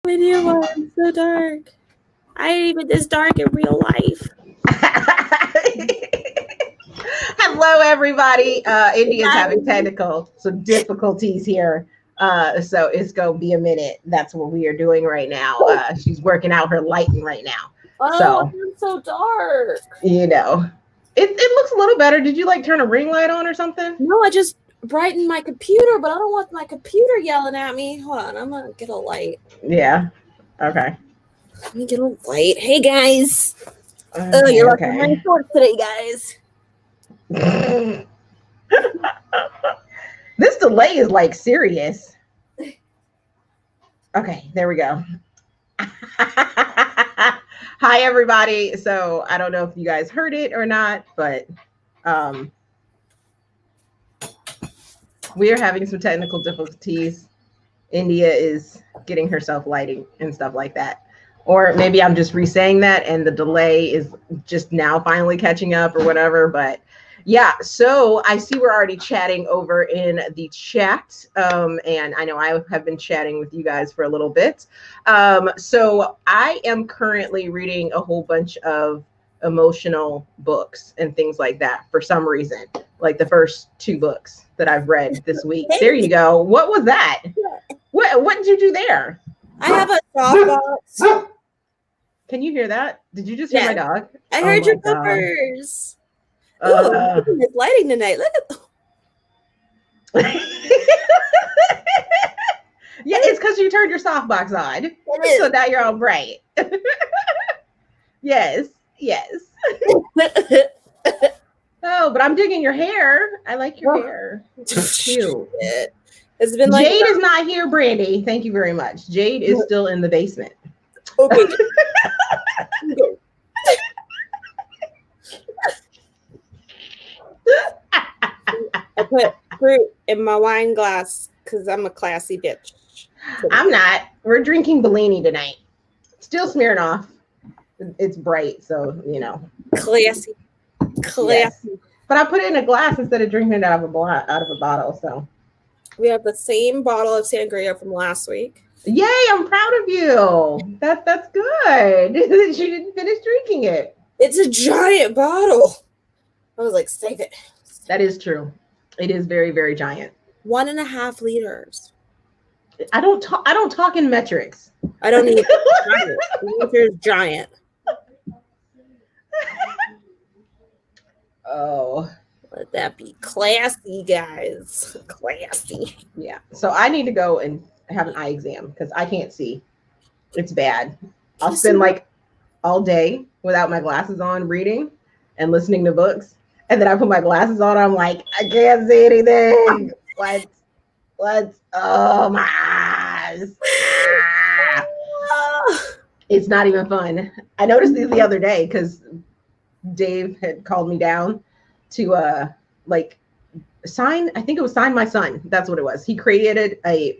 Video was so dark. I ain't even this dark in real life. Hello, everybody. India's having technical some difficulties here. So it's gonna be a minute. That's what we are doing right now. She's working out her lighting right now. Oh, it's so dark. You know, it looks a little better. Did you like turn a ring light on or something? No, I just brightened my computer, but I don't want my computer yelling at me. Hold on, I'm gonna get a light. Yeah. Okay. Let me get a light. Hey guys. Oh, you're rocking my shorts today, guys. This delay is like serious. Okay, there we go. Hi, everybody. So I don't know if you guys heard it or not, but we are having some technical difficulties. India is getting herself lighting and stuff like that. Or maybe I'm just re-saying that and the delay is just now finally catching up or whatever. But yeah, so I see we're already chatting over in the chat. And I know I have been chatting with you guys for a little bit. So I am currently reading a whole bunch of emotional books and things like that for some reason, like the first 2 books that I've read this week. There you go. What was that? What did you do there? I have a softbox. Can you hear that? Did you just hear my dog? I heard your peppers. Oh, it's lighting tonight. Look at Yeah, it's because you turned your softbox on. So now you're all bright. Yes. Oh, but I'm digging your hair. I like your hair. It's cute. It's been like Jade is not here, Brandy. Thank you very much. Jade is still in the basement. Okay. I put fruit in my wine glass because I'm a classy bitch. I'm not. We're drinking Bellini tonight. Still Smirnoff. It's bright, so you know. Classy. Yes. But I put it in a glass instead of drinking it out of a bottle. So we have the same bottle of sangria from last week. Yay! I'm proud of you. That's good. She didn't finish drinking it. It's a giant bottle. I was like, save it. That is true. It is very, very giant. 1.5 liters. I don't talk in metrics. I don't need giant. Liter's giant. Oh. Let that be classy, guys. Classy. Yeah. So I need to go and have an eye exam because I can't see. It's bad. I'll spend like all day without my glasses on reading and listening to books. And then I put my glasses on. I'm like, I can't see anything. What? Oh, my eyes. It's not even fun. I noticed these the other day because Dave had called me down to sign. I think it was Sign My Son. That's what it was. He created a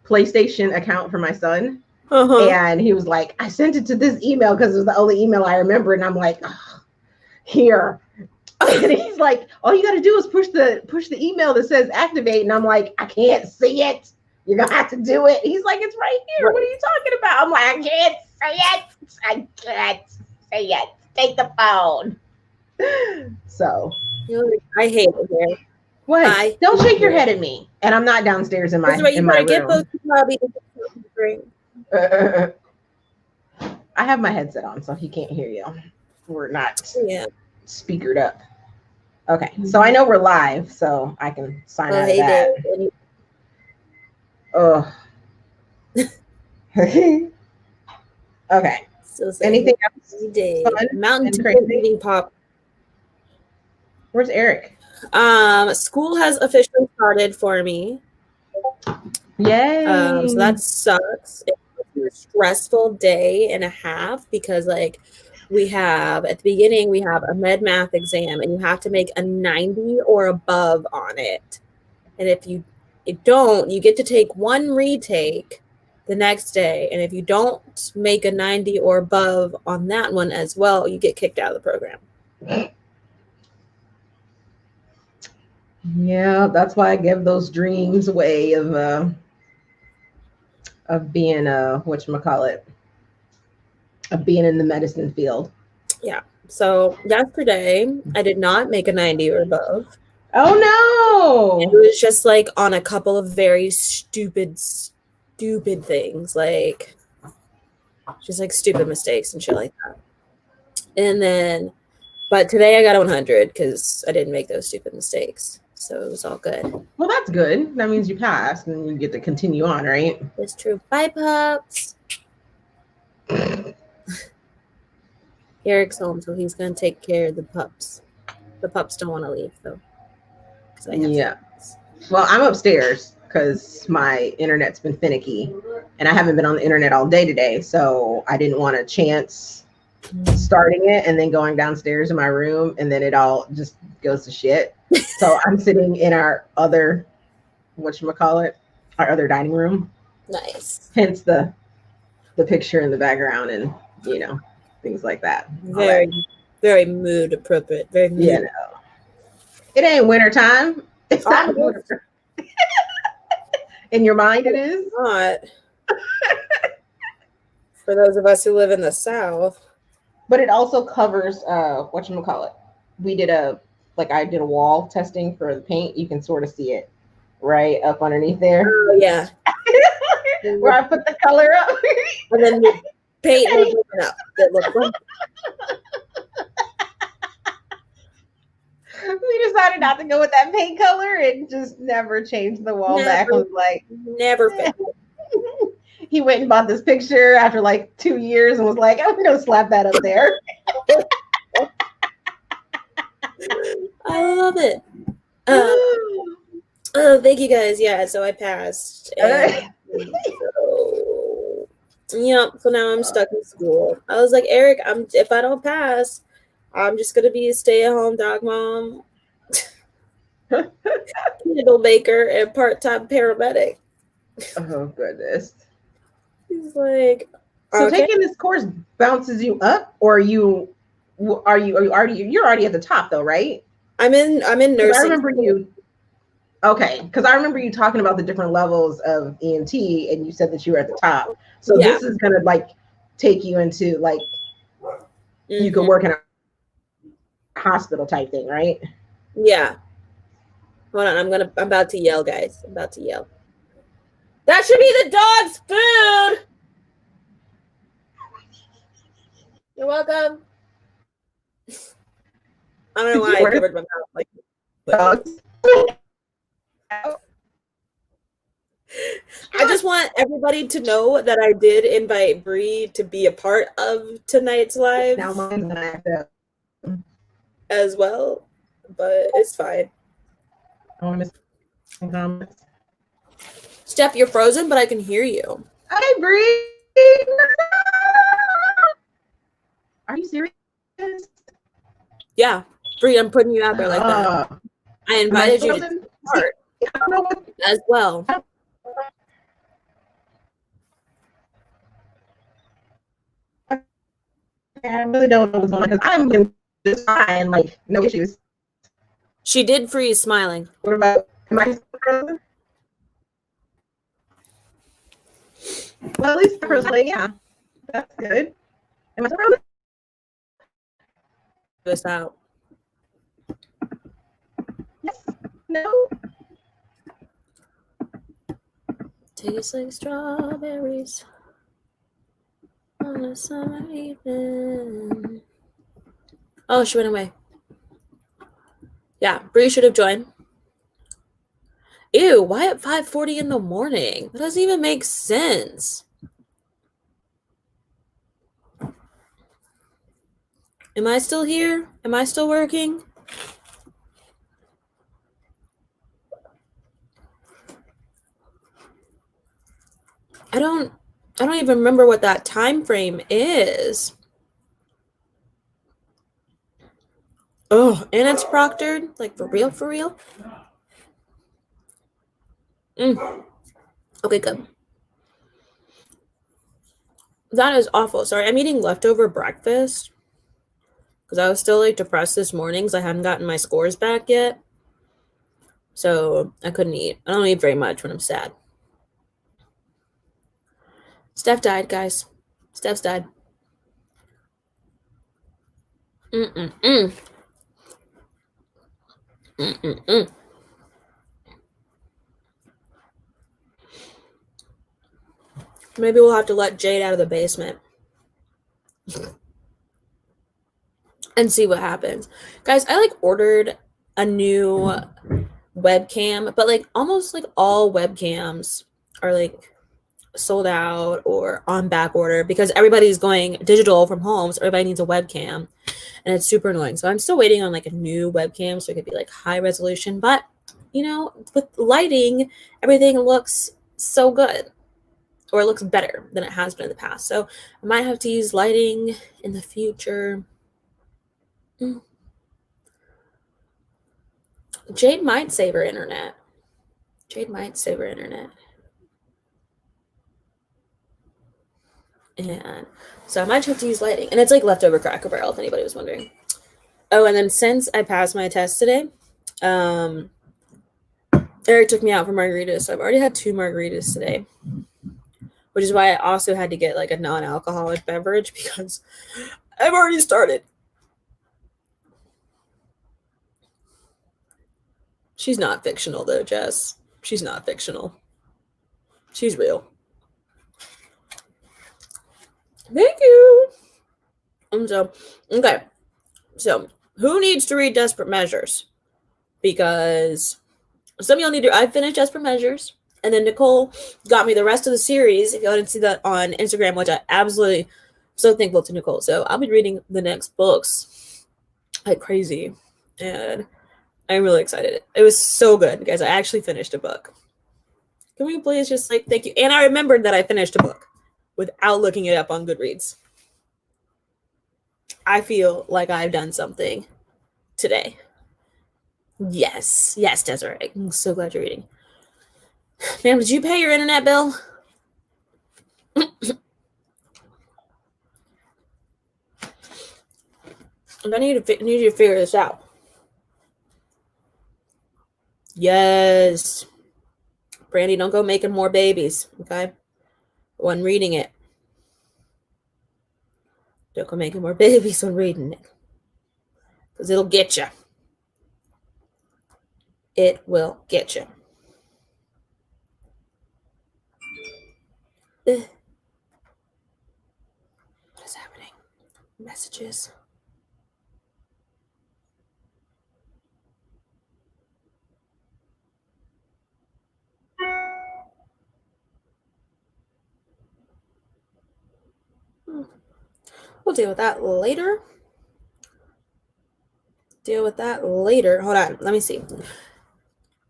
PlayStation account for my son. And he was like, I sent it to this email because it was the only email I remember. And I'm like, oh, here. And he's like, all you got to do is push the email that says activate. And I'm like, I can't see it. You're going to have to do it. He's like, it's right here. What are you talking about? I'm like, I can't see it. I can't see it. Take the phone. So. I hate it here. What? Don't shake your head at me. And I'm not downstairs in my room. Get both I have my headset on, so he can't hear you. We're not speakered up. Okay, so I know we're live, so I can sign out of that. Oh. Okay. So anything else? Mountain eating pop. Where's Eric? School has officially started for me. Yay. So that sucks. It's a stressful day and a half because we have at the beginning we have a med math exam and you have to make a 90 or above on it. And if you don't, you get to take one retake the next day. And if you don't make a 90 or above on that one as well, you get kicked out of the program. Yeah, that's why I give those dreams away of of being a whatchamacallit, of being in the medicine field. Yeah. So yesterday, I did not make a 90 or above. It Oh was just like on a couple of very stupid things, like just like stupid mistakes and shit like that. And then, but today I got a 100 because I didn't make those stupid mistakes. So it was all good. no. Well, that's good. That means you passed and you get to continue on, right? It's true. Bye, pups. Eric's home, so he's going to take care of the pups. The pups don't want to leave, though. Yeah. Well, I'm upstairs because my internet's been finicky and I haven't been on the internet all day today. So I didn't want to chance starting it and then going downstairs in my room and then it all just goes to shit. So I'm sitting in our other, whatchamacallit, our other dining room. Nice. Hence the picture in the background and, you know, things like that. Very mood appropriate. Very mood. Yeah, no. It ain't winter time. It's not winter. In your mind, it is not. For those of us who live in the South. But it also covers whatchamacallit. I did a wall testing for the paint. You can sort of see it right up underneath there. Oh yeah. Where I put the color up. And then the paint was looking up. That looked like we decided not to go with that paint color and just never changed the wall back. I was like, never fit. He went and bought this picture after like 2 years and was like, I'm gonna slap that up there. I love it. Oh, thank you guys. Yeah, so I passed. And so now I'm stuck in school. I was like, Eric, if I don't pass, I'm just gonna be a stay-at-home dog mom, needle maker, and part-time paramedic. Oh goodness. He's like, so taking this course bounces you up, or you're already at the top though, right? I'm in nursing. I remember you. Okay, because I remember you talking about the different levels of ENT, and you said that you were at the top. So this is gonna like take you into like you could work in a hospital type thing, right? Yeah. Hold on, I'm about to yell, guys. I'm about to yell. That should be the dog's food. You're welcome. I don't know why I covered my mouth like dogs. I just want everybody to know that I did invite Bree to be a part of tonight's live. Now mine's gonna act up as well, but it's fine. I want to miss comments. Steph, you're frozen, but I can hear you. Hi, Bree. Are you serious? Yeah, Bree, I'm putting you out there like that. I invited you to start as well. I really don't know what's going on because I'm doing just fine, like no issues. She did freeze smiling. What about, am I frozen? Well, at least frozen, yeah. That's good. Am I frozen? This out. Yes. No. Tastes like strawberries on a summer evening. Oh, she went away. Yeah, Bree should have joined. Ew, why at 5:40 in the morning? That doesn't even make sense. Am I still here? Am I still working? I don't even remember what that time frame is. Oh, and it's proctored? Like for real, for real? Okay, good. That is awful. Sorry, I'm eating leftover breakfast because I was still like depressed this morning because I hadn't gotten my scores back yet. So I couldn't eat. I don't eat very much when I'm sad. Steph died, guys. Steph's died. Mm-mm-mm. Mm-mm-mm. Maybe we'll have to let Jade out of the basement and see what happens. Guys, I like ordered a new webcam, but like almost like all webcams are like sold out or on back order because everybody's going digital from home, so everybody needs a webcam, and it's super annoying. So I'm still waiting on like a new webcam so it could be like high resolution, but you know, with lighting, everything looks so good, or it looks better than it has been in the past. So I might have to use lighting in the future. Jade might save her internet. Jade might save her internet. And so I might have to use lighting. And it's like leftover Cracker Barrel, if anybody was wondering. Oh, and then since I passed my test today, Eric took me out for margaritas. So I've already had 2 margaritas today, which is why I also had to get like a non-alcoholic beverage because I've already started. She's not fictional though, Jess. She's not fictional. She's real. Thank you. So, okay. So, who needs to read Desperate Measures? Because some of y'all need to. I finished Desperate Measures, and then Nicole got me the rest of the series. If y'all didn't see that on Instagram, which I absolutely so thankful to Nicole. So I'll be reading the next books like crazy, and I'm really excited. It was so good, guys. I actually finished a book. Can we please just like thank you? And I remembered that I finished a book without looking it up on Goodreads. I feel like I've done something today. Yes, yes, Desiree. I'm so glad you're reading. Ma'am, did you pay your internet bill? I need you to figure this out. Yes. Brandy, don't go making more babies, okay? When reading it. Don't go making more babies when reading it. Because it'll get you. It will get you. What is happening? Messages. We'll deal with that later. Hold on. Let me see.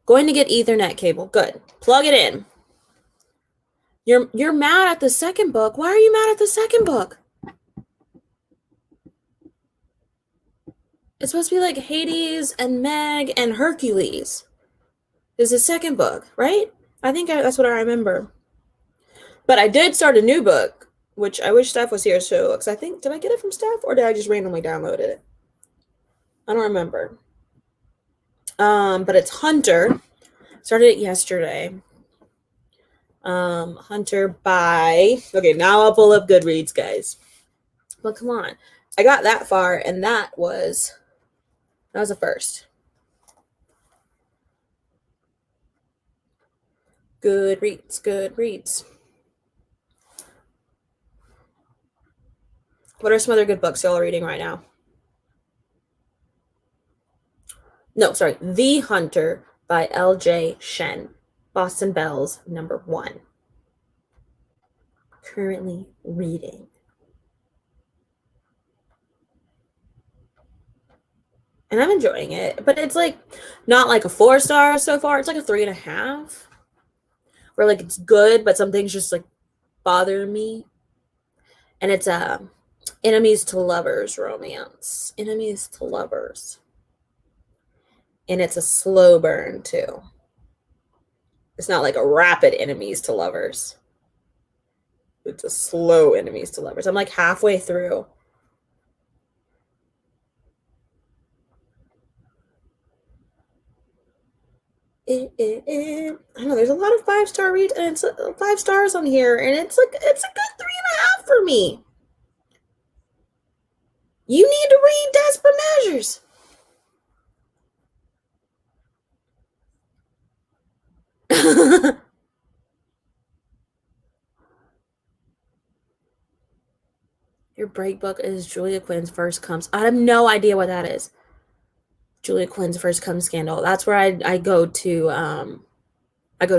Going to get Ethernet cable. Good. Plug it in. You're mad at the second book. Why are you mad at the second book? It's supposed to be like Hades and Meg and Hercules. Is the second book, right? I think that's what I remember. But I did start a new book, which I wish Steph was here. So, because I think, did I get it from Steph or did I just randomly download it? I don't remember. But it's Hunter. Started it yesterday. Hunter by. Okay, now I'll pull up Goodreads, guys. But come on, I got that far, and that was a first. Goodreads. What are some other good books y'all are reading right now? No, sorry. The Hunter by L.J. Shen. Boston Bells, #1. Currently reading. And I'm enjoying it. But it's like not like a 4-star so far. It's like a 3.5. Where like it's good, but some things just like bother me. And it's a enemies to lovers romance. Enemies to lovers. And it's a slow burn too. It's not like a rapid enemies to lovers. It's a slow enemies to lovers. I'm like halfway through. I don't know. There's a lot of 5-star reads, and it's 5 stars on here, and it's like it's a good 3.5 for me. You need to read Desperate Measures. Your break book is Julia Quinn's First Comes. I have no idea what that is. Julia Quinn's First Comes Scandal. That's where I go to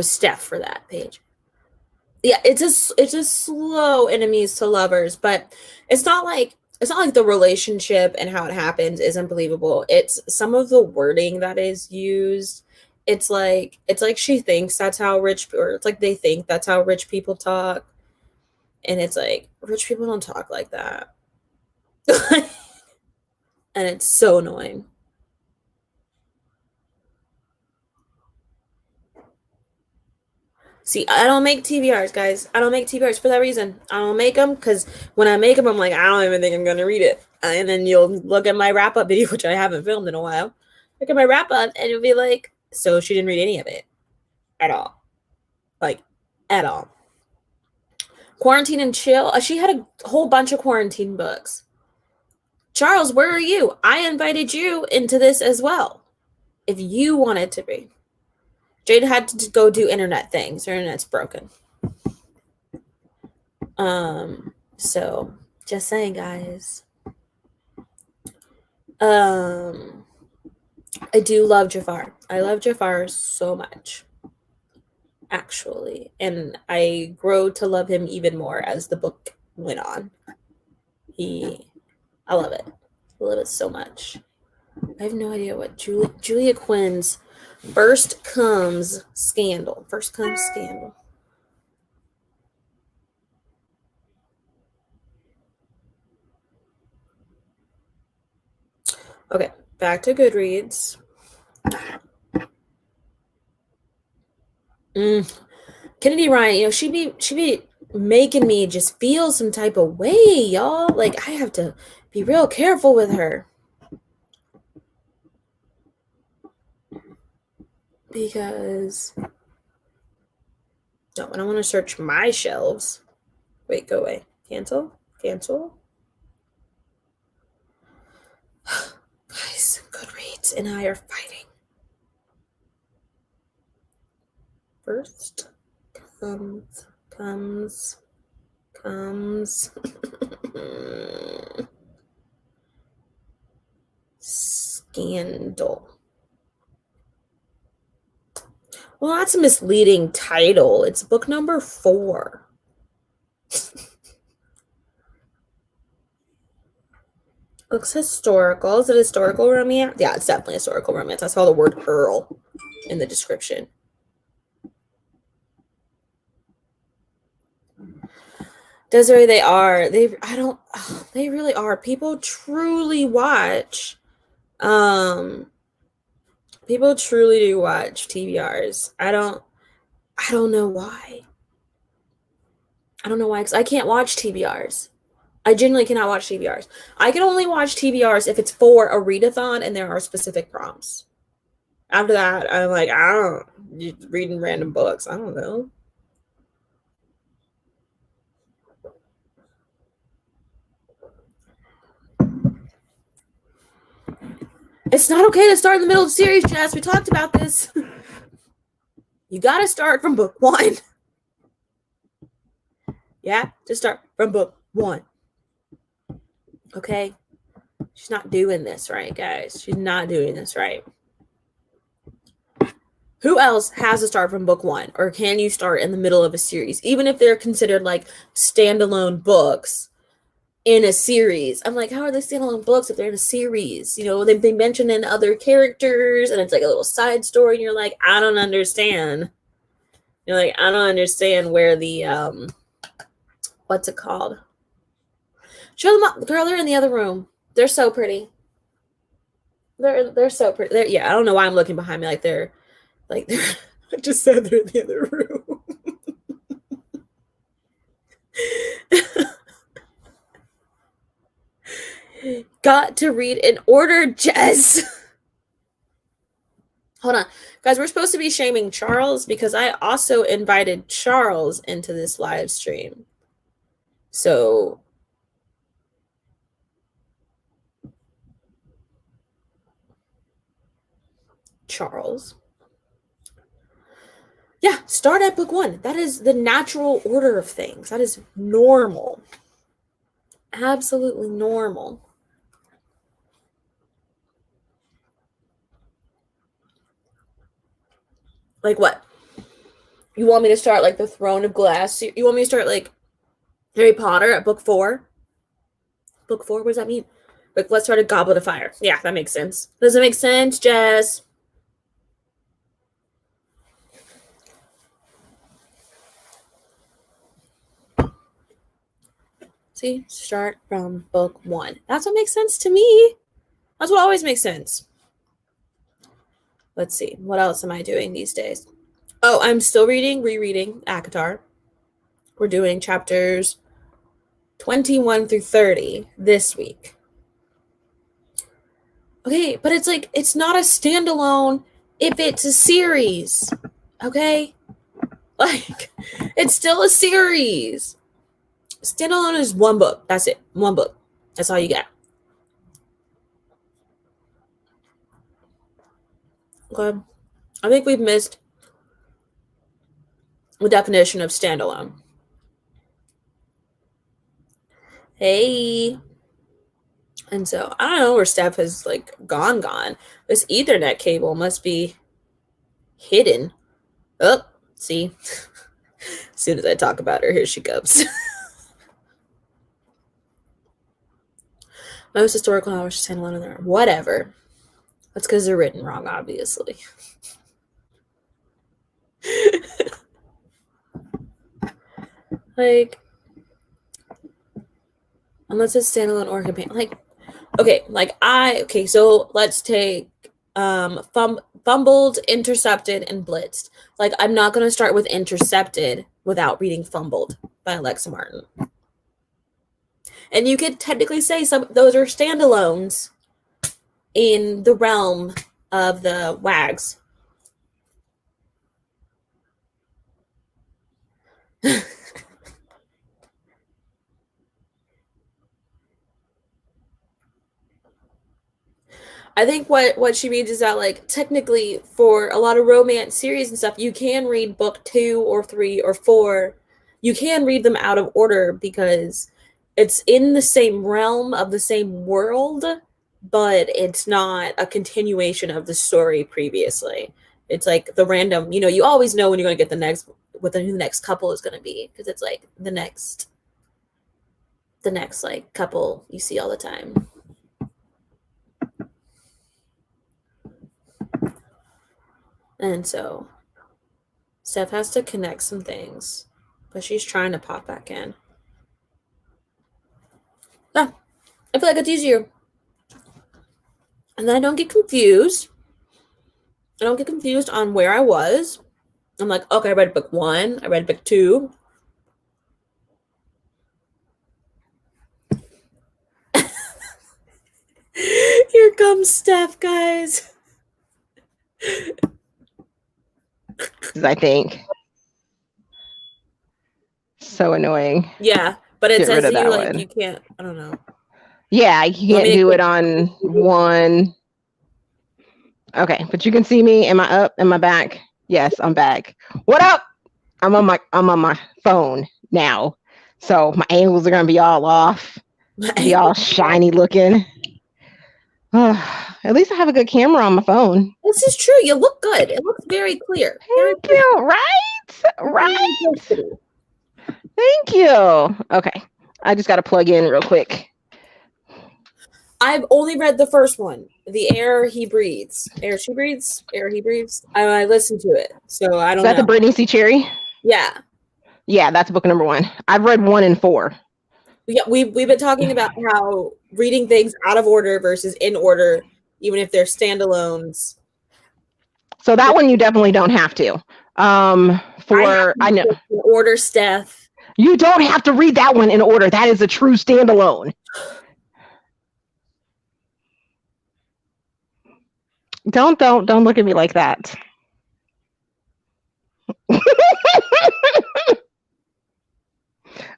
Steph for that page. Yeah, it's a slow enemies to lovers, but it's not like the relationship and how it happens isn't believable. It's some of the wording that is used. It's like she thinks that's how rich, or it's like they think that's how rich people talk, and it's like rich people don't talk like that. And it's so annoying. See, I don't make TBRs, guys. I don't make TBRs for that reason. I don't make them because when I make them, I'm like, I don't even think I'm going to read it. And then you'll look at my wrap up video, which I haven't filmed in a while. Look at my wrap up, and you'll be like, so she didn't read any of it at all. Like, at all. Quarantine and Chill. She had a whole bunch of quarantine books. Charles, where are you? I invited you into this as well. If you wanted to be. Jade had to go do internet things. Her internet's broken. So just saying, guys. I do love Jafar. I love Jafar so much. Actually. And I grow to love him even more as the book went on. I love it. I love it so much. I have no idea what Julia Quinn's First Comes Scandal. First Comes Scandal. Okay, back to Goodreads. Kennedy Ryan, she be making me just feel some type of way, y'all. Like I have to be real careful with her. Because no, I don't want to search my shelves. Wait, go away. Cancel. Guys, Goodreads and I are fighting. First comes Scandal. Well, that's a misleading title. It's book number 4. Looks historical. Is it historical romance? Yeah, it's definitely historical romance. I saw the word Earl in the description. Desiree, they are. They really are. People truly watch. People truly do watch TBRs. I don't know why. I don't know why, because I can't watch TBRs. I genuinely cannot watch TBRs. I can only watch TBRs if it's for a readathon and there are specific prompts. After that, I'm like, I don't reading random books. I don't know. It's not okay to start in the middle of the series, Jess. We talked about this. You gotta start from book 1. Yeah, just start from book 1. Okay? She's not doing this right, guys. She's not doing this right. Who else has to start from book 1? Or can you start in the middle of a series? Even if they're considered like standalone books in a series. I'm like, how are they standalone books if they're in a series? They've been mentioned in other characters and it's like a little side story and you're like, I don't understand. You're like, I don't understand where the what's it called? Show them up. Girl, they're in the other room. They're so pretty. They're so pretty. Yeah, I don't know why I'm looking behind me like they're I just said they're in the other room. Got to read in order, Jess. Hold on. Guys, we're supposed to be shaming Charles because I also invited Charles into this live stream. So Charles. Yeah, start at book 1. That is the natural order of things. That is normal. Absolutely normal. Like what? You want me to start like the Throne of Glass? You want me to start like Harry Potter at book 4? Book 4? What does that mean? Like, let's start a Goblet of Fire. Yeah, that makes sense. Does it make sense, Jess? See, start from book 1. That's what makes sense to me. That's what always makes sense. Let's see. What else am I doing these days? Oh, I'm still rereading ACOTAR. We're doing chapters 21 through 30 this week. Okay, but it's like, it's not a standalone if it's a series. Okay? Like, it's still a series. Standalone is one book. That's it. One book. That's all you get. Okay. I think we've missed the definition of standalone. Hey. And so I don't know where Steph has like gone. This Ethernet cable must be hidden. Oh, see. As soon as I talk about her, here she comes. Most historical novels stand alone in their own. Whatever. That's because they're written wrong, obviously. Like, unless it's standalone or companion. Like, okay, so let's take Fumbled, Intercepted, and Blitzed. Like, I'm not going to start with Intercepted without reading Fumbled by Alexa Martin. And you could technically say those are standalones in the realm of the WAGs. I think what she means is that, like, technically for a lot of romance series and stuff, you can read book 2 or 3 or 4. You can read them out of order because it's in the same realm of the same world, but it's not a continuation of the story previously. It's like the random, you always know when you're going to get who the next couple is going to be, because it's like the next like couple you see all the time. And so Steph has to connect some things, but she's trying to pop back in. Ah, I feel like it's easier. And then I don't get confused. I don't get confused on where I was. I'm like, okay, I read book 1. I read book 2. Here comes Steph, guys. I think. So annoying. Yeah, but it Get says rid of that you that like one. you can't. I don't know. Yeah, you can't do it on one. Okay, but you can see me. Am I up? Am I back? Yes, I'm back. What up? I'm on my phone now, so my angles are gonna be all off, be all shiny looking. At least I have a good camera on my phone. This is true. You look good. It looks very clear. Thank you. Right. Thank you. Okay, I just got to plug in real quick. I've only read the first one, The Air He Breathes. Air She Breathes? Air He Breathes? I listened to it, so I don't know. Is that the Brittany C. Cherry? Yeah. Yeah, that's book number 1. I've read 1 and 4. Yeah, we've been talking about how reading things out of order versus in order, even if they're standalones. So that one you definitely don't have to. I know. In order, Steph. You don't have to read that one in order. That is a true standalone. Don't look at me like that.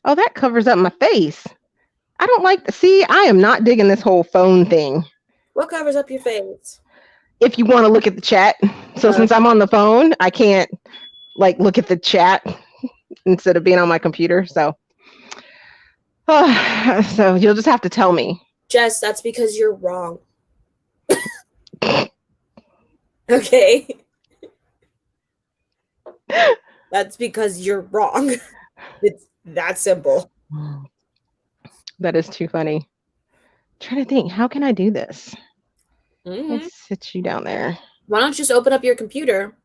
Oh, that covers up my face. I don't like. See, I am not digging this whole phone thing. What covers up your face? If you want to look at the chat, so since I'm on the phone, I can't like look at the chat instead of being on my computer. So, so you'll just have to tell me. Jess, that's because you're wrong. Okay. That's because you're wrong. It's that simple. That is too funny. I'm trying to think, how can I do this? Let's sit you down there. Why don't you just open up your computer?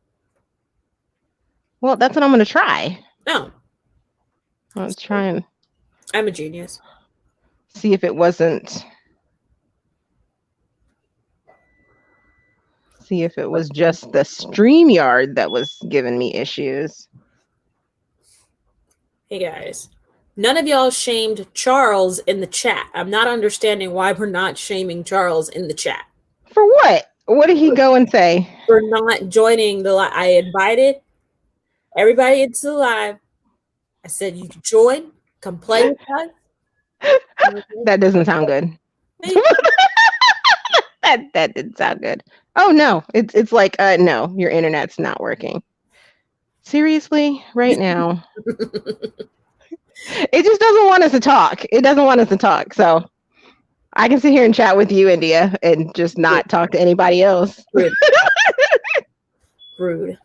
Well, that's what I'm going to try. No. Let's try and... I'm a genius. See if it wasn't... See if it was just the StreamYard that was giving me issues. Hey, guys. None of y'all shamed Charles in the chat. I'm not understanding why we're not shaming Charles in the chat. For what? What did he go and say? For not joining the live. I invited everybody into the live. I said, you can join, come play with us. That doesn't sound good. that didn't sound good. Oh no, it's like no, your internet's not working. Seriously, right now. It just doesn't want us to talk. It doesn't want us to talk. So I can sit here and chat with you, India, and just not talk to anybody else. Rude. Rude.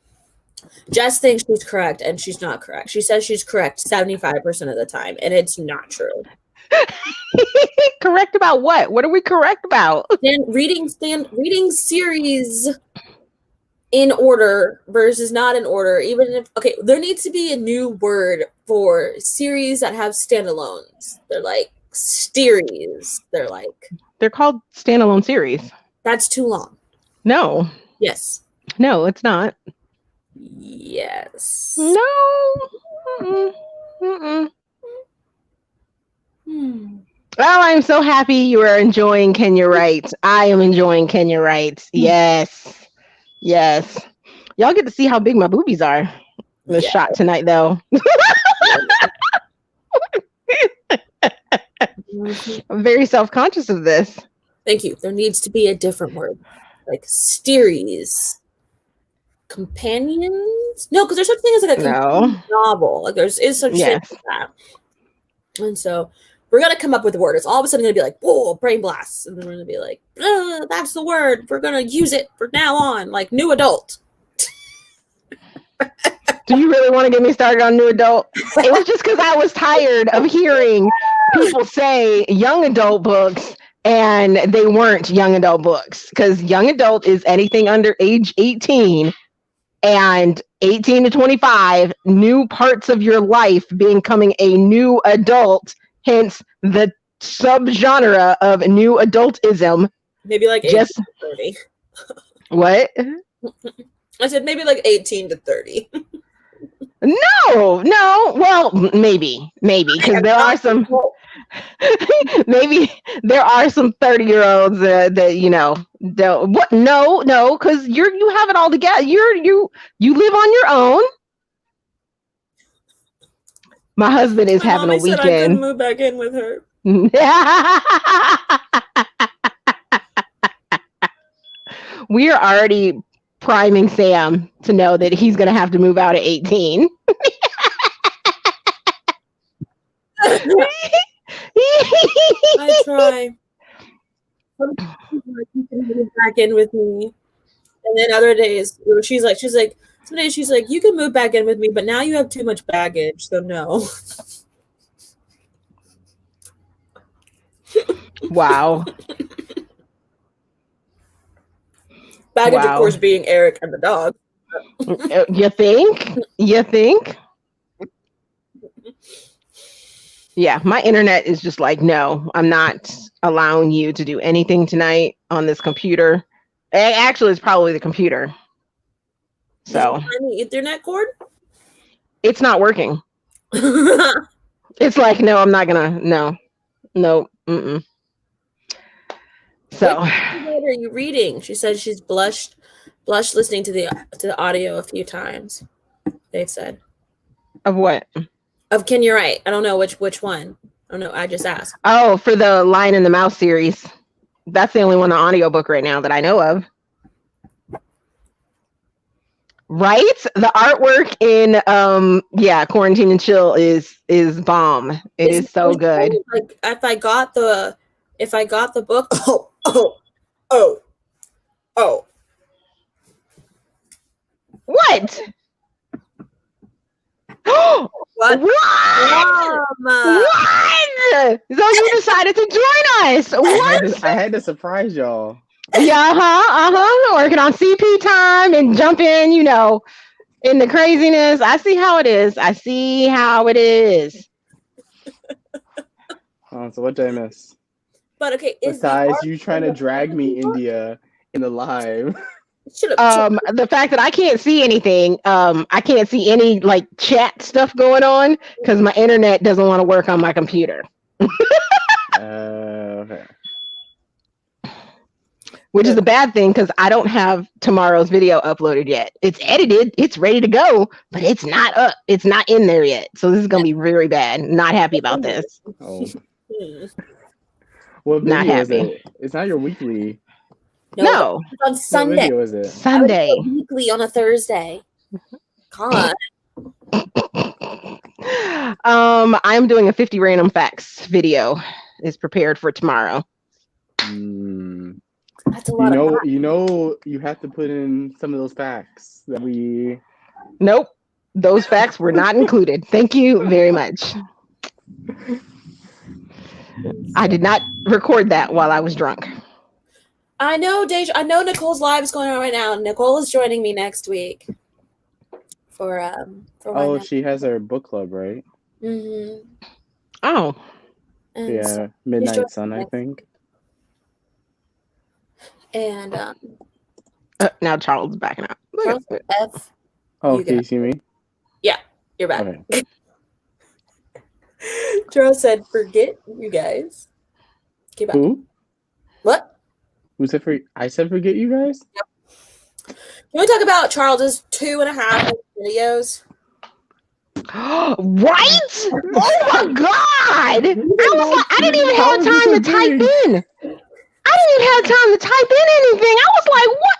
Jess thinks she's correct, and she's not correct. She says she's correct 75% of the time, and it's not true. Correct about what? What are we correct about? Reading series in order versus not in order. Even if there needs to be a new word for series that have standalones. They're like steries. They're called standalone series. That's too long. No. Yes. No, it's not. Yes. No. Mm-mm. Mm-mm. Oh, I'm so happy you are enjoying Kenya Wright. I am enjoying Kenya Wright. Yes. Yes. Y'all get to see how big my boobies are in the shot tonight, though. I'm very self-conscious of this. Thank you. There needs to be a different word. Like steries. Companions? No, because there's such thing as like a companion novel. Like there's such thing as that. And so we're gonna come up with a word. It's all of a sudden gonna be like, whoa, brain blasts. And then we're gonna be like, that's the word. We're gonna use it from now on, like new adult. Do you really want to get me started on new adult? It was just because I was tired of hearing people say young adult books and they weren't young adult books, because young adult is anything under age 18 and 18 to 25, new parts of your life becoming a new adult, hence the subgenre of new adultism. Maybe like 18 to 30. What? I said maybe like 18 to 30. No. Well, maybe because there are some. Maybe there are some 30-year-olds that don't. What? No, because you have it all together. You live on your own. My husband is having a weekend. Said I couldn't move back in with her. We are already priming Sam to know that he's going to have to move out at 18. I try. Sometimes you can move back in with me, and then other days she's like, some days she's like, you can move back in with me, but now you have too much baggage, so no. Wow. Baggage, of course, being Eric and the dog. You think? Yeah, my internet is just like, no, I'm not allowing you to do anything tonight on this computer. Actually, it's probably the computer. So the Ethernet cord? It's not working. It's like, no, I'm not gonna. No. Mm-mm. So are you reading? She said she's blushed listening to the audio a few times. They've said. Of what? Of Can You Write? I don't know which one. I don't know. I just asked. Oh, for the Lion and the Mouse series. That's the only one on audiobook right now that I know of. Right? The artwork in Quarantine and Chill is bomb. It is so good. Like if I got the book, oh. What? What? What? So you decided to join us. What? I had to surprise y'all. Yeah, working on CP time and jump in, in the craziness. I see how it is. So what did I miss? But okay, besides you trying to drag me India in the live. The fact that I can't see anything, I can't see any like chat stuff going on because my internet doesn't want to work on my computer. Okay. Which is a bad thing because I don't have tomorrow's video uploaded yet. It's edited, it's ready to go, but it's not up. It's not in there yet. So this is gonna be very bad. Not happy about this. Oh. What video not happy. Is it? It's not your weekly. No. It's on Sunday. What video is it? Sunday. Weekly on a Thursday. God. I'm doing a 50 random facts video. Is prepared for tomorrow. That's a lot of facts. You have to put in some of those facts that we. Nope, those facts were not included. Thank you very much. I did not record that while I was drunk. I know, Deja. I know Nicole's live is going on right now. Nicole is joining me next week. For she has her book club, right? Mm-hmm. Oh. And yeah, Midnight Sun, I think. And now Charles is backing up. Charles F. Oh, can you see me? Yeah, you're back. Okay. Charles said, "Forget you guys." Keep Who? What? Who said I said forget you guys? Yep. Can we talk about Charles's 2.5 videos? Right? Oh my God! I didn't even have time to type in. I didn't even have time to type in anything. I was like, what?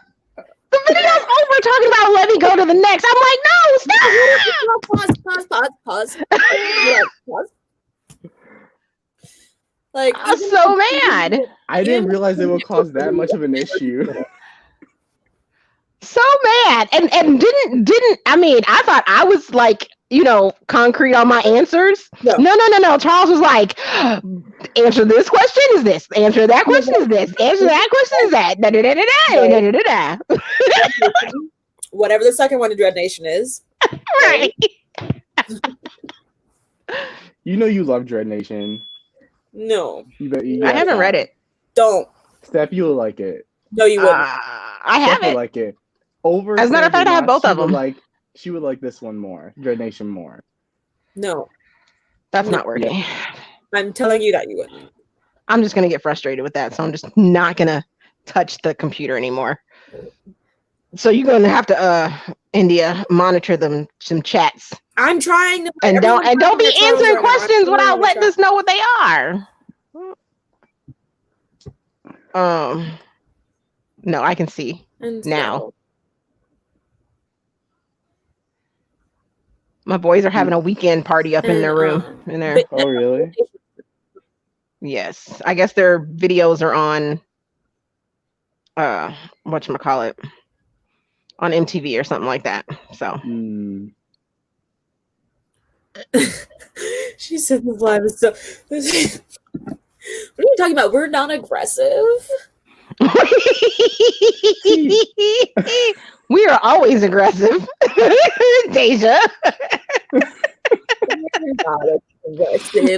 The video's over talking about let me go to the next. I'm like, no, stop! Pause. Like, I'm so mad. I didn't realize it would cause that much of an issue. So mad. And didn't I mean, I thought I was like, concrete on my answers. No. Charles was like, answer this question is this. Answer that question is this. Answer that question is that. Whatever the second one to Dread Nation is. Right. You love Dread Nation. No. I haven't read it. Don't. Steph, you'll like it. No, you wouldn't. I haven't. Like it. Over. As a matter of fact, I have both of them. She would like this one more. Dread Nation more. No. That's not working. Yeah. I'm telling you that you wouldn't. I'm just going to get frustrated with that. So I'm just not going to touch the computer anymore. So you're going to have to, India, monitor some chats. I'm trying to. And don't be answering questions without letting us know what they are. No, I can see now. My boys are having a weekend party up in their room. Oh, really? Yes. I guess their videos are on whatchamacallit, on MTV or something like that. So she said the live is so what are you talking about? We're not aggressive. We are always aggressive. Deja.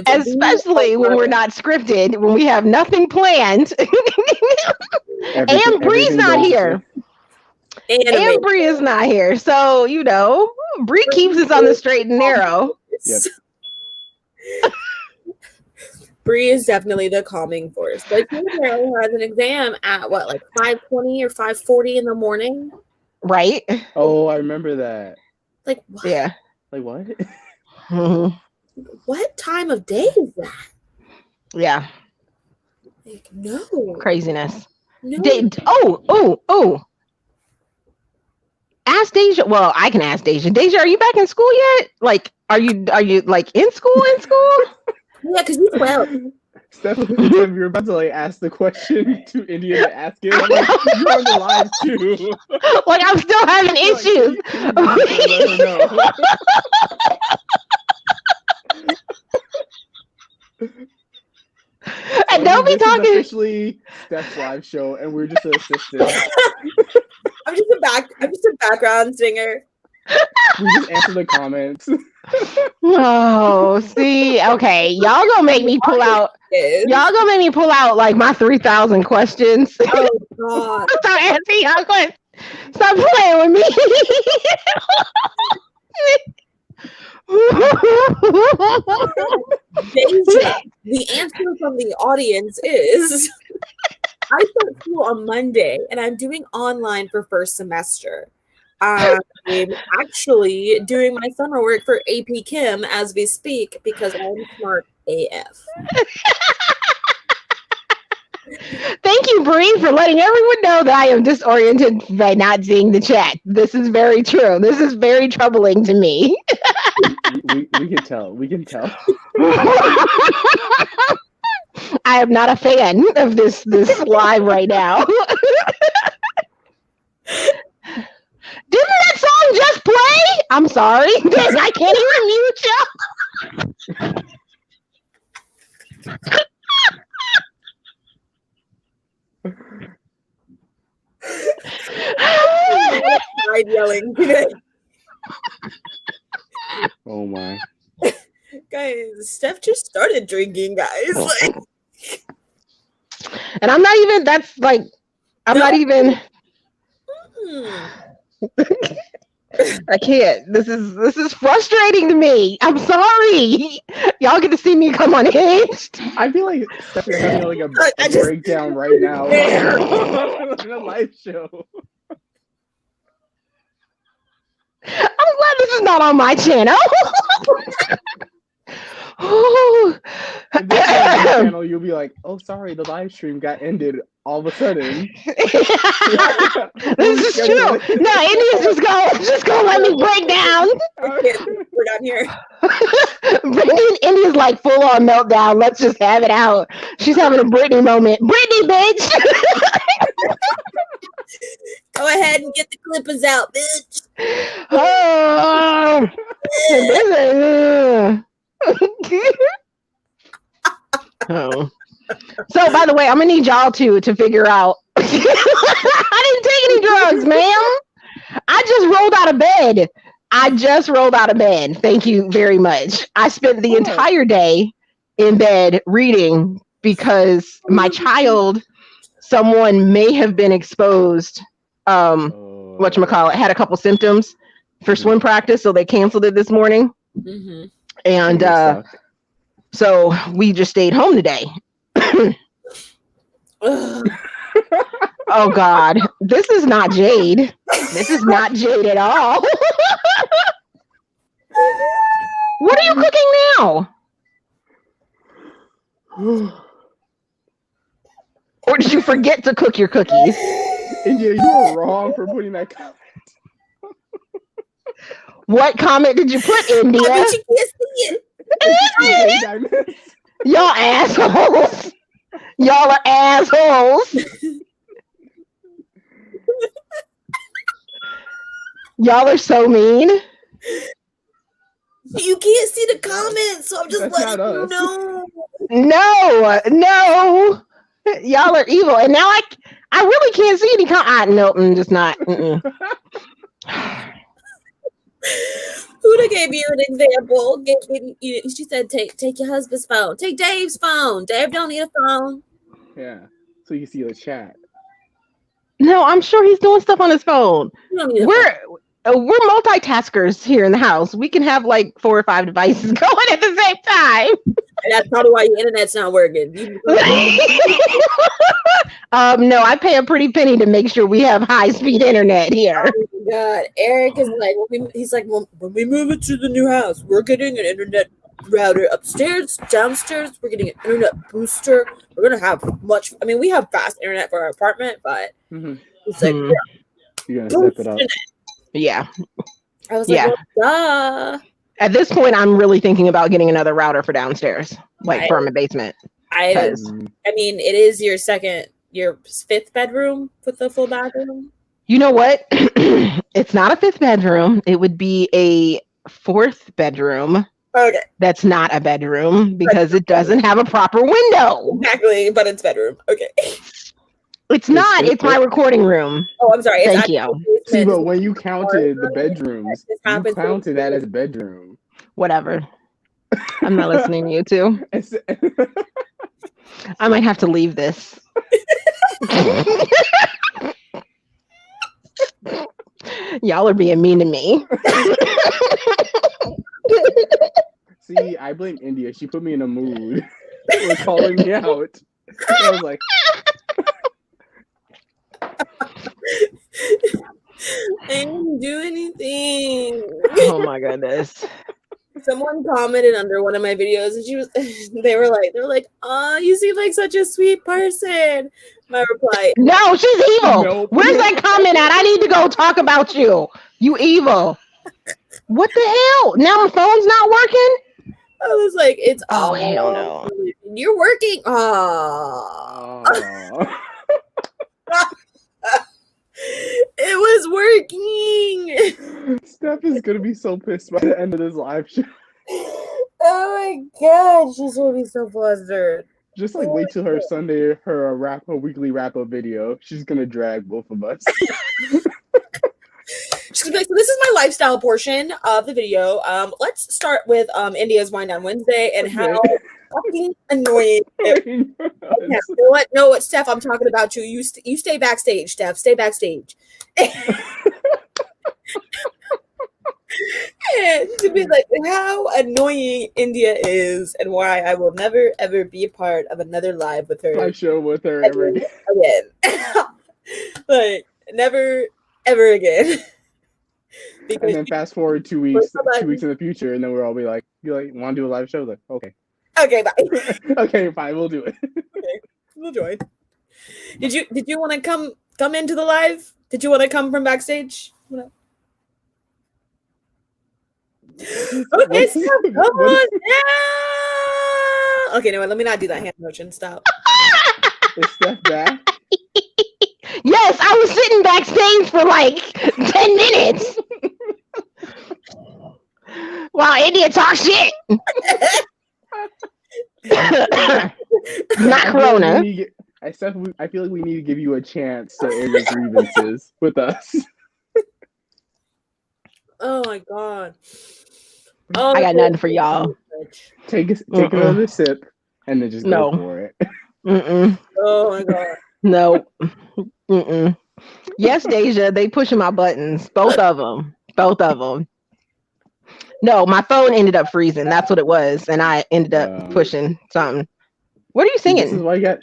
Especially when we're not scripted, when we have nothing planned. And Bree's not here. And Bree is not here. So, Bree keeps us on the straight and narrow. Yep. Bree is definitely the calming force. But she apparently has an exam at what, like 5:20 or 5:40 in the morning? Right? Oh, I remember that. Like what? Yeah. Like what? Mhm. What time of day is that? Yeah. Like, no. Craziness. No. Oh. Ask Deja. Well, I can ask Deja. Deja, are you back in school yet? Like, are you like in school? Yeah, because you're 12. Steph, you're about to like ask the question to India to ask it. I'm like, you're on the live too. Like, I'm still having issues. Can you let her know? And don't be this talking. is officially Steph's live show, and we're just an assistant. I'm just a background singer. We just answer the comments. Oh, see, okay, y'all gonna make me pull out. Y'all gonna make me pull out like my 3,000 questions. Oh God! Stop answering y'all questions. Stop playing with me. Deja, the answer from the audience is I start school on Monday and I'm doing online for first semester. I'm actually doing my summer work for AP Chem as we speak because I'm smart AF. Thank you, Bree, for letting everyone know that I am disoriented by not seeing the chat. This is very true. This is very troubling to me. we can tell. We can tell. I am not a fan of this live right now. Didn't that song just play? I'm sorry. I can't even mute you. I'm yelling today. Oh my. Guys, Steph just started drinking, guys. Like, and I'm not even, that's like, I'm not even. I can't. This is frustrating to me. I'm sorry. Y'all get to see me come unhinged. I feel like Steph is having like a breakdown right now. In a live show. I'm glad this is not on my channel. And this channel, you'll be like, "Oh, sorry, the live stream got ended all of a sudden." This is true. No, India's just gonna let me break down. We're down here. India's like full on meltdown. Let's just have it out. She's having a Britney moment. Britney, bitch. Go ahead and get the clippers out, bitch. Oh. So, by the way, I'm gonna need y'all to figure out. I didn't take any drugs, ma'am. I just rolled out of bed. Thank you very much. I spent the entire day in bed reading because my child, someone may have been exposed. Whatchamacallit, had a couple symptoms for swim practice, so they canceled it this morning. Mm-hmm. And so we just stayed home today. Oh God, this is not Jade. This is not Jade at all. What are you cooking now? Or did you forget to cook your cookies? India, you were wrong for putting that comment. What comment did you put, India? I bet you can't see it. Y'all assholes. Y'all are assholes. Y'all are so mean. You can't see the comments, so I'm just letting you know. No. Y'all are evil. And now I really can't see any comments. No, I'm just not. Huda gave you an example. She said, take your husband's phone. Take Dave's phone. Dave don't need a phone. Yeah, so you see the chat. No, I'm sure he's doing stuff on his phone. We're multitaskers here in the house. We can have like 4 or 5 devices going at the same time. That's probably why your internet's not working. No, I pay a pretty penny to make sure we have high-speed internet here. Oh my God, Eric is like, he's like, well, when we move into the new house, we're getting an internet router upstairs, downstairs. We're getting an internet booster. We're gonna have much. I mean, we have fast internet for our apartment, but it's like you're gonna step it up. Yeah. I was like, well, duh. At this point, I'm really thinking about getting another router for downstairs, like for my basement. I mean, it is your fifth bedroom with the full bathroom. You know what? It's not a fifth bedroom. It would be a fourth bedroom. Okay. That's not a bedroom because it doesn't have a proper window. Exactly, but it's bedroom. Okay. It's not. It's my recording room. Oh, I'm sorry. Thank you. See, but when you counted the bedrooms, you counted that as a bedroom. Whatever. I'm not listening to you two. I might have to leave this. Y'all are being mean to me. See, I blame India. She put me in a mood. For calling me out. I was like, I didn't do anything. Oh my goodness. Someone commented under one of my videos and they were like, oh, you seem like such a sweet person. My reply, no, she's evil. Nope. Where's that comment at? I need to go talk about you. You evil. What the hell? Now my phone's not working? I was like, it's hell no. You're working. Oh. It was working. Steph is gonna be so pissed by the end of this live show. Oh my God, she's gonna be so flustered. Just like wait till her Sunday, her weekly wrap-up video. She's gonna drag both of us. She's gonna be like, so this is my lifestyle portion of the video. Let's start with India's Wine Down Wednesday and how fucking annoying. You know what? No, what, Steph? I'm talking about you. You stay backstage, Steph. Stay backstage. And to be like, how annoying India is, and why I will never ever be a part of another live with her. Live show with her ever again. Like never ever again. Because and then fast forward 2 weeks, 2 weeks in the future, and then we'll all be like, "You like want to do a live show?" Like, okay, bye. Okay, fine, we'll do it. Okay, we'll join. Did you want to come into the live? Did you want to come from backstage? Okay, so come on now. Okay, no, let me not do that hand motion. Stop. Is Steph back? Yes, I was sitting backstage for like 10 minutes. While India talks shit. Not Corona. I feel like we need to give you a chance to air your grievances with us. Oh my God. Oh, I got nothing for y'all. Take another sip and then just go for it. Oh my God. No. Yes, Deja, they pushing my buttons. Both of them. No, my phone ended up freezing. That's what it was. And I ended up pushing something. What are you singing? This is why you gotta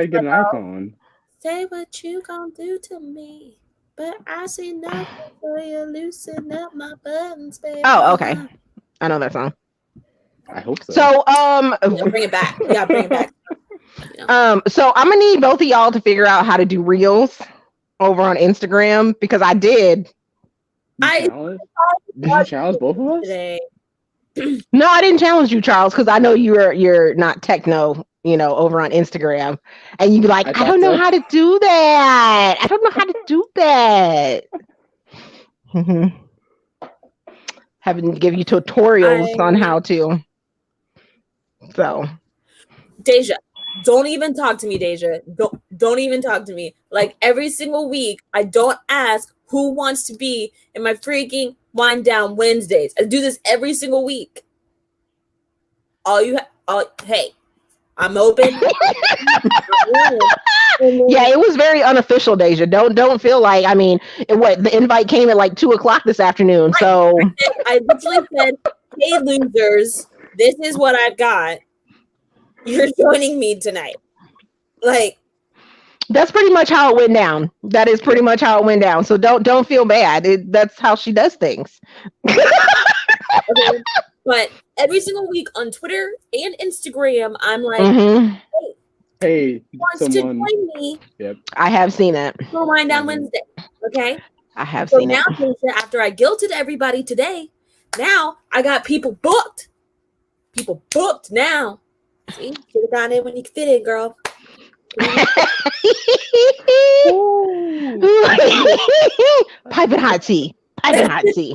get an iPhone. Say what you gonna do to me. But I see nothing for you loosen up my buttons, baby. Oh, okay. I know that song. I hope so. So, bring it back. Yeah, bring it back. So I'm gonna need both of y'all to figure out how to do reels over on Instagram because I did. Did you challenge both of us? Today. No, I didn't challenge you, Charles, because I know you're not techno, over on Instagram, and you'd be like, I don't know how to do that. I don't know how to do that. Having to give you tutorials on how to. So, Deja, don't even talk to me, Deja. Don't even talk to me. Like every single week, I don't ask who wants to be in my freaking Wind Down Wednesdays. I do this every single week. Hey, I'm open. Yeah, it was very unofficial, Deja. Don't feel like, the invite came at like 2:00 this afternoon. So I literally said, hey losers, this is what I've got. you're joining me tonight. Like, that's pretty much how it went down. That is pretty much how it went down. So don't feel bad. That's how she does things. okay. But every single week on Twitter and Instagram, I'm like, Mhm. Hey, wants someone. to join me. Yep. I have seen it. For Wind Down Wednesday. Okay. I have So seen now, it. Keisha, after I guilted everybody today, now I got people booked. People booked now. See, should have gone in when you could fit in, girl. Piping hot tea. Piping hot tea.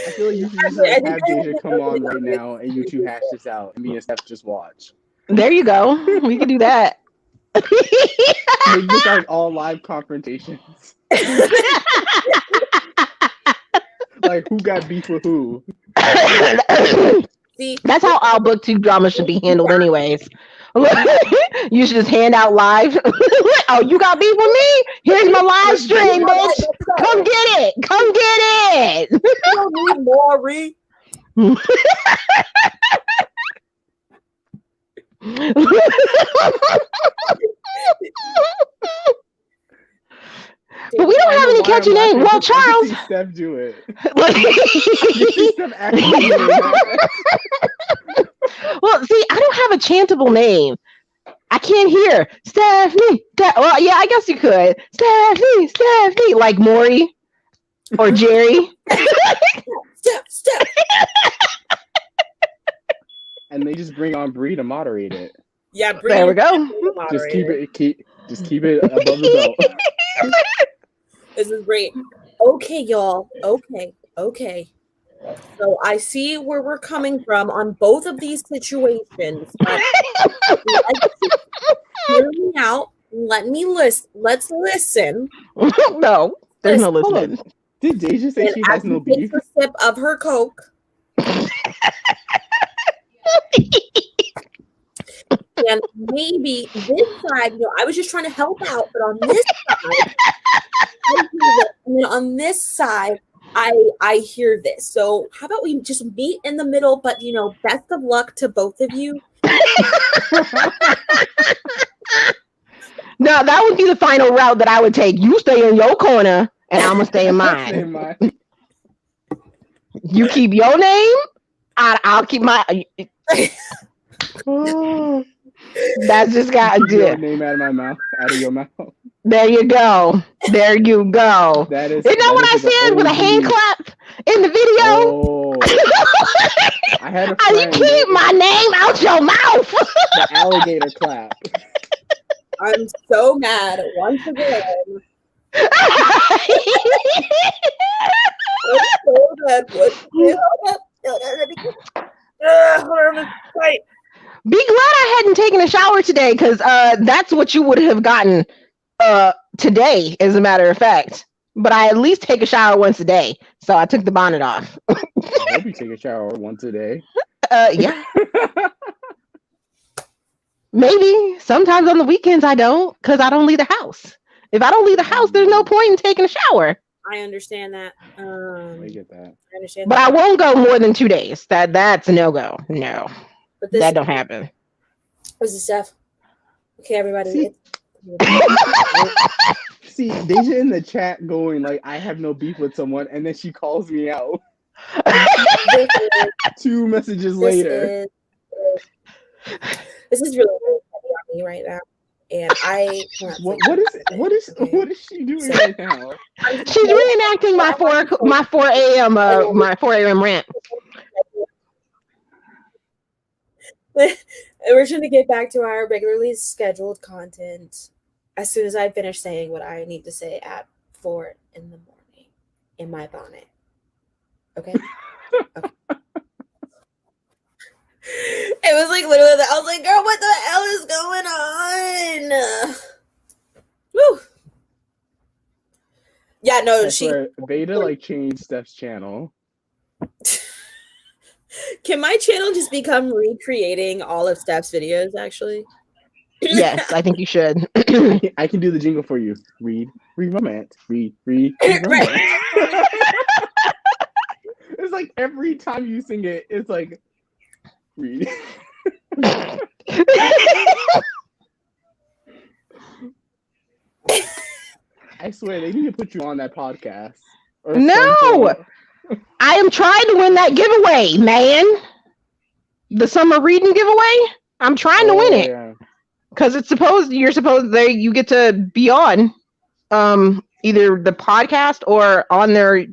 I feel like you should just like have Deja come on right now and you two hash this out and me and Steph just watch. There you go. We can do that. Make this like all live confrontations. Like who got beef with who? See, that's how all BookTube drama should be handled anyways. You should just hand out live. Oh, you got beef with me? Here's my live stream, bitch. Come get it. Come get it. You don't need Maury. But we don't have any catchy names. Well, Charles. I can see Steph do it. Well, see, I don't have a chantable name. I can't hear Stephanie. Well, yeah, I guess you could. Stephanie, like Maury or Jerry. Steph. And they just bring on Bree to moderate it. Yeah, there we go. Just keep it above the belt. This is great. Okay, y'all. Okay. So I see where we're coming from on both of these situations. But hear me out. Let me listen. Let's listen. No, there's no listening. Did Deja say she has no beef? Takes a sip of her Coke. And maybe this side, I was just trying to help out, but on this side, and then on this side, I hear this. So how about we just meet in the middle? But best of luck to both of you. No, that would be the final route that I would take. You stay in your corner, and I'm gonna stay in mine. You keep your name. I'll keep my. That's just gotta do it. Name out of my mouth, out of your mouth. There you go. There you go. That is. You know what I said with a hand clap in the video? Oh. I had a friend. You keep my name out your mouth. The alligator clap. I'm so mad once again. Be glad I hadn't taken a shower today, because that's what you would have gotten today, as a matter of fact. But I at least take a shower once a day, so I took the bonnet off. I hope you take a shower once a day. Yeah. Maybe. Sometimes on the weekends I don't, because I don't leave the house. If I don't leave the house, there's no point in taking a shower. I understand that. I get that. I understand but that. I won't go more than 2 days. That's a no-go. No. But that don't happen. This is Steph. Okay, everybody. See, Deja in the chat going like, I have no beef with someone, and then she calls me out. 2 messages later. This is really heavy on me right now, and I can't. What is she doing right now? She's reenacting my 4 a.m. rant. We're trying to get back to our regularly scheduled content as soon as I finish saying what I need to say at 4 in the morning in my bonnet. Okay. It was like literally that. I was like, girl, what the hell is going on? Woo. Yeah, no, Beta like changed Steph's channel. Can my channel just become recreating all of Steph's videos, actually? Yes, I think you should. I can do the jingle for you. Read romance. Read romance. It's like every time you sing it, it's like read. I swear they need to put you on that podcast. No, I am trying to win that giveaway, man. The summer reading giveaway. I'm trying to win it because you get to be on either the podcast or on there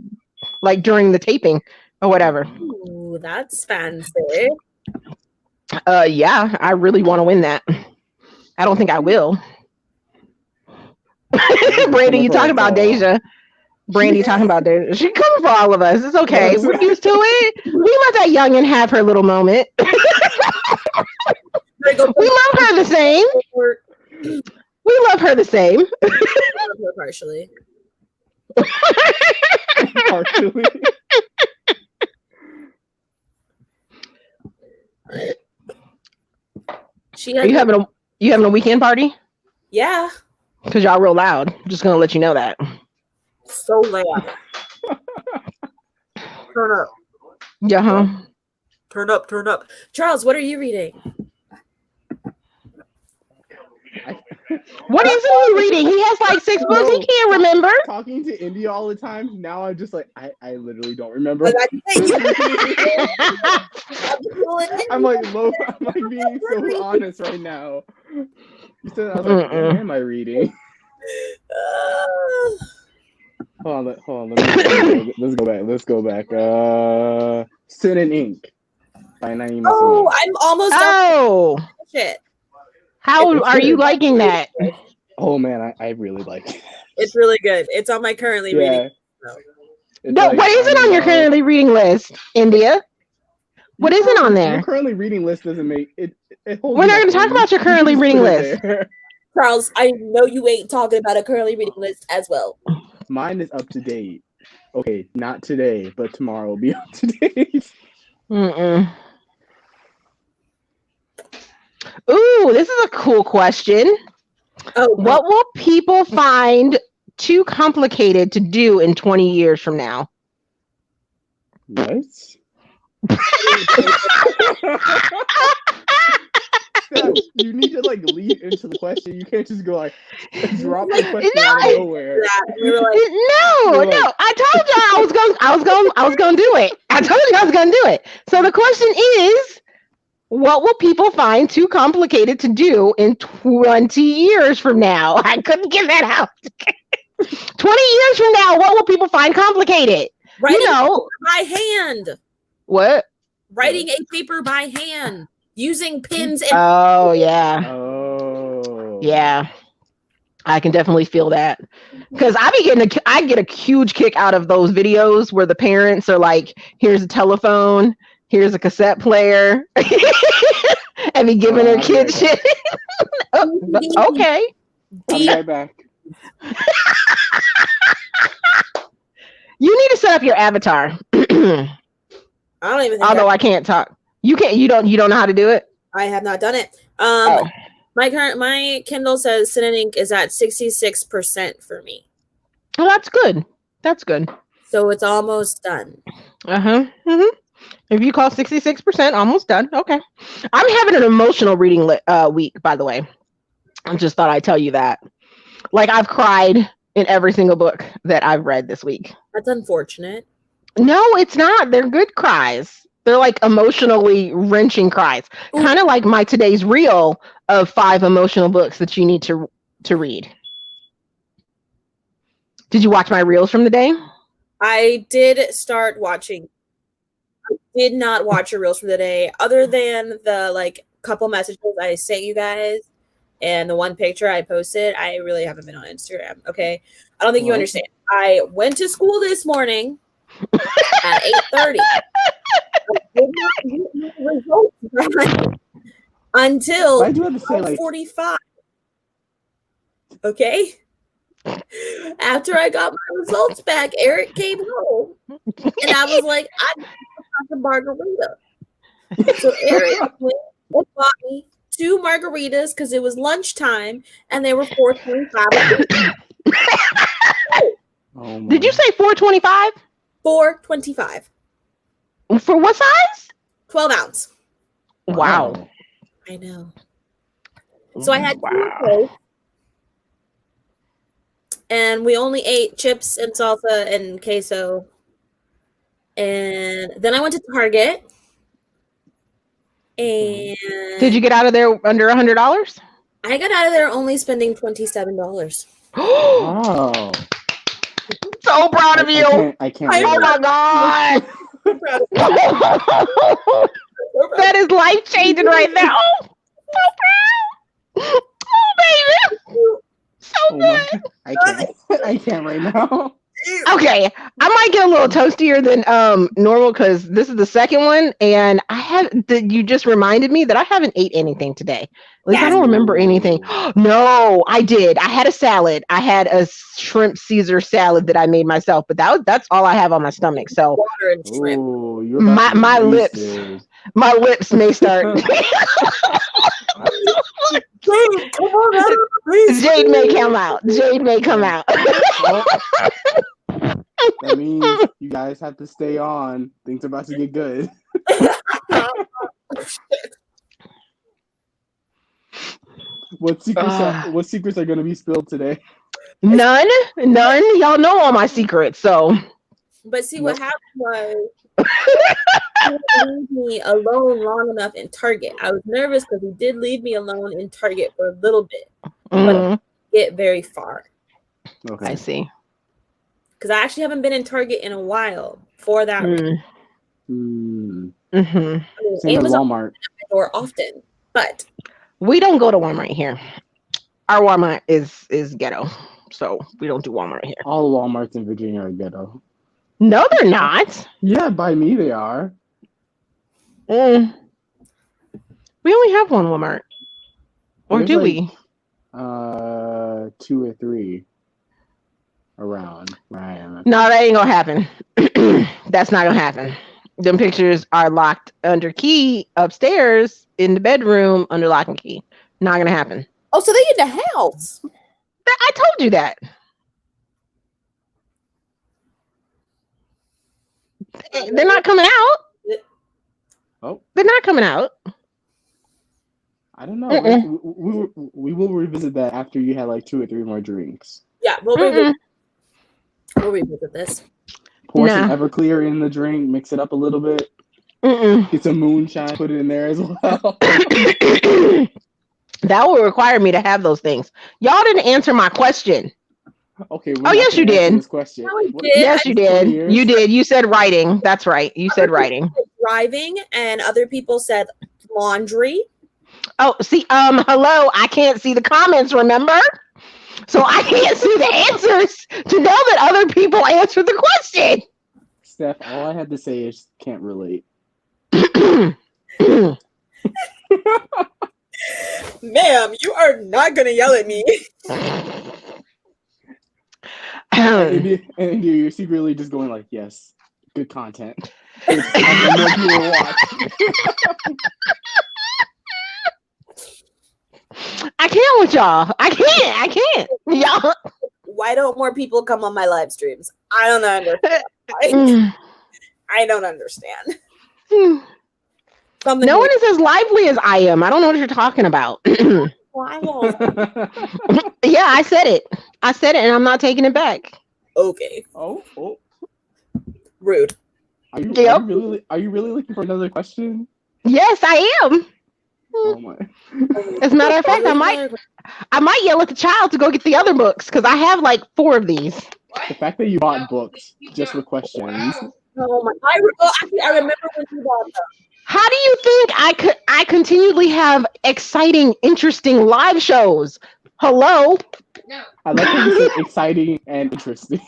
like during the taping or whatever. Ooh, that's fancy. Yeah, I really want to win that. I don't think I will. Brandy, you talking about Deja? Brandy talking about Deja. She coming for all of us. It's okay. We're used to it. We let that youngin' have her little moment. We love her the same. We love her the same. I love her partially. Partially. You having a weekend party? Yeah. Because y'all real loud. Just gonna let you know that. So loud. Turn up. Yeah, huh? Turn up, turn up. Charles, what are you reading? What is he reading? He has like 6 books. He can't remember. Talking to India all the time. Now I'm just like, I literally don't remember. I'm like being so honest right now. You said I was like, what am I reading? Hold on. Let's go back. Sin and Ink by Naima. Oh, I'm almost done. Oh, shit. How are you liking that? Oh man, I really like it. It's really good. It's on my currently reading. No, what is it on your currently reading list, India? What is it on there? Your currently reading list doesn't make it. We're not going to talk about your currently reading list. Charles, I know you ain't talking about a currently reading list as well. Mine is up to date. Okay, not today, but tomorrow will be up to date. Ooh, this is a cool question. Oh, what will people find too complicated to do in 20 years from now? What? Steph, you need to like lead into the question. You can't just go like drop the question out of nowhere. No. I told y'all I was gonna do it. I told you I was gonna do it. So the question is, what will people find too complicated to do in 20 years from now? I couldn't get that out. 20 years from now, what will people find complicated? Writing by hand. What? Writing a paper by hand. Using pins and yeah. I can definitely feel that. Because I get a huge kick out of those videos where the parents are like, here's a telephone, here's a cassette player, and be giving their kids shit. Okay. I'll be right back. You need to set up your avatar. I don't even think although I can't talk. You don't know how to do it? I have not done it. My Kindle says Sin and Ink is at 66% for me. Well, that's good. That's good. So it's almost done. If you call 66% almost done, okay. I'm having an emotional reading week, by the way. I just thought I'd tell you that. Like, I've cried in every single book that I've read this week. That's unfortunate. No, it's not. They're good cries. They're like emotionally wrenching cries. Kind of like my today's reel of 5 emotional books that you need to read. Did you watch my reels from the day? I did start watching. I did not watch your reels from the day, other than the like couple messages I sent you guys and the one picture I posted. I really haven't been on Instagram. Okay. I don't think you understand. I went to school this morning at 8:30. Until 12:45. Okay. After I got my results back, Eric came home, and I was like, "I need a margarita." So Eric went and bought me 2 margaritas because it was lunchtime, and they were $4.25. Did you say $4.25? $4.25. For what size? 12 ounce. Wow. I know. So I had 2 toast, and we only ate chips and salsa and queso. And then I went to Target. And did you get out of there under $100? I got out of there only spending $27. Wow. So proud of you. I can't. Oh my God. That is life changing right now. Oh, so proud. Oh, baby. So good. I can't right now. Okay, I might get a little toastier than normal because this is the second one, and you just reminded me that I haven't ate anything today. At least I don't remember anything. No, I did. I had a salad. I had a shrimp Caesar salad that I made myself, but that's all I have on my stomach. So water and shrimp. Ooh, my lips may start. Jade, come on out of the freezer. Jade may come out. That means you guys have to stay on. Things are about to get good. What secrets are going to be spilled today? None. Y'all know all my secrets, so. But see, what happened was he didn't leave me alone long enough in Target. I was nervous because he did leave me alone in Target for a little bit, but I didn't get very far. Okay. I see. Because I actually haven't been in Target in a while for that reason. Mm. Mm-hmm. I mean, Same as Walmart. Or often, but we don't go to Walmart here. Our Walmart is ghetto, so we don't do Walmart here. All Walmarts in Virginia are ghetto. No, they're not. Yeah, by me they are. We only have one Walmart, or do we? 2 or 3 around where I am. No, that ain't gonna happen. That's not gonna happen. Them pictures are locked under key upstairs in the bedroom under lock and key. Not gonna happen. Oh, so they in the house. I told you that. They're not coming out. Oh, they're not coming out. I don't know. We will revisit that after you had like 2 or 3 more drinks. Yeah, we'll revisit this. Pour some Everclear in the drink, mix it up a little bit. Get some moonshine, put it in there as well. That will require me to have those things. Y'all didn't answer my question. Okay. Oh, yes, you did. No, yes, you did. You did. You said writing. That's right. You said writing. Driving, and other people said laundry. Oh, see, hello. I can't see the comments, remember? So I can't see the answers to know that other people answered the question. Steph, all I had to say is can't relate. Ma'am, you are not going to yell at me. And you're secretly just going like, yes, good content. I can't with y'all. I can't. Y'all. Why don't more people come on my live streams? I don't understand. I don't understand. No one is as lively as I am. I don't know what you're talking about. Well, I won't. Yeah, I said it, and I'm not taking it back. Okay. Oh. Rude. Are you really looking for another question? Yes, I am. Oh my. As a matter of fact, I might yell at the child to go get the other books because I have like 4 of these. The fact that you bought books just with questions. Oh my! I remember when you bought them. How do you think I continually have exciting, interesting live shows? Hello? No. I like how you said exciting and interesting.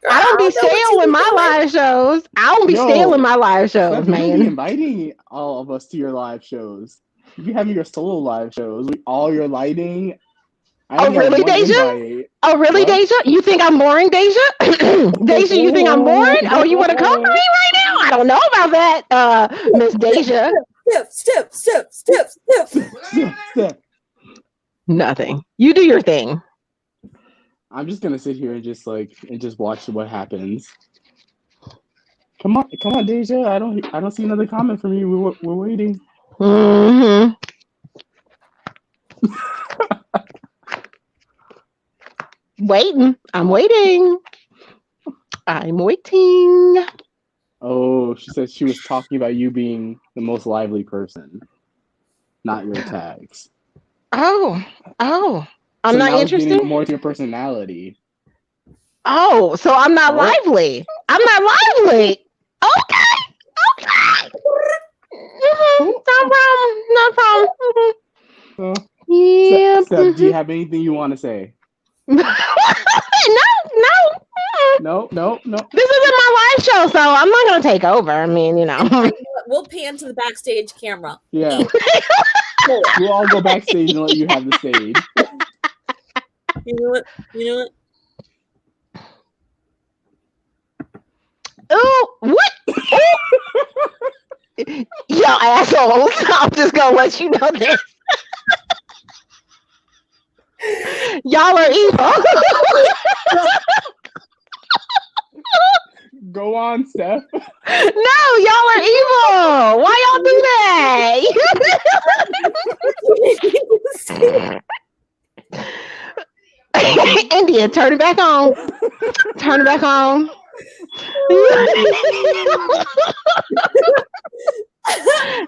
I don't be stale with my live shows. I don't be stale in my live shows, man. You be inviting all of us to your live shows. You be having your solo live shows with all your lighting. Oh, really, Deja? Oh, really, Deja? You think I'm boring, Deja? Deja, you think I'm boring? Oh, you want to come for me right now? I don't know about that, Miss Deja. Step. Nothing. You do your thing. I'm just gonna sit here and just watch what happens. Come on, Deja. I don't see another comment from you. We're waiting. Mm-hmm. waiting. I'm waiting. I'm waiting. Oh, she said she was talking about you being the most lively person, not your tags. Oh. I'm so not now it's interested. getting more to your personality. Oh, so I'm not lively. I'm not lively. Okay. No problem. Yeah. Steph, do you have anything you want to say? No. No. This isn't my live show, so I'm not gonna take over. I mean, We'll pan to the backstage camera. Yeah. We'll all go backstage and let you have the stage. You know what? Oh, what? Yo, assholes. I'm just gonna let you know this. Y'all are evil. Go on, Steph. No, y'all are evil. Why y'all do that? India, turn it back on. Turn it back on.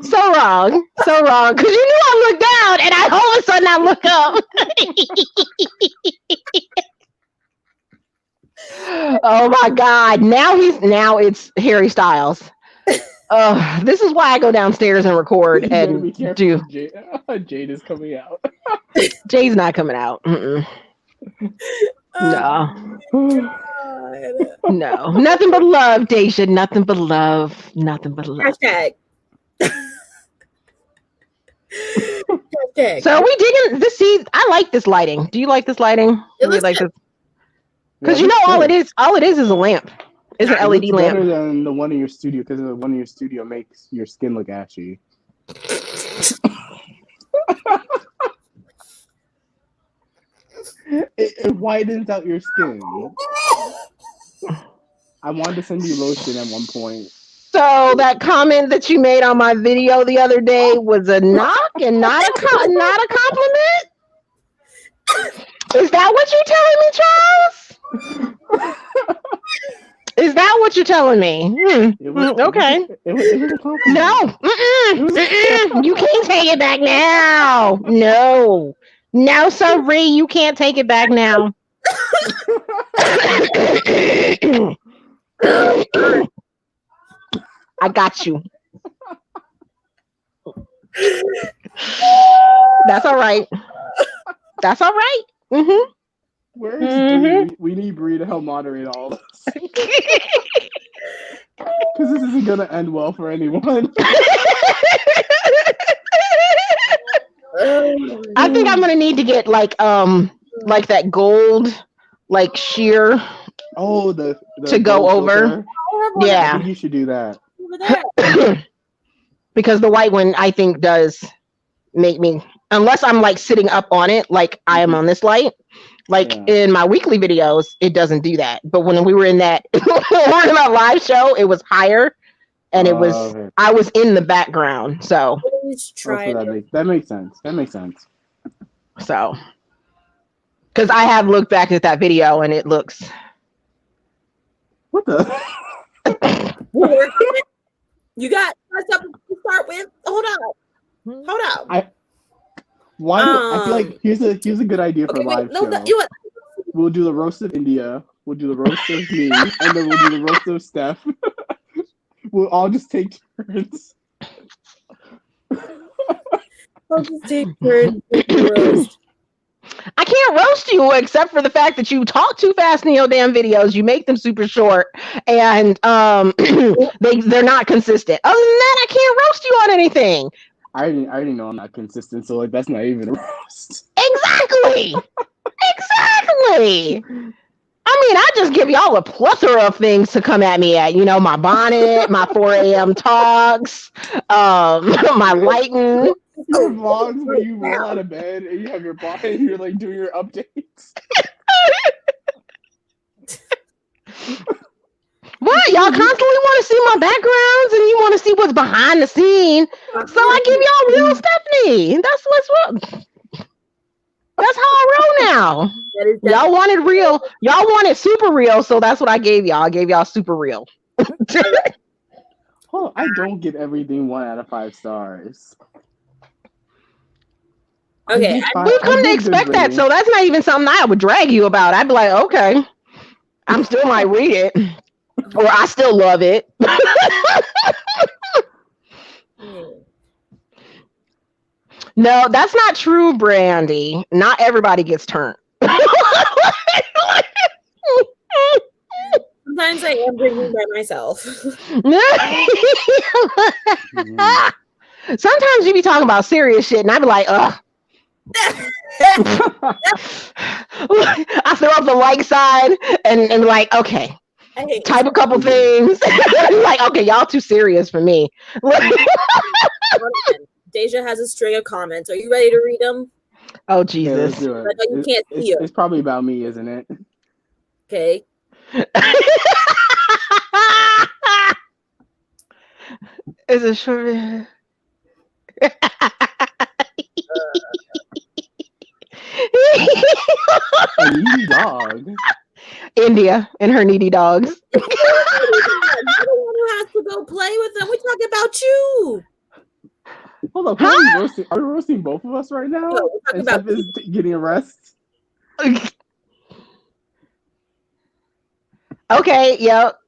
So wrong. Because you knew I looked down and I all of a sudden I look up. Oh my God. Now it's Harry Styles. This is why I go downstairs and record and do. Jade is coming out. Jade's not coming out. No. No. Nothing but love, Daisha. Nothing but love. Hashtag. So are we digging this? See, I like this lighting. Do you like this lighting? It looks like good. this? Because all it is is a lamp. It's an LED lamp. Better than the one in your studio, because the one in your studio makes your skin look ashy. it widens out your skin. I wanted to send you lotion at one point. So that comment that you made on my video the other day was a knock and not a compliment? Is that what you're telling me, Charles? Is that what you're telling me? Okay. It was a compliment. No. You can't take it back now. No, sorry, you can't take it back now. I got you. That's all right. Mm-hmm. Where is Bree? We need Bree to help moderate all this. Because this isn't going to end well for anyone. I think I'm gonna need to get like that gold like sheer to go over. Filter. Yeah, I think you should do that. Because the white one I think does make me, unless I'm like sitting up on it like I am on this light. Like in my weekly videos, it doesn't do that. But when we were in that live show, it was higher, and it was I was in the background. So that makes sense. So, because I have looked back at that video and it looks. What the? You got something to start with. Hold on. I feel like here's a good idea for live show. We'll do the roast of India. We'll do the roast of me, and then we'll do the roast of Steph. We'll all just take turns. I'll just take turns with the roast. I can't roast you except for the fact that you talk too fast in your damn videos. You make them super short, and they're not consistent. Other than that, I can't roast you on anything. I already know I'm not consistent, so like that's not even a roast. Exactly. I mean, I just give y'all a plethora of things to come at me at. You know, my bonnet, my 4 a.m. talks, my lighting. Your vlogs where you roll out of bed and you have your bonnet and you're like doing your updates. What? Y'all constantly want to see my backgrounds and you want to see what's behind the scene. So I give y'all real Stephanie. That's what's up. That's how I roll now. Y'all wanted real. Y'all wanted super real, so that's what I gave y'all. I gave y'all super real. Oh, I don't give everything 1 out of 5 stars. Okay, we've come to expect that, so that's not even something I would drag you about. I'd be like, okay, I'm still might read it, or I still love it. No, that's not true, Brandy. Not everybody gets turned. Sometimes I am drinking by myself. Sometimes you be talking about serious shit, and I be like, ugh. I throw up the like sign and like, okay, type a couple things. Like, okay, y'all too serious for me. Deja has a string of comments. Are you ready to read them? Oh, Jesus. Yeah, let's do it. You can't see it's probably about me, isn't it? Okay. Is it short? A needy dog. India and her needy dogs. I don't want to have to go play with them. We're talking about you. Hold up, are we roasting both of us right now? No, and Steph is getting arrested. Okay, yep.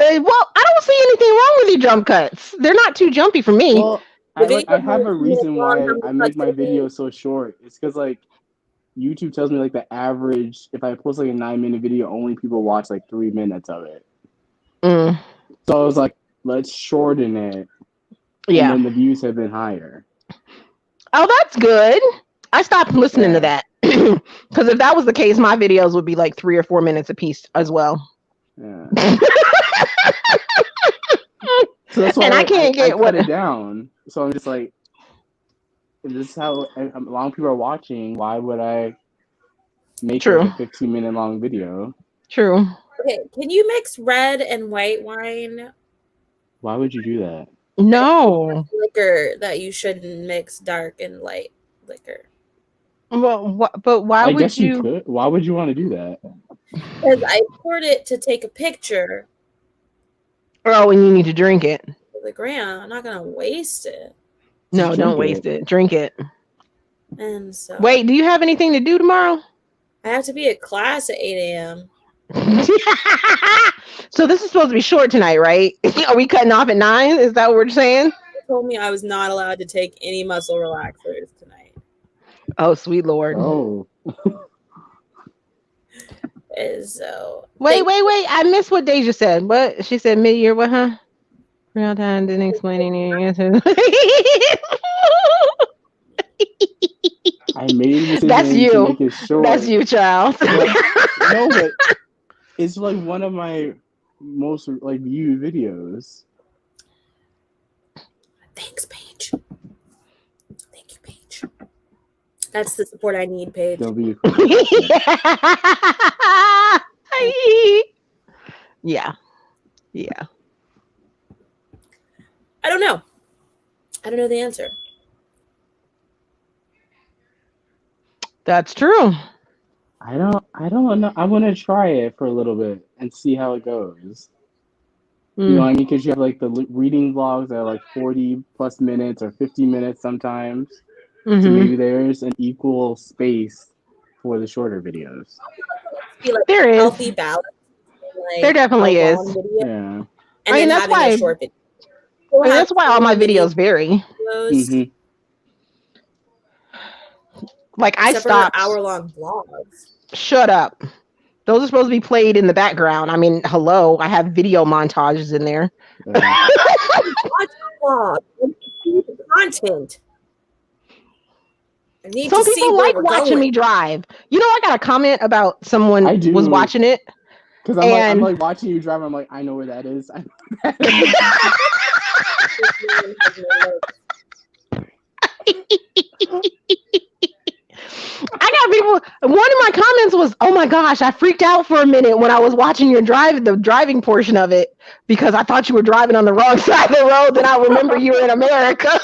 Well, I don't see anything wrong with your jump cuts. They're not too jumpy for me. Well, I have a reason why I make my videos so short. It's because like YouTube tells me like the average, if I post like a 9-minute video, only people watch like 3 minutes of it. So I was like, let's shorten it. Yeah. And then the views have been higher. Oh, that's good. I stopped listening to that. Because if that was the case, my videos would be like 3 or 4 minutes a piece as well. Yeah. So that's why I can't get cut it down. So I'm just like, if this is how long people are watching, why would I make like a 15-minute long video? True. Okay, can you mix red and white wine? Why would you do that? No. Liquor that you shouldn't mix dark and light liquor. Well, but why would guess you could. Why would you want to do that? Because I poured it to take a picture. Oh, and you need to drink it. For the gram, I'm not gonna waste it. No, don't waste it. Drink it. And so. Wait, do you have anything to do tomorrow? I have to be at class at 8 a.m. So this is supposed to be short tonight, right? Are we cutting off at 9? Is that what we're saying? They told me I was not allowed to take any muscle relaxers tonight. Oh, sweet Lord. Oh. So wait. I missed what Deja said. What? She said mid-year, what, huh? Real time, didn't explain any answers. I made a decision That's you. to make it short. That's you, child. No, but it's like one of my most like viewed videos. Thanks, Paige. Thank you, Paige. That's the support I need, Paige. Yeah. I don't know. I don't know the answer. That's true. I don't know. I want to try it for a little bit and see how it goes. You know what I mean? Because you have like the reading vlogs that are like 40 plus minutes or 50 minutes sometimes. So maybe there's an equal space for the shorter videos. There is. Healthy balance. Like, there definitely is. Yeah. And I mean, that's why. Short video. That's why all my videos vary. Like I stopped hour-long vlogs. Shut up. Those are supposed to be played in the background. I mean, hello. I have video montages in there. Watch vlog. Content. Some people like watching me drive. You know, I got a comment about someone was watching it. Because I'm like watching you drive. I'm like, I know where that is. I got people. One of my comments was, "Oh my gosh, I freaked out for a minute when I was watching your the driving portion of it because I thought you were driving on the wrong side of the road. Then I remember you were in America."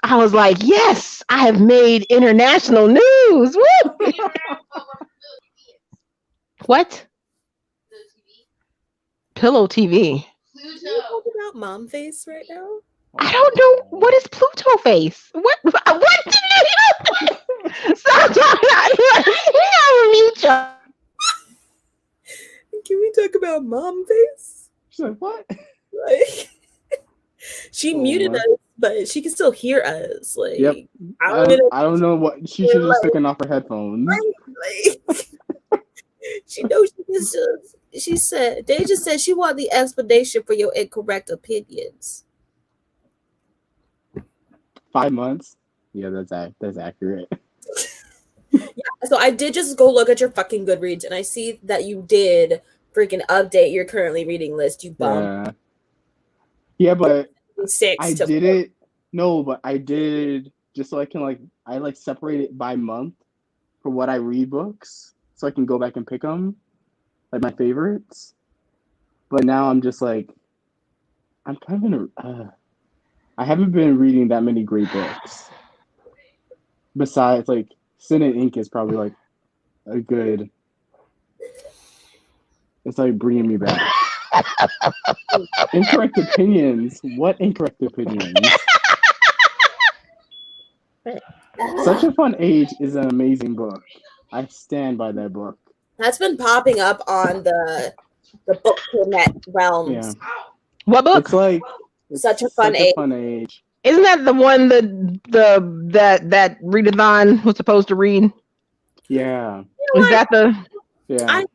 I was like, yes, I have made international news. Woo! What? Pillow TV. Can you talk about mom face right now? I don't know what is Pluto face. What did you? Stop talking about it. Can we talk about mom face? She's like, what? Like, she muted us, but she can still hear us. Like, yep. I don't know what she should have just taken off her headphones. Like, she knows she said they just said she wanted the explanation for your incorrect opinions. 5 months. Yeah, that's accurate. Yeah, so I did just go look at your fucking Goodreads, and I see that you did freaking update your currently reading list. You bum. Yeah, but I did it. No, but I did just so I can I separate it by month for what I read books, so I can go back and pick them, like my favorites. But now I'm just like, I'm kind of I haven't been reading that many great books. Besides, Sin and Ink is probably a good. It's bringing me back. Incorrect opinions. What incorrect opinions? Such a Fun Age is an amazing book. I stand by that book. That's been popping up on the book net realms. Yeah. What book? It's Such a Fun Age. Isn't that the one that readathon was supposed to read? Yeah. Is that the? Yeah. I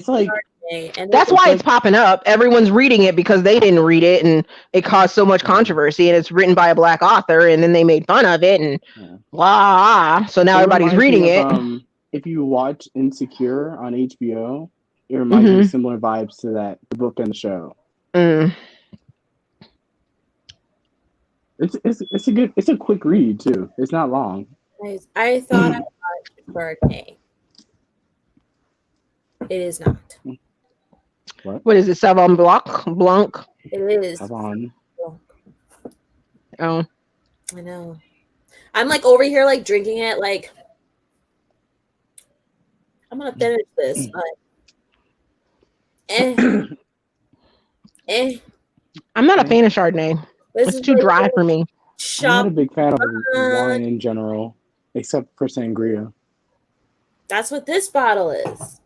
thought it's that's why it's popping up. Everyone's reading it because they didn't read it, and it caused so much controversy. And it's written by a Black author, and then they made fun of it, and blah. So now everybody's reading it. If you watch Insecure on HBO, it reminds me of similar vibes to the book and the show. It's a quick read too. It's not long. I thought I watched Birthday. It is not. What is it? Savon Blanc? It is. Savon. Oh. I know. I'm over here drinking it I'm gonna finish this, but I'm not a fan of Chardonnay. It's too dry for me. I'm not a big fan of wine in general, except for sangria. That's what this bottle is.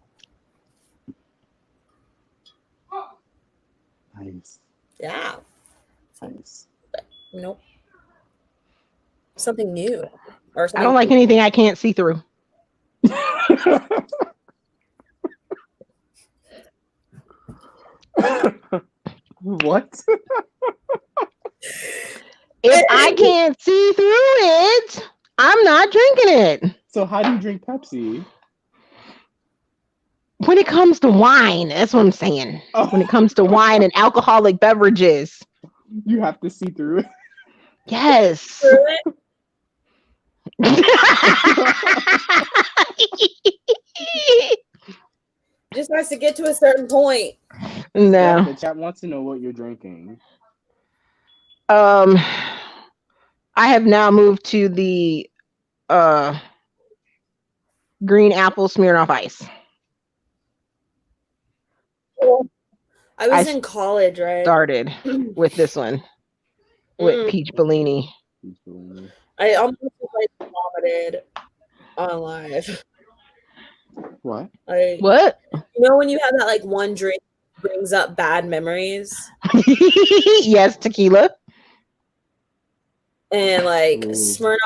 Nice. Yeah. Nice. Nope. Something new. Or something I don't like anything I can't see through. What? If I can't see through it, I'm not drinking it. So how do you drink Pepsi? When it comes to wine, that's what I'm saying. Oh. When it comes to wine and alcoholic beverages. You have to see through it. Yes. Just has to get to a certain point. No. Yeah, the chat wants to know what you're drinking. I have now moved to the green apple Smirnoff Ice. I was in college, right? Started with this one with peach Bellini. I almost vomited on live. What? What? You know when you have that one drink brings up bad memories? Yes, tequila. And Smirnoff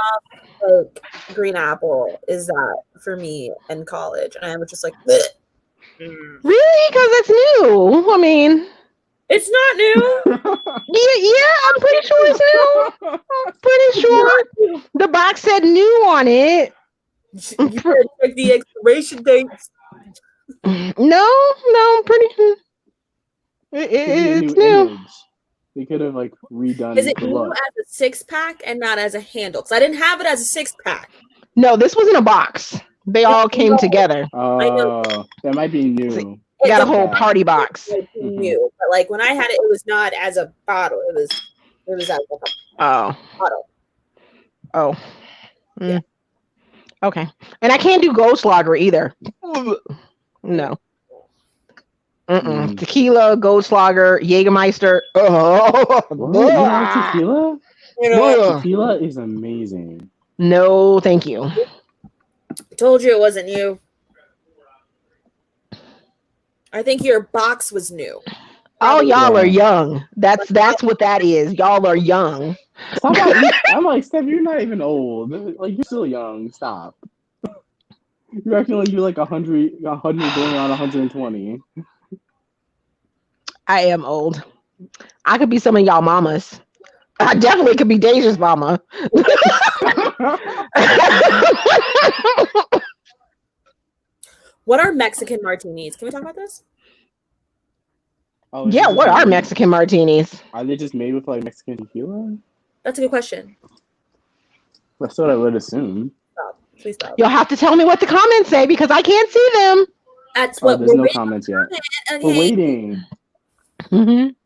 green apple is that for me in college. And I was just like, bleh. Really? Because it's new. I mean, it's not new. yeah, I'm pretty sure it's new. Pretty sure the box said new on it. You better check the expiration dates. No, pretty sure it's new. Image. They could have redone. Is it new as a 6-pack and not as a handle? Because I didn't have it as a 6-pack. No, this was in a box. They all came together. Oh, that might be new. got a whole party box. New, but like when I had it, it was not as a bottle. It was as a bottle. Oh. Yeah. Okay. And I can't do Goldschlager either. No. Tequila, Goldschlager, Jägermeister. Oh, you like tequila? Tequila is amazing. No, thank you. I told you it wasn't you. I think your box was new. Probably. Oh, y'all are young. That's what that is. Y'all are young. I'm like, Steph, you're not even old. Like, you're still young. Stop. You're acting like you're like 100 going on 120. I am old. I could be some of y'all mamas. I definitely could be Deja's mama. What are Mexican martinis? Can we talk about this? Oh, yeah, what are Mexican martinis? Are they just made with like Mexican tequila? That's a good question. That's what I would assume. Stop. Please stop. You'll have to tell me what the comments say because I can't see them. That's what there's no comments yet. Okay. We're waiting.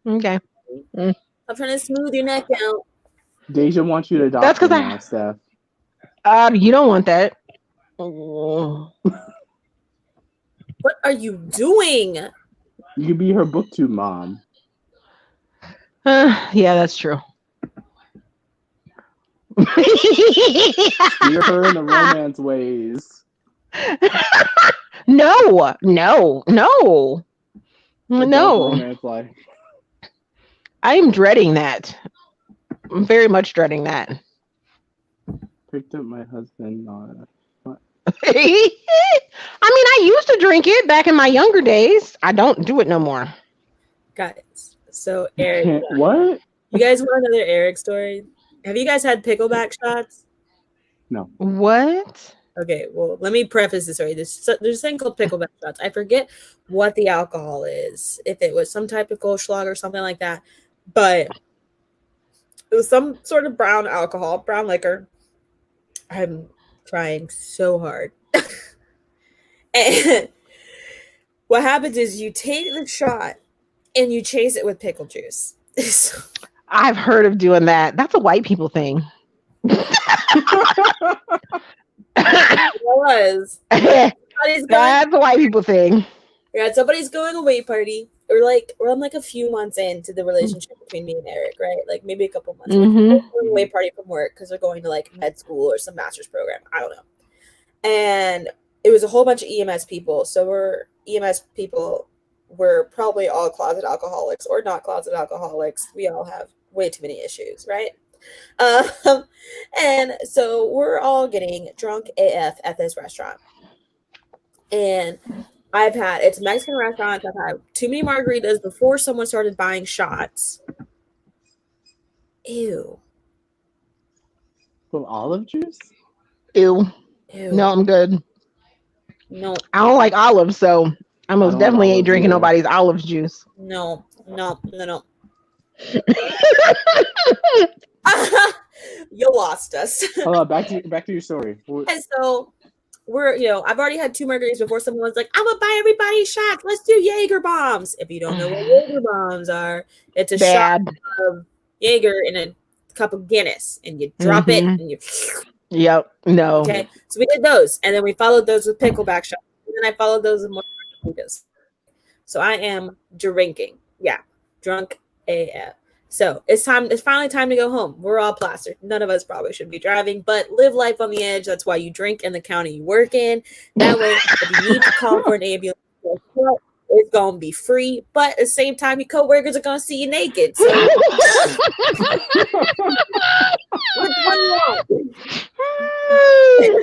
Okay. I'm trying to smooth your neck out. Deja wants you to adopt. That's because Steph. You don't want that. What are you doing? You could be her booktube mom. Yeah, that's true. Steer her in the romance ways. No. I am dreading that. I'm very much dreading that. Picked up my husband. I mean, I used to drink it back in my younger days. I don't do it no more. Guys, so Eric. What? You guys want another Eric story? Have you guys had pickleback shots? No. What? Okay, well, let me preface this story. There's a thing called pickleback shots. I forget what the alcohol is. If it was some type of Goldschlager or something like that. But it was some sort of brown alcohol, brown liquor. I'm trying so hard. And what happens is you take the shot and you chase it with pickle juice. I've heard of doing that. That's a white people thing. It was. That's a white people thing. Yeah, somebody's going away party. We're on like a few months into the relationship between me and Eric, right? Like maybe a couple months. We're going away party from work because they're going to like med school or some master's program. I don't know. And it was a whole bunch of EMS people. So EMS people were probably all closet alcoholics or not closet alcoholics. We all have way too many issues, right? And so we're all getting drunk AF at this restaurant. And it's a Mexican restaurant. I've had too many margaritas before someone started buying shots. Ew. From olive juice? Ew. No, I'm good. No. I don't like olives, so I most definitely ain't drinking nobody's olive juice. No. You lost us. Hold on, back to your story. And so I've already had 2 margaritas before someone was like, I'm gonna buy everybody shots. Let's do Jaeger bombs. If you don't know what Jaeger bombs are, it's a shot of Jaeger in a cup of Guinness, and you drop it and you. Yep. No. Okay. So we did those, and then we followed those with pickleback shots, and then I followed those with more margaritas. So I am drinking. Yeah, drunk AF. So it's finally time to go home. We're all plastered. None of us probably should be driving, but live life on the edge. That's why you drink in the county you work in. That way, if you need to call for an ambulance, it's going to be free. But at the same time, your coworkers are going to see you naked. So, which one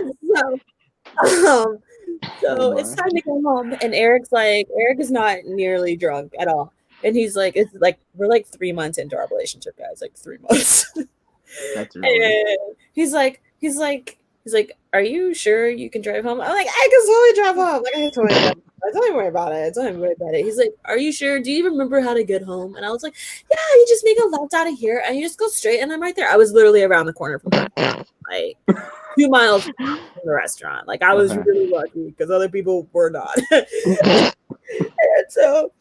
you want? So it's time to go home. And Eric is not nearly drunk at all. And he's like, we're like 3 months into our relationship, guys, like 3 months. That's really. And he's like, are you sure you can drive home? I'm like, I can totally drive home. Like, don't even worry about it. Don't even worry about it. He's like, are you sure? Do you remember how to get home? And I was like, yeah, you just make a left out of here and you just go straight and I'm right there. I was literally around the corner from like 2 miles from the restaurant. Like I was really lucky because other people were not. And so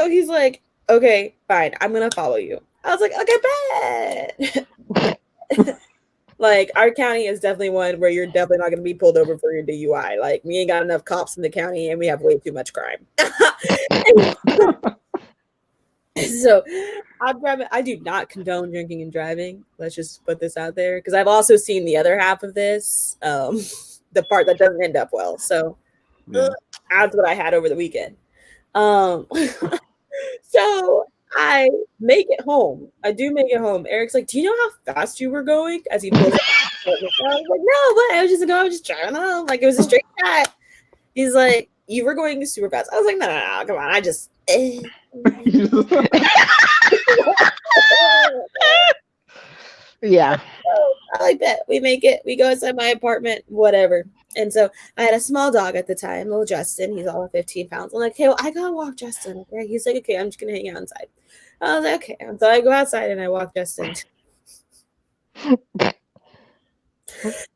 he's like, okay, fine, I'm gonna follow you. I was like, okay, bet. Like, our county is definitely one where you're definitely not gonna be pulled over for your DUI. Like, we ain't got enough cops in the county, and we have way too much crime. So I'm driving. I do not condone drinking and driving. Let's just put this out there, because I've also seen the other half of this, the part that doesn't end up well. So that's what I had over the weekend. So I make it home. I do make it home. Eric's like, "Do you know how fast you were going?" As he pulls up. I was like, "No, but I was just driving home. Like, it was a straight shot." He's like, "You were going super fast." I was like, "No, come on. I just." Yeah. I like that. We make it. We go inside my apartment, whatever. And so I had a small dog at the time, little Justin. He's all of 15 pounds. I'm like, "Hey, well, I gotta walk Justin." Okay. He's like, "Okay, I'm just gonna hang out inside." I was like, "Okay." And so I go outside and I walk Justin.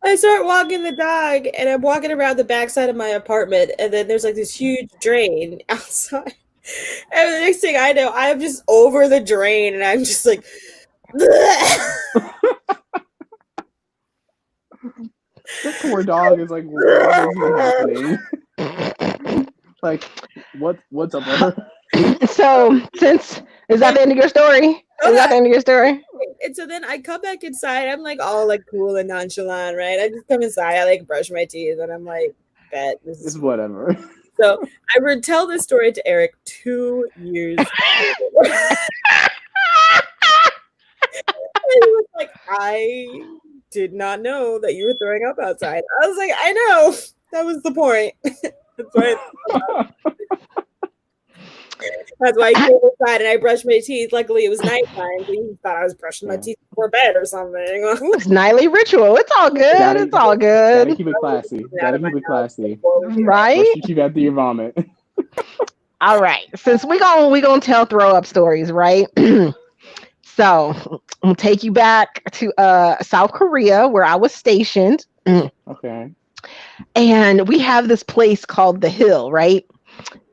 I start walking the dog, and I'm walking around the backside of my apartment, and then there's like this huge drain outside. And the next thing I know, I'm just over the drain, and I'm just like, this poor dog is like, what is even happening? Like, what's up with her? So, is that the end of your story? Is that the end of your story? And so then I come back inside. I'm like all like cool and nonchalant, right? I just come inside. I like brush my teeth, and I'm like, "Bet this is whatever." So I would tell this story to Eric 2 years later. And he was like, "I did not know that you were throwing up outside." I was like, "I know. That was the point." That's why I came inside and I brushed my teeth. Luckily, it was nighttime. So he thought I was brushing my teeth before bed or something. It's nightly ritual. It's all good. It's all good. Gotta keep it classy. Right? Brush your teeth after your vomit. All right. Since we gonna tell throw up stories, right? So I'm gonna take you back to South Korea, where I was stationed. Okay. And we have this place called The Hill, right?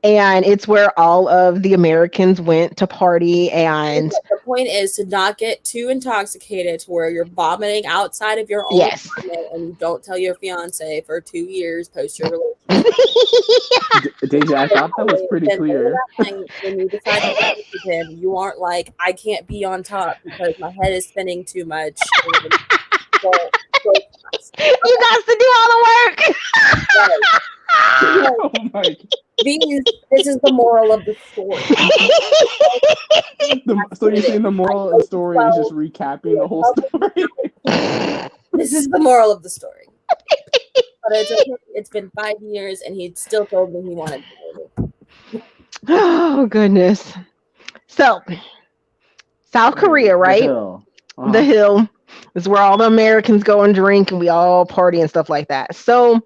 And it's where all of the Americans went to party. And the point is to not get too intoxicated to where you're vomiting outside of your own apartment, and you don't tell your fiance for 2 years post your relationship. Deja, I thought that was pretty clear. When you decide to date with him, you aren't like, "I can't be on top because my head is spinning too much." You guys to do all the work. Oh my God. This is the moral of the story. So you're saying the moral of the story is just recapping the whole story? This is the moral of the story. But it's been 5 years, and he still told me he wanted to know me. Oh, goodness. So, South Korea, right? The Hill is where all the Americans go and drink, and we all party and stuff like that. So,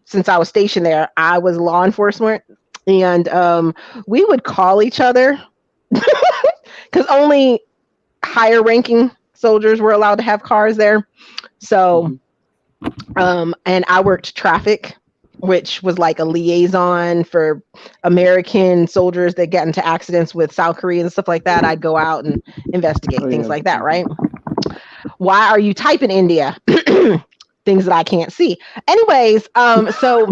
since I was stationed there, I was law enforcement, and we would call each other because only higher ranking soldiers were allowed to have cars there. So, and I worked traffic, which was like a liaison for American soldiers that get into accidents with South Korea and stuff like that. I'd go out and investigate things like that, right? Why are you typing India? Things that I can't see. Anyways, so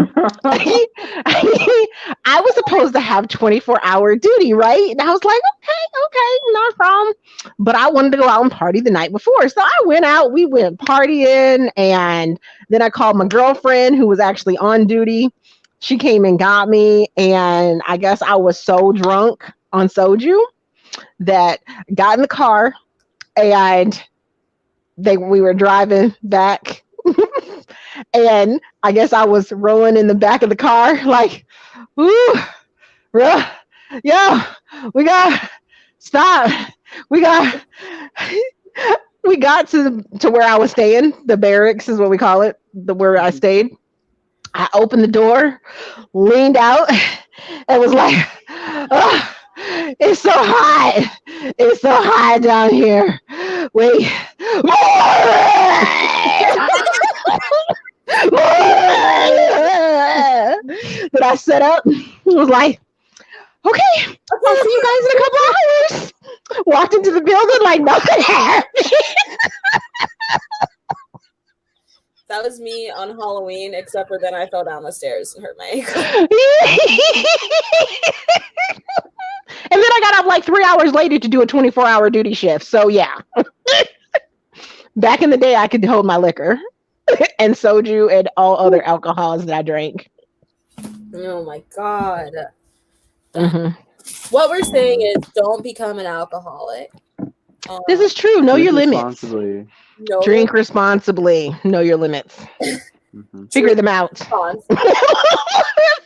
I was supposed to have 24-hour duty, right? And I was like, okay, not a problem. But I wanted to go out and party the night before. So I went out, we went partying, and then I called my girlfriend who was actually on duty. She came and got me, and I guess I was so drunk on soju that got in the car, and we were driving back. And I guess I was rolling in the back of the car like, "Ooh, yo, we got to where I was staying. The barracks is what we call it, where I stayed. I opened the door, leaned out, and was like, "Oh, it's so hot. It's so hot down here. Wait." I set up. Was like, okay, I'll see you guys in a couple hours. Walked into the building like nothing happened. That was me on Halloween, except for then I fell down the stairs and hurt my ankle. And then I got up like 3 hours later to do a 24-hour duty shift. So yeah. Back in the day, I could hold my liquor and soju and all other alcohols that I drank. Oh my God. Mm-hmm. What we're saying is don't become an alcoholic. This is true. Know your limits. Drink responsibly. Know your limits. Figure them out.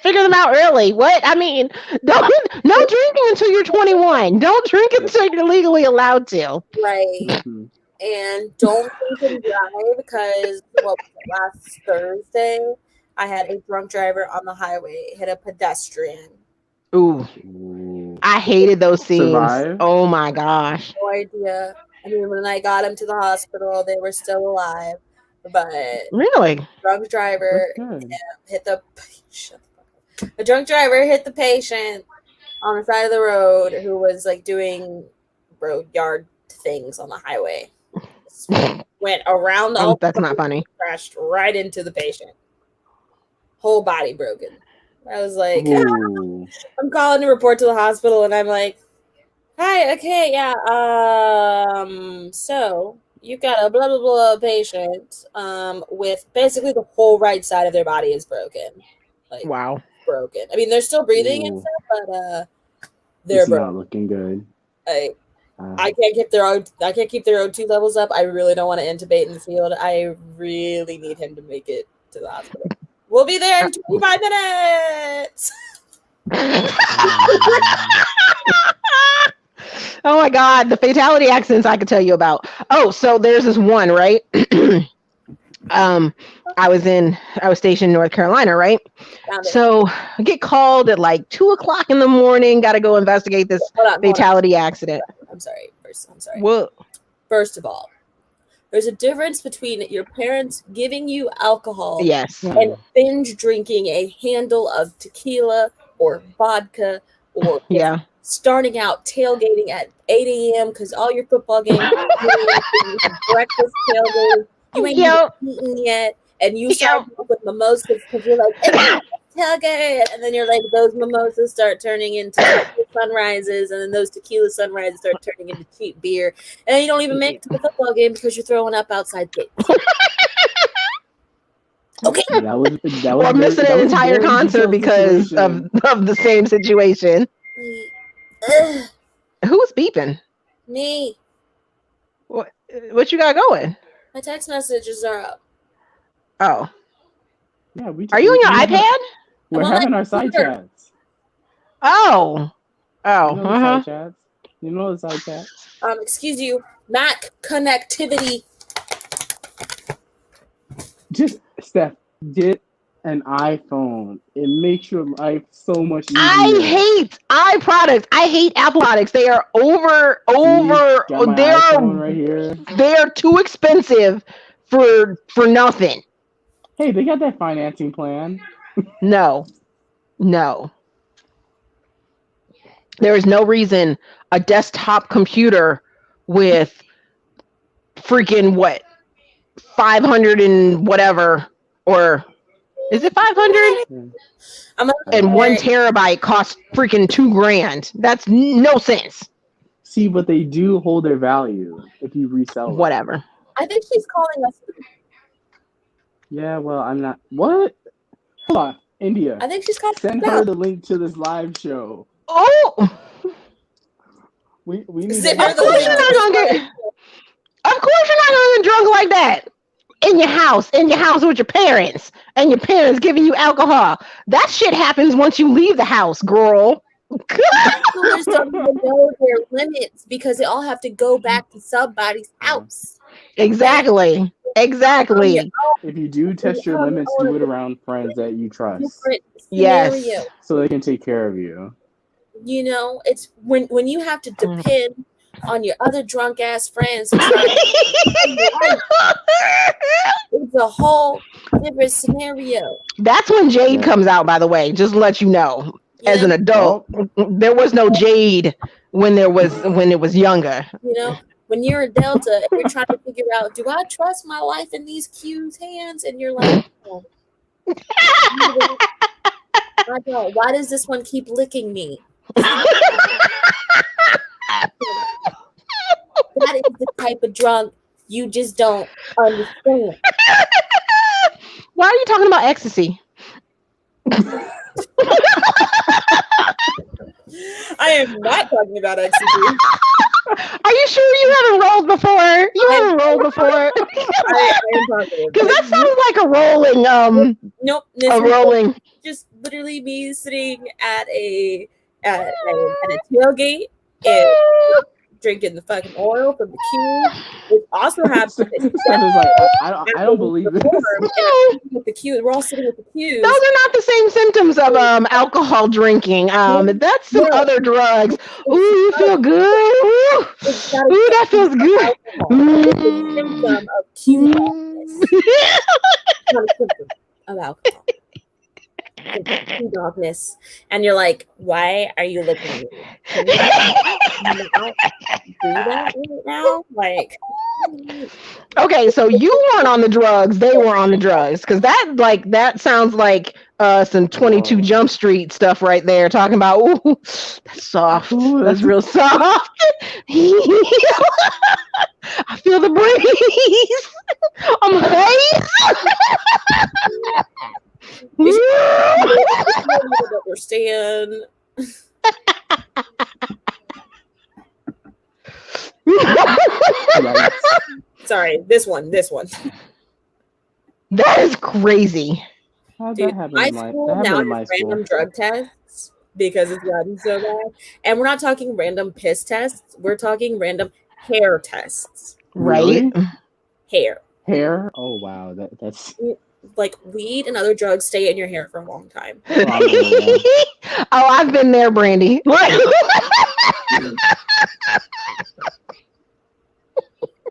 Figure them out early. What? I mean, no drinking until you're 21. Don't drink until you're legally allowed to. Right. And don't drink and drive because last Thursday I had a drunk driver on the highway hit a pedestrian. Ooh. I hated those scenes. Survive? Oh my gosh. No idea. I mean, when I got him to the hospital, they were still alive. But really, drunk driver hit the patient on the side of the road who was like doing road yard things on the highway. Went around the that's not funny. Crashed right into the patient. Whole body broken. I was like, I'm calling to report to the hospital, and I'm like, hi, okay, yeah, so you've got a blah blah blah patient, with basically the whole right side of their body is broken. Like, wow, broken. I mean, they're still breathing and stuff, but they're not looking good. I can't keep their O2 levels up. I really don't want to intubate in the field. I really need him to make it to the hospital. We'll be there in 25 minutes. Oh my God, the fatality accidents I could tell you about. Oh, so there's this one, right? I was stationed in North Carolina, right? So I get called at like 2:00 in the morning. Got to go investigate this fatality accident. I'm sorry. Well, first of all, there's a difference between your parents giving you alcohol, yes, and binge drinking a handle of tequila or vodka, or starting out tailgating at 8 a.m. because all your football games breakfast tailgating. You ain't even eaten yet, and you start off with mimosas because you're like, it's tailgate, and then you're like, those mimosas start turning into sunrises, and then those tequila sunrises start turning into cheap beer, and then you don't even make it to the football game because you're throwing up outside gates. Okay. That was or missing an entire concert because of the same situation. Who's beeping? Me. What you got going? My text messages are up. Oh. Yeah, are you on your iPad? We're having our side chats. Oh. Side chats. You know the side chat. Excuse you, Mac connectivity. Just Steph, get an iPhone. It makes your life so much easier. I hate iProducts. I hate Apple products. They are over. Right here. They are too expensive for nothing. Hey, they got that financing plan. No. There is no reason a desktop computer with freaking 500 and whatever, or is it 500? And 1 terabyte costs freaking $2,000. That's no sense. See, but they do hold their value if you resell them. Whatever. I think she's calling us. Yeah, well, I'm not. What? Hold on, India. I think she's calling. Send her the link to this live show. Oh. We need. Of course you're not gonna get drunk like that. In your house with your parents, and your parents giving you alcohol. That shit happens once you leave the house, girl. Schoolers don't even know their limits because they all have to go back to somebody's house. Exactly. If you do test your limits, do it around friends that you trust. Yes. So they can take care of you. You know, it's when you have to depend on your other drunk ass friends. It's a whole different scenario. That's when Jade comes out, by the way. Just to let you know. Yeah. As an adult, there was no Jade when it was younger. You know, when you're a Delta and you're trying to figure out, do I trust my life in these Q's hands? And you're like, oh. My God, why does this one keep licking me? That is the type of drunk you just don't understand. Why are you talking about ecstasy? I am not talking about ecstasy. Are you sure you haven't rolled before? You haven't rolled before? I am talking. Because that sounds like a rolling. Nope. A rolling. Just literally me sitting at a tailgate and drinking the fucking oil from the cube. It also happens. I don't believe it. With the cube, we're all sitting with the cube. Those are not the same symptoms of alcohol drinking. That's some other drugs. Ooh, you feel good. Ooh, that feels good. It's a symptom of cube-dogness. Not a symptom of alcohol. Cube-dogness. And you're like, why are you looking at me? Can you not do that right now? Like, okay, so you weren't on the drugs, they were on the drugs, because that sounds like some 22 Jump Street stuff right there, talking about, ooh, that's soft, that's real soft. I feel the breeze on my face. you don't understand. Sorry, this one. That is crazy. Dude, my school now has random drug tests because it's gotten so bad. And we're not talking random piss tests. We're talking random hair tests. Right? Hair. Oh, wow. That's... Like, weed and other drugs stay in your hair for a long time. Oh, I've been there, Brandy.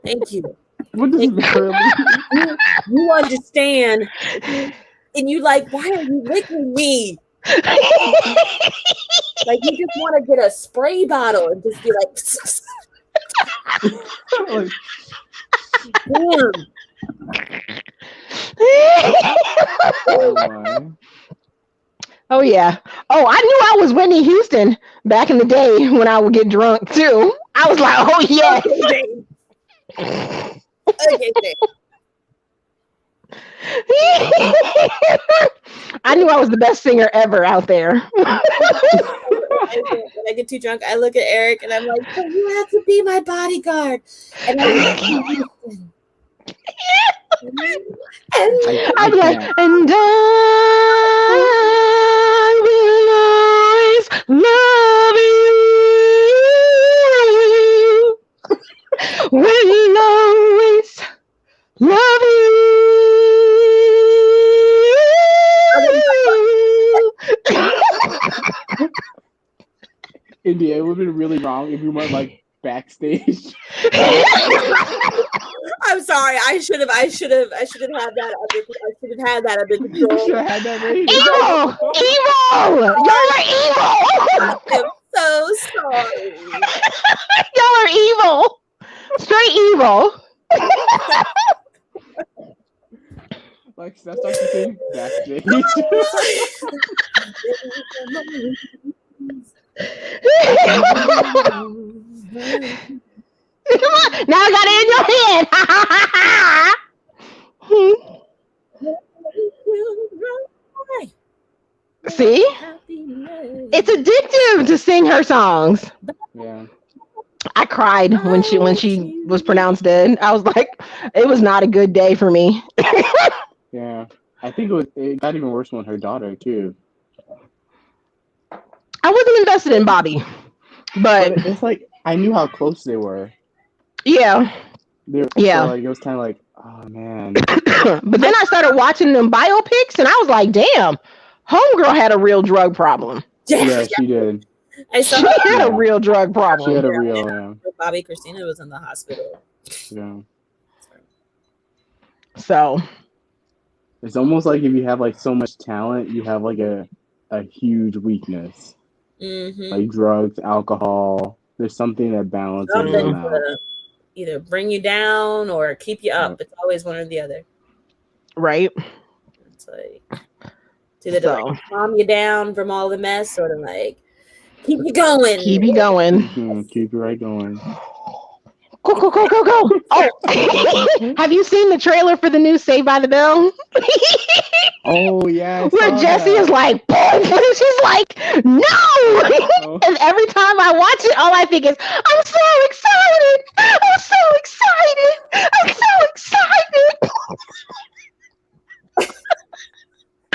Thank you. What does it you understand. And you like, why are you licking me? Like, you just want to get a spray bottle and just be like, damn. Oh yeah. Oh, I knew I was Whitney Houston back in the day when I would get drunk too. I was like, oh yeah. Okay, I knew I was the best singer ever out there. When I get too drunk, I look at Eric and I'm like, so you have to be my bodyguard. And I'm like, and I will always love you. Will always love you. India, it would have been really wrong if you went like backstage. I'm sorry. I should have had that. I should have had that under control. You should have had that ready. Evil! Y'all are evil! I'm so sorry. Y'all are evil. Straight evil. Like that's like the thing backstage. Now I got it in your head. See? It's addictive to sing her songs. Yeah. I cried when she was pronounced dead. I was like, it was not a good day for me. Yeah. I think it got even worse when her daughter too. I wasn't invested in Bobby. But it's like I knew how close they were. Yeah. Yeah. So like, it was kind of like, oh man. But then I started watching them biopics, and I was like, damn, homegirl had a real drug problem. Yeah, she did. She had a real drug problem. She had a real. Bobby Christina was in the hospital. Yeah. So. It's almost like if you have like so much talent, you have like a huge weakness, like drugs, alcohol. There's something that balances them out. To either bring you down or keep you up. It's always one or the other. Right. It's like to either like calm you down from all the mess or to like keep you going. Keep you going. Keep you right going. Go. Oh, have you seen the trailer for the new Saved by the Bell? Oh yeah, where Jesse is like, she's like, no. And every time I watch it, all I think is, I'm so excited.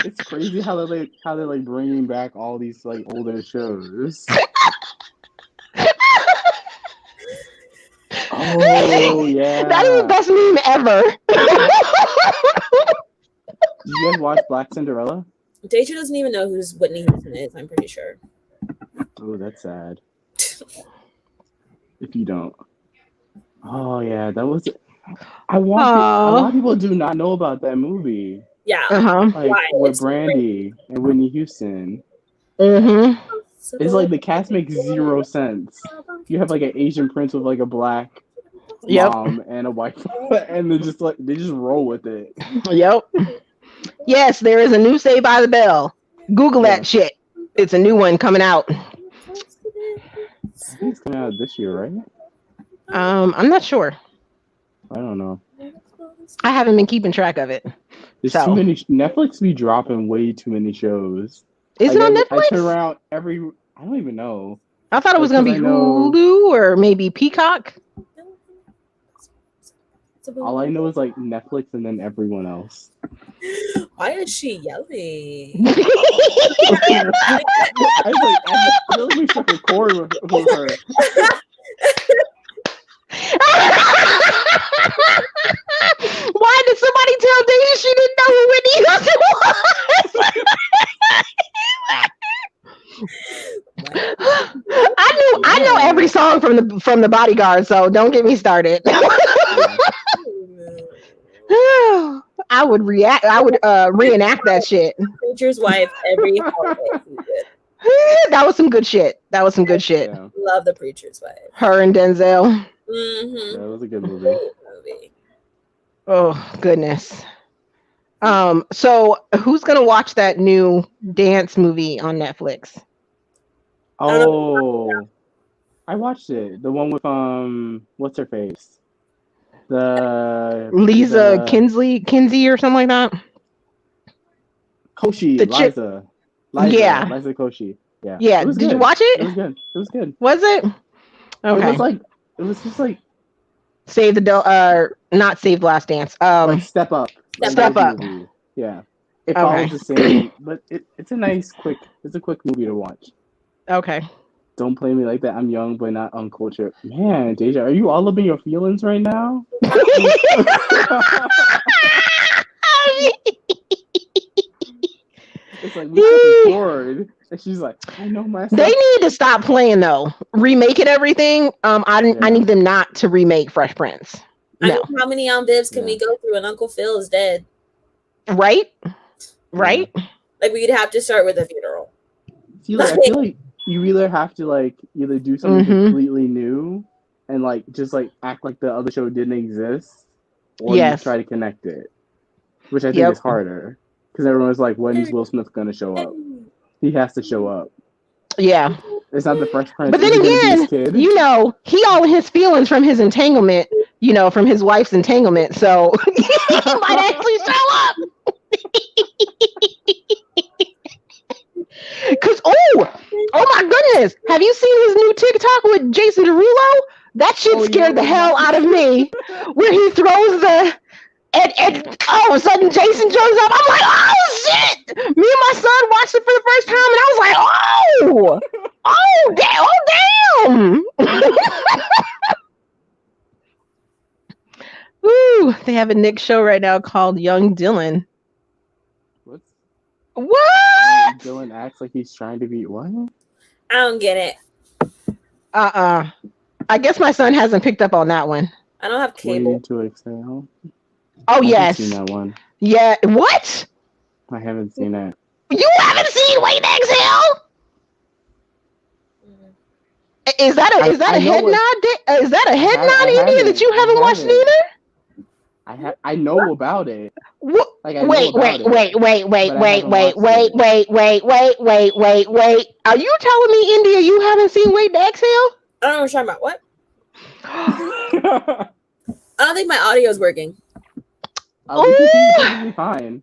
It's crazy how they're like bringing back all these like older shows. Oh yeah, that is the best meme ever. Did you guys watch Black Cinderella? Deja doesn't even know who's Whitney Houston is. I'm pretty sure. Oh, that's sad. If you don't. Oh yeah, that was. A lot of people do not know about that movie. Yeah. Like with Brandy and Whitney Houston. It's like the cast makes zero sense. You have like an Asian prince with like a black mom and a white and they just roll with it. Yep. Yes, there is a new Saved by the Bell. Google that shit. It's a new one coming out. I think it's coming out this year, right? I'm not sure. I don't know. I haven't been keeping track of it. There's too many. Netflix be dropping way too many shows. Is it on Netflix? I turn around I don't even know. I thought it was going to be Hulu or maybe Peacock. All I know is like Netflix and then everyone else. Why is she yelling? I feel like we should record with her. Why did somebody tell Deja she didn't know who Whitney Houston was? I know every song from the Bodyguard, so don't get me started. I would reenact that shit. Preacher's Wife every holiday. That was some good shit. Yeah. Love The Preacher's Wife. Her and Denzel. That was a good movie. Oh goodness. So who's gonna watch that new dance movie on Netflix? Oh, I watched it. The one with what's her face? Lisa Kinsey or something like that. Koshy, Liza Koshy. Yeah. Yeah. Did you watch it? It was good. It was good. Was it? Okay. It was just like not Save the Last Dance. Like Step Up. Step Up. Movie. Yeah. It follows the same, but it's a nice quick movie to watch. Okay. Don't play me like that. I'm young but not uncultured. Man, Deja, are you all up in your feelings right now? It's like we record, and she's like, I know myself. They need to stop playing though. Remake it everything. I need them not to remake Fresh Prince. No. I mean, how many Vivs can we go through? And Uncle Phil is dead. Right. Like we'd have to start with a funeral. I feel like you either have to like either do something completely new and like just like act like the other show didn't exist, or you try to connect it, which I think is harder because everyone's like, when's Will Smith gonna show up? He has to show up. Yeah, it's not the Fresh Prince. But then again, he all in his feelings from his entanglement, from his wife's entanglement, so he might actually show up. Cause oh my goodness, have you seen his new TikTok with Jason Derulo? That shit scared the hell out of me. Where he throws and all of a sudden Jason shows up. I'm like, oh shit! Me and my son watched it for the first time, and I was like, damn. Ooh, they have a Nick show right now called Young Dylan. What? Dylan acts like he's trying to be what? I don't get it. I guess my son hasn't picked up on that one. I don't have cable. To exhale. Oh yes. Seen that one. Yeah. What? I haven't seen it. You haven't seen Wait and Exhale? Is that a head nod? Is that a head nod, India, that you haven't watched either? I know about it. What? Like, I know about it. Wait. Are you telling me, India, you haven't seen Wait and Exhale? I don't know what you're talking about. What? I don't think my audio is working. We can see you perfectly fine.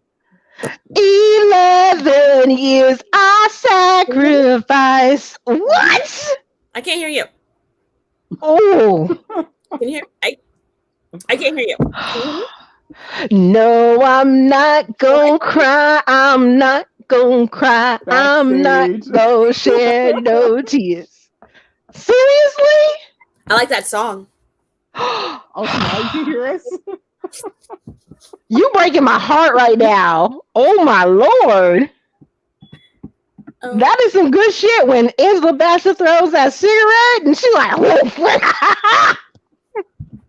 11 years I sacrifice. What? I can't hear you. Oh. Can you hear? I can't hear you. No, I'm not gonna cry. I'm not gonna cry. Backstage. I'm not gonna shed no tears. Seriously? I like that song. Oh, so now you can hear us? You breaking my heart right now. Oh my Lord. That is some good shit when Angela Bassett throws that cigarette and she's like,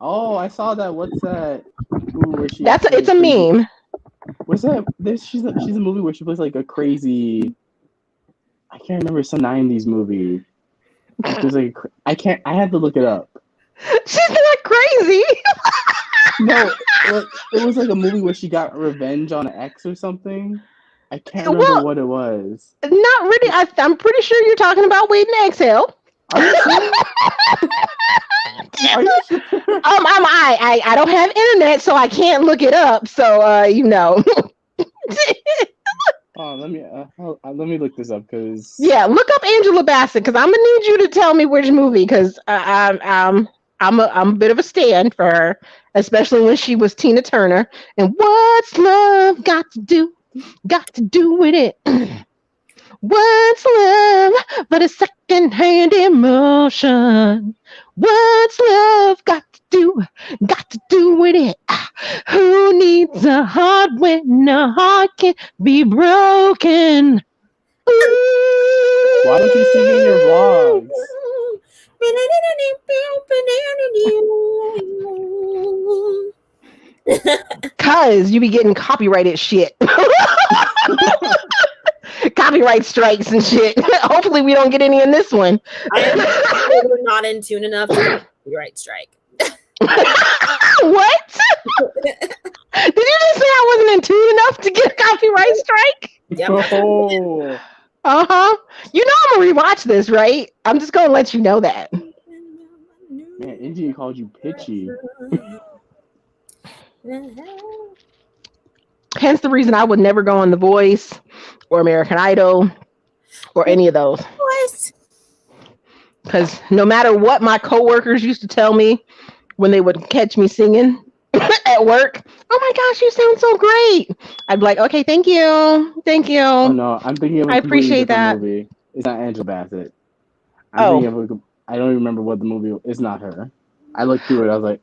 oh, I saw that. What's that? Where she it's a meme. What's that? She's a movie where she plays like a crazy. I can't remember, some 90s movie. There's like I had to look it up. She's not crazy. No, it was like a movie where she got revenge on an ex or something. I can't remember what it was. Not really. I'm pretty sure you're talking about Wait and Exhale. Are you sure? Are you sure? I don't have internet, so I can't look it up. So you know. Oh, let me look this up because. Yeah, look up Angela Bassett because I'm gonna need you to tell me which movie because I'm a bit of a stand for her, especially when she was Tina Turner. And what's love got to do with it? What's love but a second-hand emotion? What's love got to do with it? Who needs a heart when a heart can be broken? Why don't you sing in your vlogs? Cause you be getting copyrighted shit. Copyright strikes and shit. Hopefully we don't get any in this one. We're not in tune enough to get a copyright strike. What? Did you just say I wasn't in tune enough to get a copyright strike? Yep. Oh. Uh-huh. You know I'm gonna rewatch this, right? I'm just gonna let you know that. Man, India called you pitchy. Hence the reason I would never go on The Voice or American Idol or any of those. Because no matter what my coworkers used to tell me when they would catch me singing at work, oh my gosh, you sound so great. I'd be like, okay, thank you. Oh no, I'm thinking of a appreciate that movie. It's not Angela Bassett. I don't remember what the movie. It's not her. I looked through it. I was like,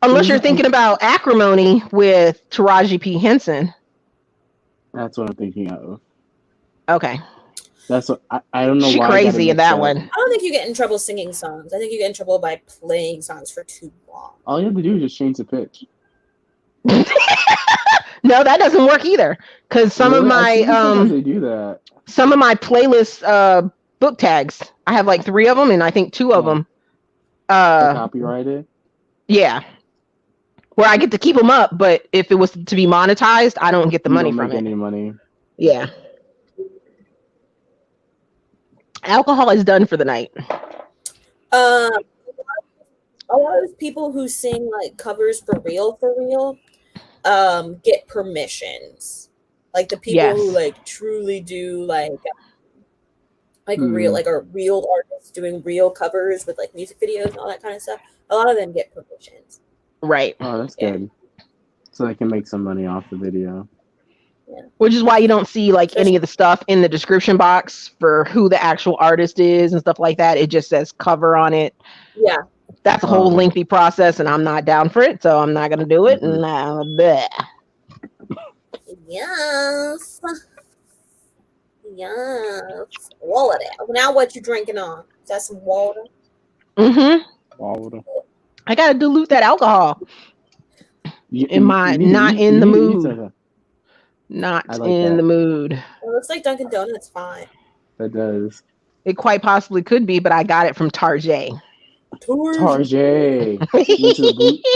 unless you're thinking about Acrimony with Taraji P. Henson. That's what I'm thinking of. Okay. That's what I don't know. She why crazy in that one. I don't think you get in trouble singing songs. I think you get in trouble by playing songs for too long. All you have to do is just change the pitch. No, that doesn't work either. Because some of my they do that. Some of my playlist book tags, I have like 3 of them, and I think 2 of them copyrighted. Yeah, where I get to keep them up, but if it was to be monetized, I don't get the money from it. Any money? Yeah. Alcohol is done for the night. A lot of people who sing like covers for real, get permissions. Like the people who like truly do like real, like are real artists doing real covers with like music videos and all that kind of stuff. A lot of them get permissions. Right. Oh, that's good. So they can make some money off the video. Yeah. Which is why you don't see like any of the stuff in the description box for who the actual artist is and stuff like that. It just says cover on it. Yeah. That's a whole lengthy process, and I'm not down for it, so I'm not gonna do it. And yes. Water. Now what you drinking on? Is that some water? Mm-hmm. Water. I gotta dilute that alcohol. Not in the mood. Not in the mood. It looks like Dunkin' Donuts fine. That does. It quite possibly could be, but I got it from Tarjay. Tarjay.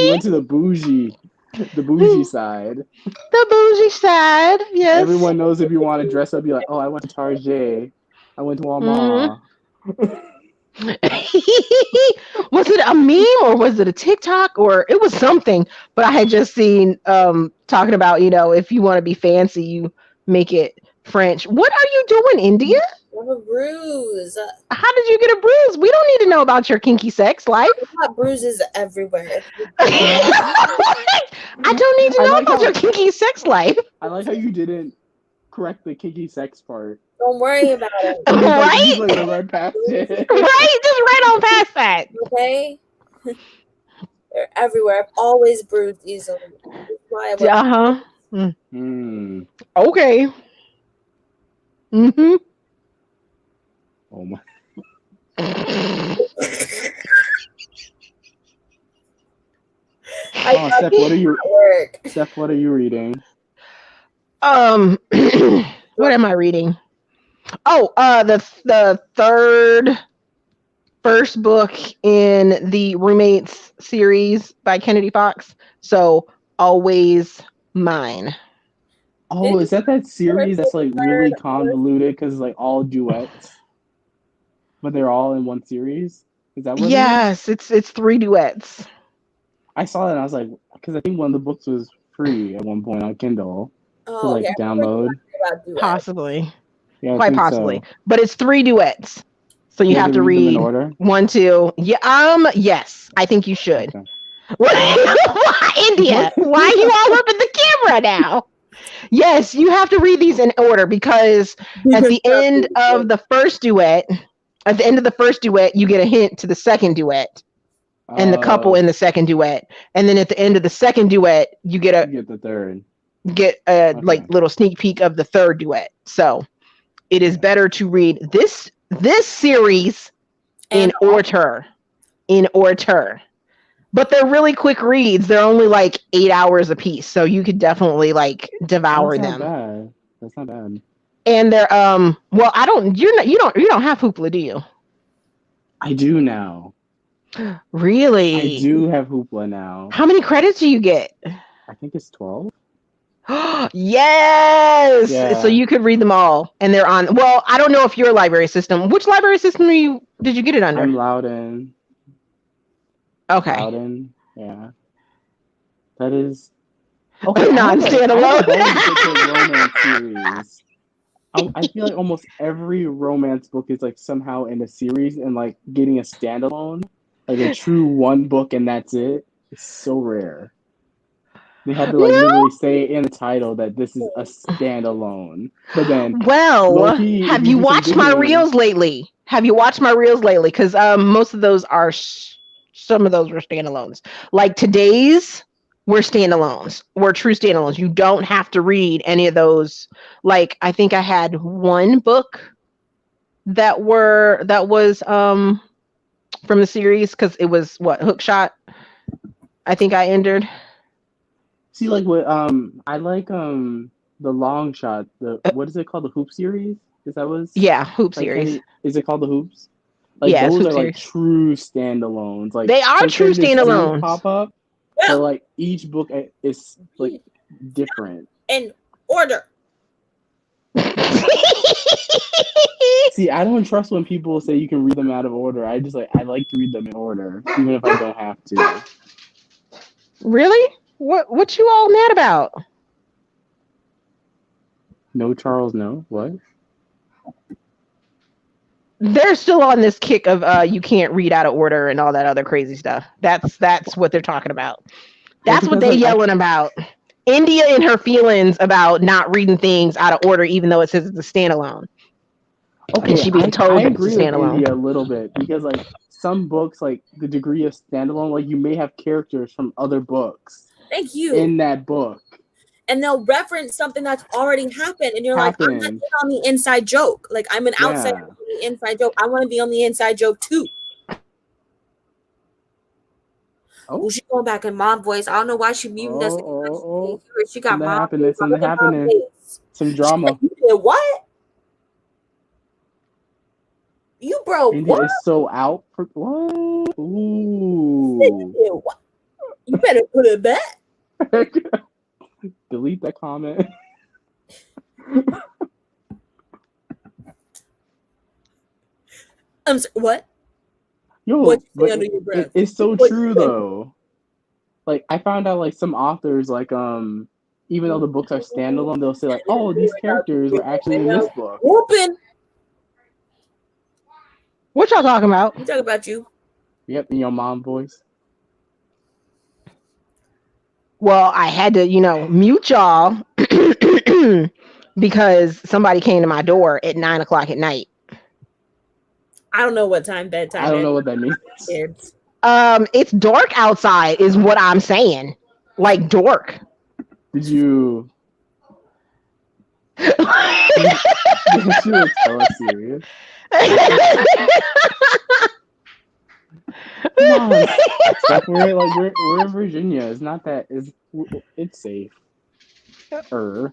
You went to the bougie side. The bougie side, yes. Everyone knows if you want to dress up, you're like, oh, I went to Tarjay. I went to Walmart. Was it a meme or was it a TikTok or it was something? But I had just seen talking about, if you want to be fancy, you make it French. What are you doing, India? I have a bruise. How did you get a bruise? We don't need to know about your kinky sex life. I've got bruises everywhere. I don't need to know about your kinky sex life. I like how you didn't correct the kinky sex part. Don't worry about it. Right? Like, right past it. Right? Just right on past that. Okay? They're everywhere. I've always bruised easily. That's why Okay. Mm-hmm. Oh my. Steph, what are you reading? What am I reading? Oh, the first book in the Roommates series by Kennedy Fox. So Always Mine. Oh, is that series that's like really convoluted because it's like all duets, but they're all in one series? Is that what? Yes, it's 3 duets. I saw that and I was like, because I think one of the books was free at one point on Kindle to download. Possibly. Yeah, quite possibly. So. But it's 3 duets. So you have to read them in order? 1, 2. Yeah, yes, I think you should. Okay. India, why are you all up in the camera now? Yes, you have to read these in order because at the end of the first duet, you get a hint to the second duet and the couple in the second duet. And then at the end of the second duet, you get the third. Get a like little sneak peek of the third duet. So it is better to read this series in order. But they're really quick reads. They're only like 8 hours a piece, so you could definitely like devour them. That's not bad. And they're well, you don't have Hoopla, do you? I do now. Really? I do have Hoopla now. How many credits do you get? I think it's 12. Yes. Yeah. So you could read them all, and they're on. Well, I don't know if your library system. Which library system did you get it under? I'm Loudon. Okay. Loudon. Yeah. That is. Okay. Non-standalone. Romance series. I feel like almost every romance book is like somehow in a series and like getting a standalone, like a true one book and that's it. It's so rare. They had to literally say in the title that this is a standalone. But then, have you watched my reels lately? Because most of those are, some of those were standalones. Like today's were standalones, were true standalones. You don't have to read any of those. Like I think I had one book that was from the series because it was Hookshot. I think I entered. See, like what I like the long shot. What is it called? The Hoop series? Is that what? Yeah, Hoop series. Is it called the Hoops? Like yeah, those Hoop are series. Like true standalones. Like they are true standalones. Pop up. So like each book is like different. In order. See, I don't trust when people say you can read them out of order. I like to read them in order, even if I don't have to. Really? What you all mad about? No, Charles, no. What? They're still on this kick of you can't read out of order and all that other crazy stuff. That's what they're talking about. That's what they're yelling about. India and her feelings about not reading things out of order, even though it says it's a standalone. Okay, and she being told I it's agree a standalone. with India a little bit because like some books, like the degree of standalone, like you may have characters from other books. Thank you. In that book. And they'll reference something that's already happened, and you're like, I'm not in on the inside joke. Like I'm an outsider on the inside joke. I want to be on the inside joke too. Oh, she going back in mom voice. I don't know why she muting us. She got something mom happening. voice. Something happening. Some drama. You did what? You broke India what? is so out for what? Ooh. You did what? You better put it back. Delete that comment. I'm sorry, what? Yo, what you say under your breath? It's so true though. Like I found out like some authors like even though the books are standalone, they'll say like, oh, these characters were actually in this book. Whooping. What y'all talking about? I'm talking about you. Yep, in your mom voice. Well, I had to, mute y'all because somebody came to my door at 9:00 at night. I don't know what time bedtime. I don't know what that means. It's dark outside, is what I'm saying. Like dork. Did you? Did you like so serious? Come on, Steph, we're in Virginia. It's not that. It's safe.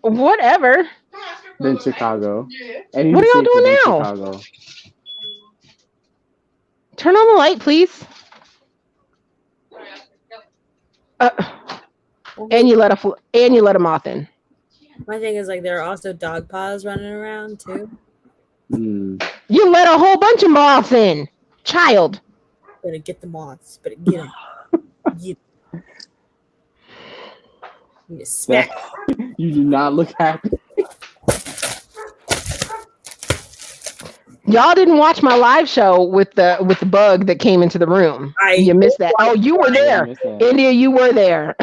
Whatever. Than Chicago. What are y'all doing now? Chicago. Turn on the light, please. And you let a moth in. My thing is like there are also dog paws running around too. You let a whole bunch of moths in, child. Better get the moths. Better get them. Get them. You smack. You do not look happy. Y'all didn't watch my live show with the bug that came into the room. You missed that. Oh, you were there. India, you were there.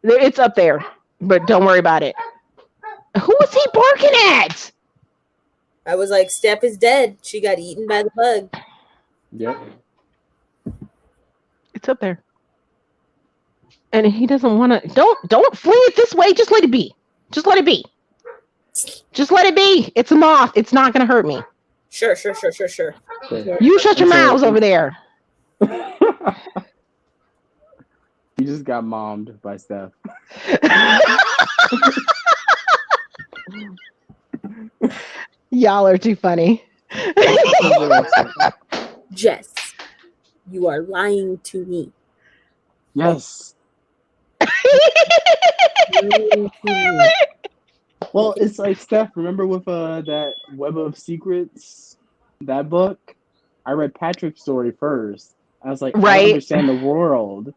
It's up there, but don't worry about it. Who was he barking at? I was like, Steph is dead. She got eaten by the bug. Yep. It's up there. And he doesn't want to. Don't flee it this way. Just let it be. Just let it be. Just let it be. It's a moth. It's not going to hurt me. Sure. You shut your mouths over there. You just got mommed by Steph. Y'all are too funny. Jess, you are lying to me. Yes. Well, it's like Steph. Remember with that Web of Secrets, that book? I read Patrick's story first. I was like, I don't understand the world.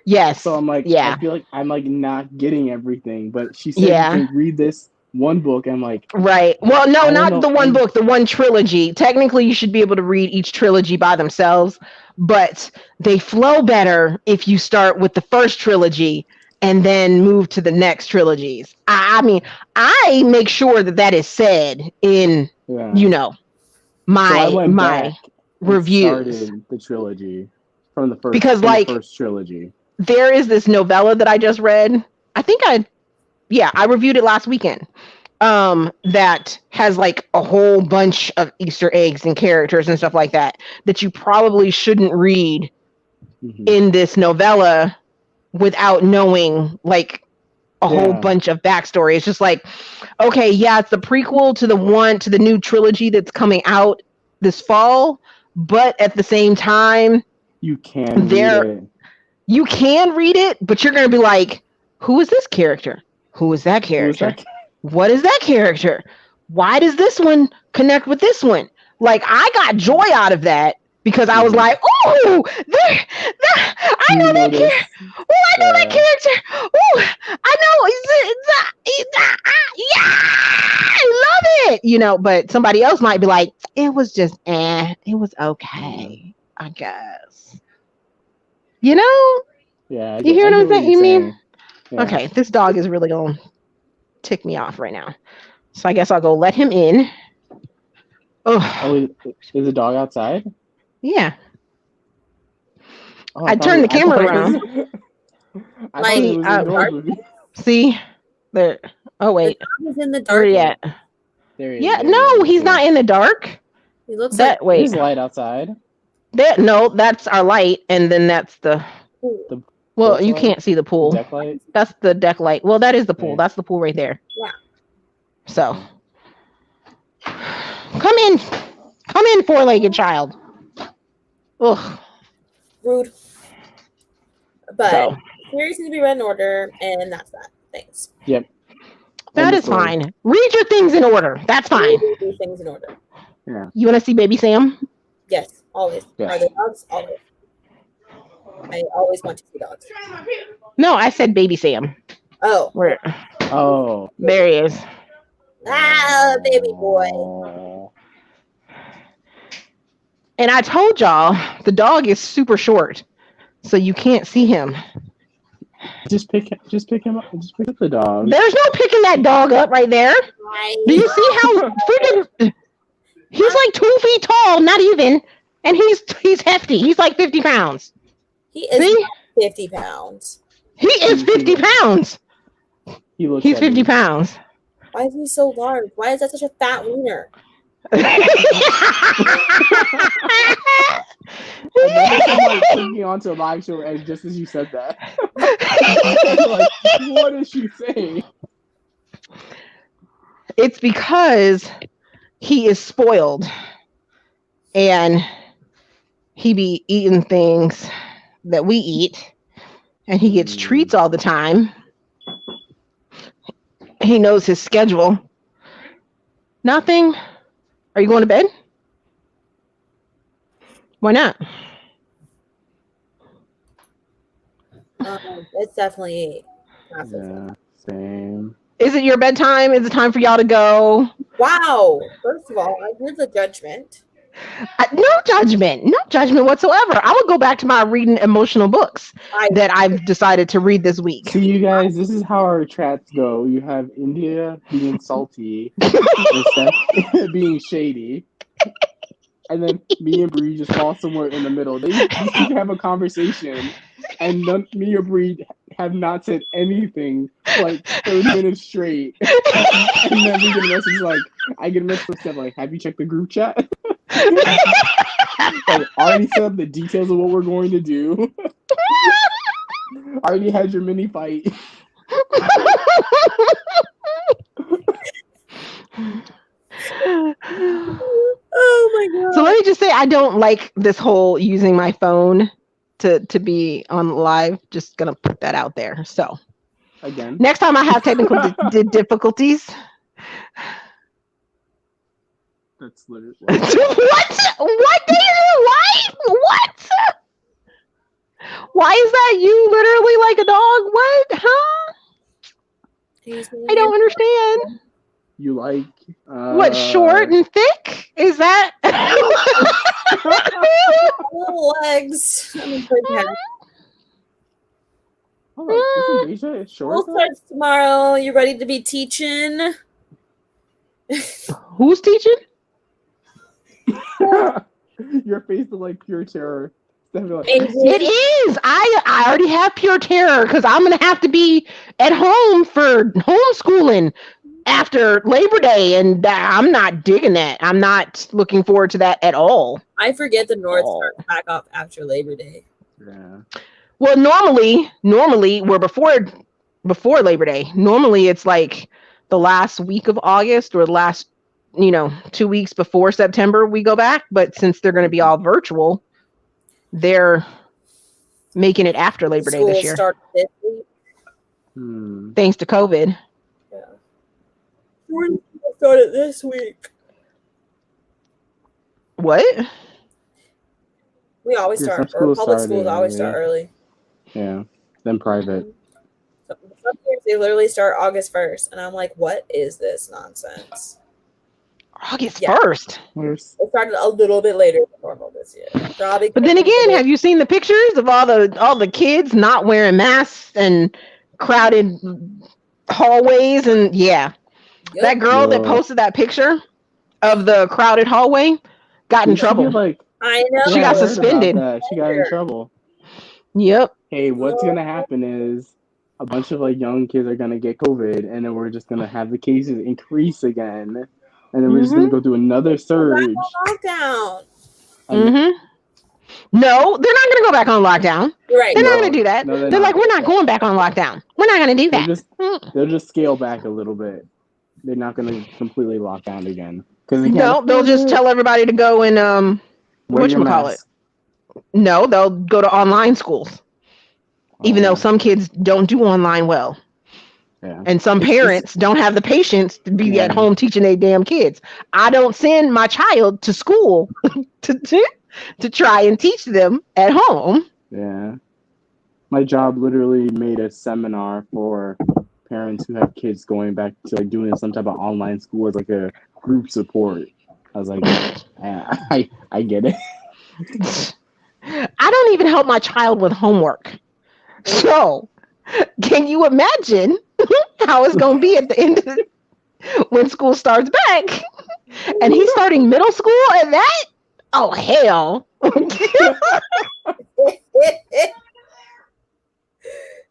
Yes. So I'm like, yeah. I feel like I'm like not getting everything. But she said you can read this one book. I'm like, right. Well, no, not the one book, the one trilogy. Technically, you should be able to read each trilogy by themselves, but they flow better if you start with the first trilogy and then move to the next trilogies. I mean, I make sure that is said in, my reviews. Started the trilogy from the first because the first trilogy. There is this novella that I just read. I reviewed it last weekend. That has like a whole bunch of Easter eggs and characters and stuff like that you probably shouldn't read in this novella without knowing like a whole bunch of backstory. It's just like, okay, it's the prequel to the new trilogy that's coming out this fall, but at the same time, you can read it, but you're gonna be like, who is this character? Who is that character? What is that character? Why does this one connect with this one? Like, I got joy out of that because I was like, oh, I know that character. Oh, I know that character. Oh, I know. I love it. But somebody else might be like, it was just, it was okay, I guess. Yeah. You hear what I'm saying? You mean? Yeah. Okay, this dog is really going to tick me off right now. So I guess I'll go let him in. Oh, is the dog outside? Yeah. I turned the camera around. See? There. Oh, wait. He's in the dark. Where he is. No, he's not in the dark. He looks There's light outside. No, that's our light, and then that's the. Well, you can't see the pool. Deck light? That's the deck light. Well, that is the pool. Yeah. That's the pool right there. Yeah. So, come in, four-legged child. Ugh. Rude. But So. series need to be read in order, and that's that. Thanks. Yep. That is fine. Read your things in order. That's fine. Do things in order. Yeah. You want to see Baby Sam? Yes, always. Yes. Are there dogs? Always. I always want to see dogs. No, I said Baby Sam. Oh. Where? Oh. There he is. Ah, baby boy. And I told y'all the dog is super short, so you can't see him. Just pick him up. Just pick up the dog. There's no picking that dog up right there. Do you see how freaking? He's like 2 feet tall, not even, and he's hefty. He's like 50 pounds. He is 50 pounds. He is 50 pounds. He's 50 pounds. Why is he so large? Why is that such a fat wiener? I remember someone took me onto a live show, and just as you said that, like, what did she say? It's because he is spoiled, and he be eating things that we eat, and he gets treats all the time. He knows his schedule. Nothing. Are you going to bed? Why not? It's definitely same. Is it your bedtime? Is it time for y'all to go? Wow. First of all, I hear the judgment. No judgment whatsoever. I would go back to my reading emotional books that I've decided to read this week. See, you guys, this is how our chats go. You have India being salty, and Steph being shady, and then me and Bree just fall somewhere in the middle. They can have a conversation, and me or Bree have not said anything for like 30 minutes straight. And then we get a message like, I get a message from Steph like, have you checked the group chat? Like, already set up the details of what we're going to do. Already had your mini fight. Oh my god. So let me just say, I don't like this whole using my phone to be on live. Just gonna put that out there. So again, next time I have technical difficulties. That's literally what? What, Daisy? What? Why is that you literally like a dog? What? Huh? I don't understand. You like what, short and thick? Is that little legs? I mean, oh, isn't Deja short? School starts tomorrow. You ready to be teaching? Who's teaching? Your face is like pure terror. Like, it is. I already have pure terror because I'm gonna have to be at home for homeschooling after Labor Day, and I'm not digging that. I'm not looking forward to that at all. I forget the North starts back up after Labor Day. Yeah. Well, normally we're before Labor Day. Normally it's like the last week of August or the last 2 weeks before September we go back. But since they're going to be all virtual, they're making it after Labor Day this year. Start this week. Thanks to COVID. Yeah. We're started this week. What? We always start, or public schools always start early. Yeah, then private. Some years they literally start August 1st, and I'm like, what is this nonsense? August 1st? It started a little bit later than normal this year. But then again, have you seen the pictures of all the kids not wearing masks and crowded hallways? And that girl that posted that picture of the crowded hallway got in trouble. I know. She got suspended. She got in trouble. Yep. Hey, what's gonna happen is a bunch of young kids are gonna get COVID, and then we're just gonna have the cases increase again, and then we're just gonna go through another surge. Lockdown. No, they're not going to go back on lockdown. Right. They're not going to do that. They're like, we're not going back on lockdown. We're not going to do that. They'll just scale back a little bit. They're not going to completely lock down again. No, they'll just tell everybody to go and whatchamacallit. No, they'll go to online schools. Even though some kids don't do online well. Yeah. And some parents don't have the patience to be at home teaching their damn kids. I don't send my child to school to try and teach them at home. Yeah. My job literally made a seminar for parents who have kids going back to like doing some type of online school as like a group support. I was like, I get it. I don't even help my child with homework. So, can you imagine how it's going to be at the end of when school starts back? And he's starting middle school and that? Oh, hell.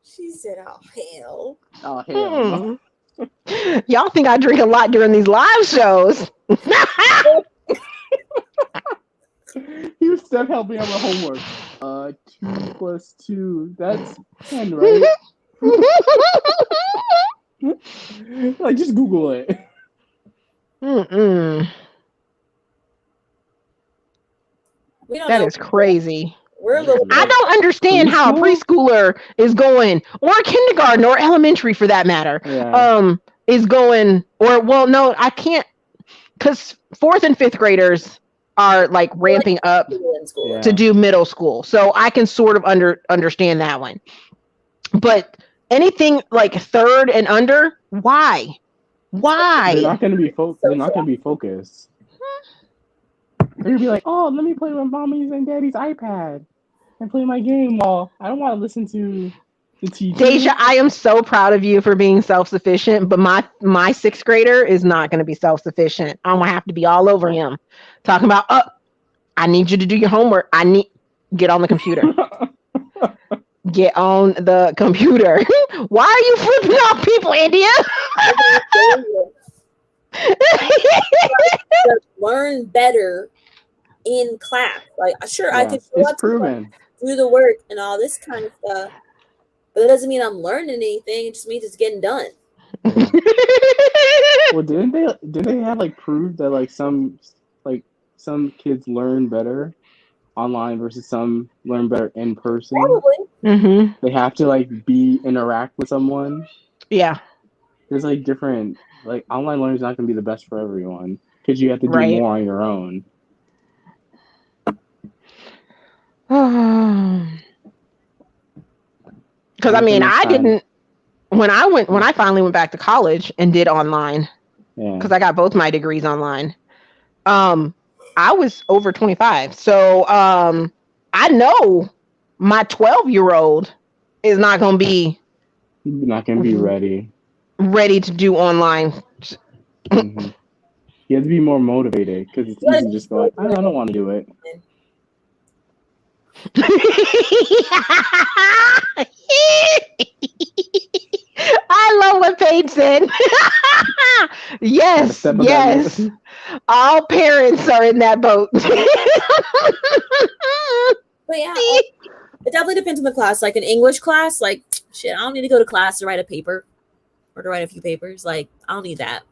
She said, oh, hell. Oh, hell. Y'all think I drink a lot during these live shows. He was Steph helping out with homework. 2 plus 2, that's 10, right? Like, just Google it. That is crazy. I don't understand how a preschooler is going, or a kindergarten, or elementary for that matter, is going, or, well, no, I can't, because 4th and 5th graders are like ramping up to do middle school. So I can sort of understand that one. But anything like 3rd and under, why? Why? They're not going to be They're not going to be focused. They're going to be like, oh, let me play with mommy's and daddy's iPad and play my game while I don't want to listen to the teacher. Deja, I am so proud of you for being self-sufficient, but my 6th grader is not going to be self-sufficient. I'm going to have to be all over him. Talking about, I need you to do your homework. Get on the computer. Get on the computer. Why are you flipping off people, India? Learn better in class. Like, sure, I could do the work and all this kind of stuff, but it doesn't mean I'm learning anything. It just means it's getting done. Well, didn't they have like proof that like some kids learn better online versus some learn better in person? Probably. Mm-hmm. They have to like interact with someone. Yeah. There's like different, like online learning is not going to be the best for everyone because you have to do more on your own. Because I mean, I didn't when I finally went back to college and did online, because I got both my degrees online. I was over 25, so I know my 12-year-old is not going to be ready to do online. Mm-hmm. You have to be more motivated because it's easy to just go like, I don't want to do it. I love what Paige said. Yes. All parents are in that boat. But yeah, it definitely depends on the class. Like an English class, like shit, I don't need to go to class to write a paper or to write a few papers. Like I don't need that.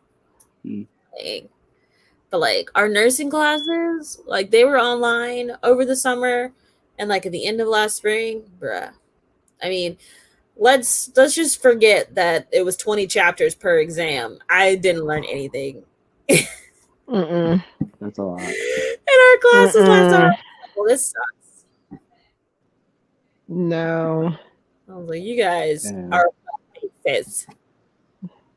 But like our nursing classes, like they were online over the summer and like at the end of last spring, bruh. I mean, let's just forget that it was 20 chapters per exam. I didn't learn anything. That's a lot. In our classes last time. Well, this sucks. No. I was like, you guys are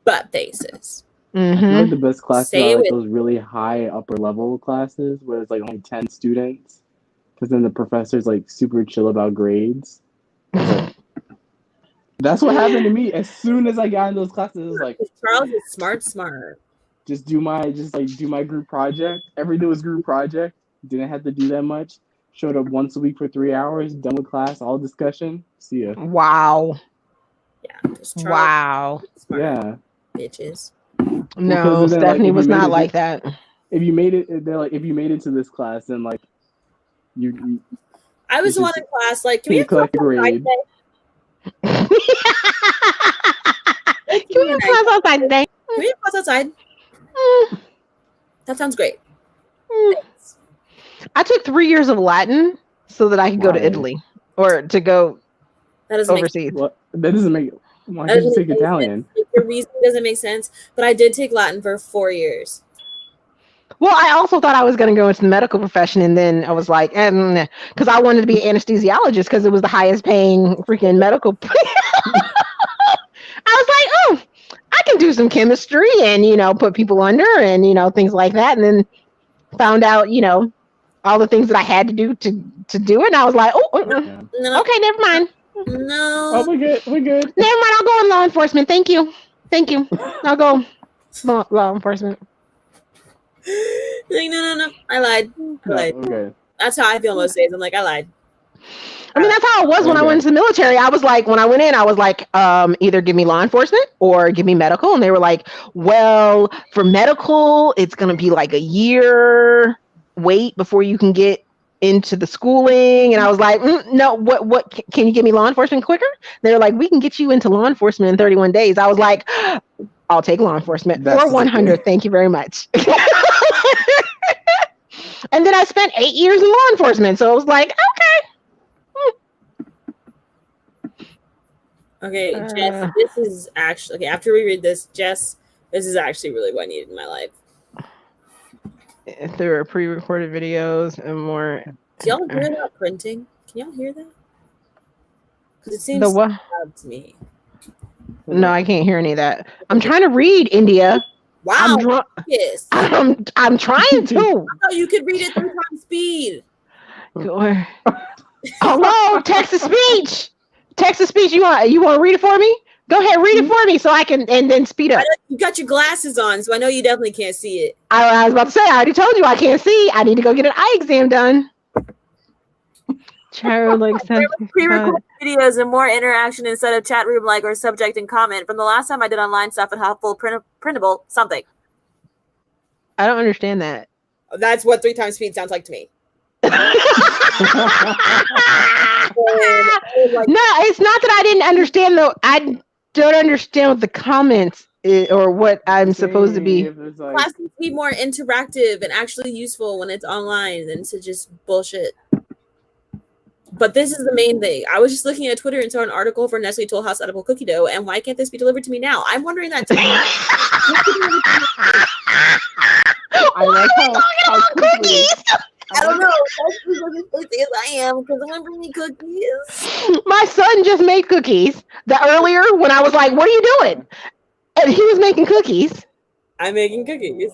butt faces. I feel like the best classes are like those really high upper level classes where it's like only 10 students. Because then the professor's like super chill about grades. That's what happened to me. As soon as I got in those classes, it was like Charles is smart. Just do my group project. Every day was group project. Didn't have to do that much. Showed up once a week for 3 hours. Done with class. All discussion. See ya. Wow. Yeah. Wow. Yeah. Bitches. No, Stephanie was not like that. If you made it, they're like, if you made it to this class, then like you I was the one in class like, can we have collect class grade. outside today? Can we have class outside today? Can we have class outside? That sounds great. Thanks. I took 3 years of Latin so that I could go to Why? Italy or to go That doesn't overseas. What? That doesn't make. Why did you take Italian? Your reasoning doesn't make sense. But I did take Latin for 4 years. Well, I also thought I was going to go into the medical profession, and then I was like, because I wanted to be an anesthesiologist because it was the highest paying freaking medical. I was like, oh, I can do some chemistry and, put people under and, things like that. And then found out, all the things that I had to do to do it. And I was like, No. Okay, never mind. No. Oh, we're good. We're good. Never mind. I'll go in law enforcement. Thank you. I'll go law enforcement. Like, no. I lied. Okay. That's how I feel most days. I'm like, I lied. I mean, that's how it was when I went into the military. I was like, when I went in, I was like, either give me law enforcement or give me medical. And they were like, well, for medical, it's going to be like a year wait before you can get into the schooling. And I was like, no, what can you give me law enforcement quicker? They were like, we can get you into law enforcement in 31 days. I was like, I'll take law enforcement for 100. Thank you very much. And then I spent 8 years in law enforcement. So I was like, okay. Okay, Jess, this is actually, okay, after we read this, Jess, this is actually really what I needed in my life. If there are pre-recorded videos and more. Do y'all hear that printing? Can y'all hear that? Because it seems the what? loud to me. No, I can't hear any of that. I'm trying to read, India. Wow. Yes. I'm trying to. I thought you could read it 3 times speed. Hello, text to speech. Text to speech. You want to read it for me? Go ahead, read it for me so I can and then speed up. You got your glasses on, so I know you definitely can't see it. I was about to say, I already told you I can't see. I need to go get an eye exam done. Pre-recorded videos and more interaction instead of chat room like or subject and comment. From the last time I did online stuff and helpful printable something. I don't understand that. That's what 3 times speed sounds like to me. No, it's not that I didn't understand though. I don't understand what the comments or what I'm supposed to be. Classes be more interactive and actually useful when it's online than to just bullshit. But this is the main thing. I was just looking at Twitter and saw an article for Nestle Toll House edible cookie dough, and why can't this be delivered to me now? I'm wondering that too. I like how quickly. I don't know. That's as busy as I am because I'm gonna bring me cookies. My son just made cookies. Earlier when I was like, "What are you doing?" And he was making cookies. I'm making cookies.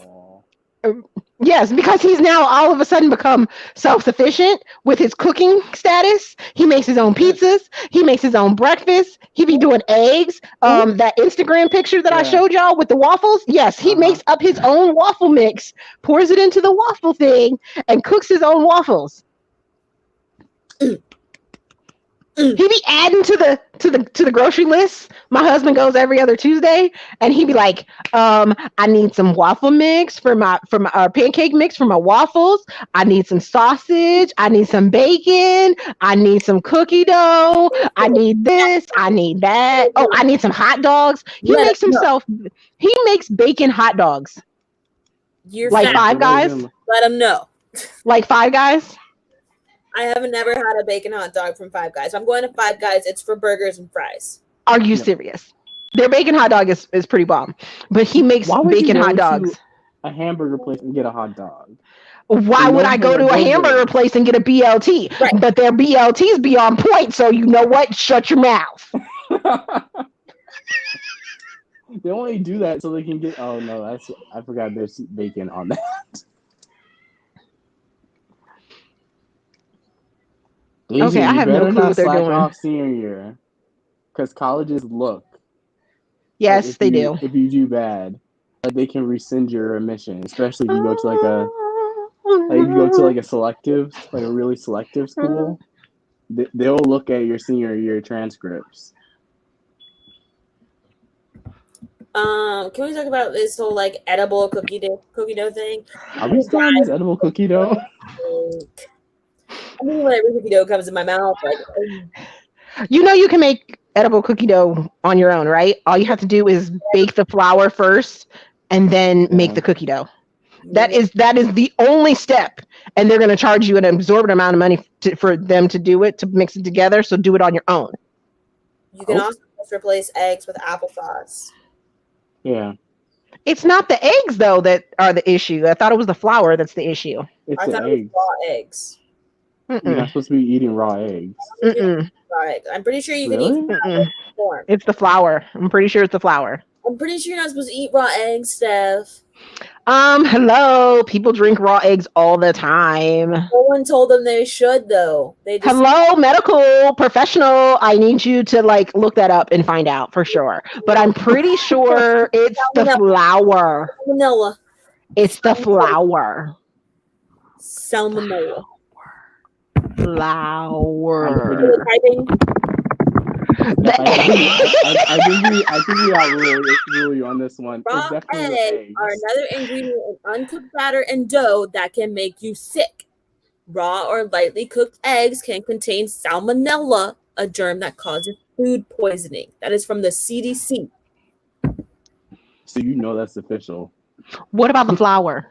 Yes, because he's now all of a sudden become self-sufficient with his cooking status. He makes his own pizzas. He makes his own breakfast. He be doing eggs. That Instagram picture that I showed y'all with the waffles. Yes, he makes up his own waffle mix, pours it into the waffle thing, and cooks his own waffles. He be adding to the grocery list. My husband goes every other Tuesday, and he be like, "I need some waffle mix for my pancake mix for my waffles. I need some sausage. I need some bacon. I need some cookie dough. I need this. I need that. Oh, I need some hot dogs." He makes himself. He makes bacon hot dogs. You're like Five Guys. Let him know. Like Five Guys. I have never had a bacon hot dog from Five Guys. If I'm going to Five Guys, it's for burgers and fries. Are you serious? Their bacon hot dog is pretty bomb. But he makes bacon hot dogs. A hamburger place and get a hot dog. Why would I go to a hamburger place and get a BLT? Right. But their BLTs be on point, so you know what? Shut your mouth. They only do that so they can get. Oh no, I forgot there's bacon on that. Okay, I have no clue what they're doing. Off senior year, because colleges look. Yes, like they do. If you do bad, like they can rescind your admission, especially if you go to like a selective, like a really selective school. They'll look at your senior year transcripts. Can we talk about this whole like edible cookie dough thing? Are we still on this edible cookie dough? I mean, when every cookie dough comes in my mouth, like, You know you can make edible cookie dough on your own, right? All you have to do is bake the flour first and then make the cookie dough. That is the only step, and they're going to charge you an absorbent amount of money for them to do it, to mix it together. So do it on your own. You can also just replace eggs with applesauce. Yeah. It's not the eggs though that are the issue. I thought it was the flour that's the issue. It's I the thought eggs. it was raw eggs. You're not supposed to be eating raw eggs. Raw eggs. I'm pretty sure you can eat form. It's the flour. I'm pretty sure it's the flour. I'm pretty sure you're not supposed to eat raw eggs, Steph. Hello. People drink raw eggs all the time. No one told them they should, though. They just Hello, medical professional. I need you to look that up and find out for sure. But I'm pretty sure it's the flour. Salmonella. It's the flour. Salmonella. Flour. I think we outrule you on this one. Raw eggs are another ingredient in uncooked batter and dough that can make you sick. Raw or lightly cooked eggs can contain salmonella, a germ that causes food poisoning. That is from the CDC. So you know that's official. What about the flour?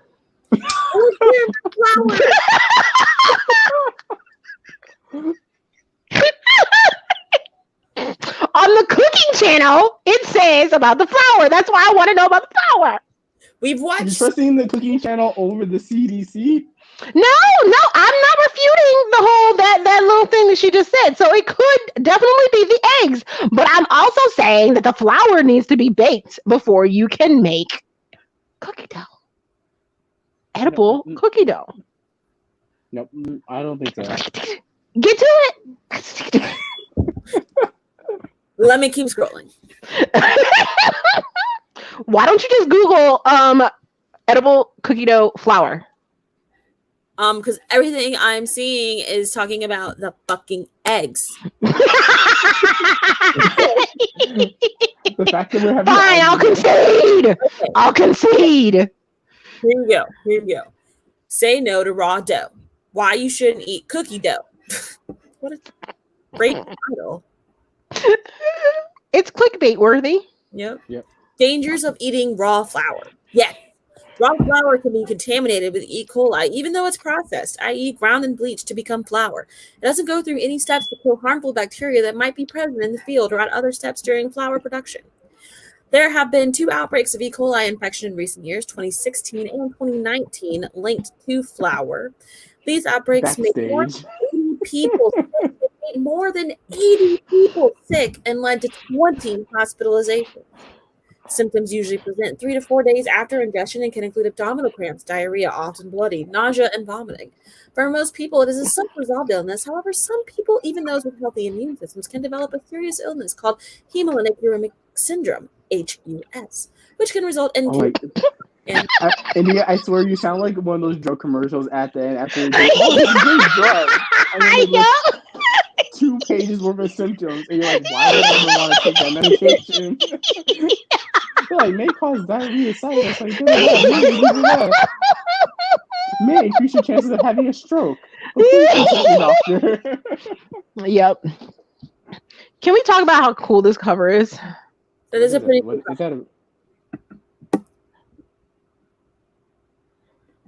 On the cooking channel, it says about the flour. That's why I want to know about the flour. We've watched. You're trusting the cooking channel over the CDC? No, I'm not refuting the whole that little thing that she just said. So it could definitely be the eggs, but I'm also saying that the flour needs to be baked before you can make cookie dough. Edible cookie dough. Nope, I don't think so. Get to it. Let me keep scrolling. Why don't you just Google edible cookie dough flour? Because everything I'm seeing is talking about the fucking eggs. The fact that we're having Fine, I'll concede. Okay. I'll concede. Here we go. Say no to raw dough. Why you shouldn't eat cookie dough. What a great title. It's clickbait worthy. Yep. Dangers of eating raw flour. Yes. Raw flour can be contaminated with E. coli, even though it's processed, i.e. ground and bleached to become flour. It doesn't go through any steps to kill harmful bacteria that might be present in the field or at other steps during flour production. There have been 2 outbreaks of E. coli infection in recent years, 2016 and 2019, linked to flour. These outbreaks made more than 80 people sick and led to 20 hospitalizations. Symptoms usually present 3 to 4 days after ingestion and can include abdominal cramps, diarrhea, often bloody, nausea, and vomiting. For most people, it is a self-resolved illness. However, some people, even those with healthy immune systems, can develop a serious illness called hemolytic uremic syndrome, HUS, which can result in India, I swear you sound like one of those drug commercials at the end. After this is drug. I know. 2 pages worth of symptoms, and you're like, why would I ever want to take that medication? You're like, may cause diarrhea, sinus, like, may increase your chances of having a stroke. Doctor. Yep. Can we talk about how cool this cover is? That is a pretty cool cover.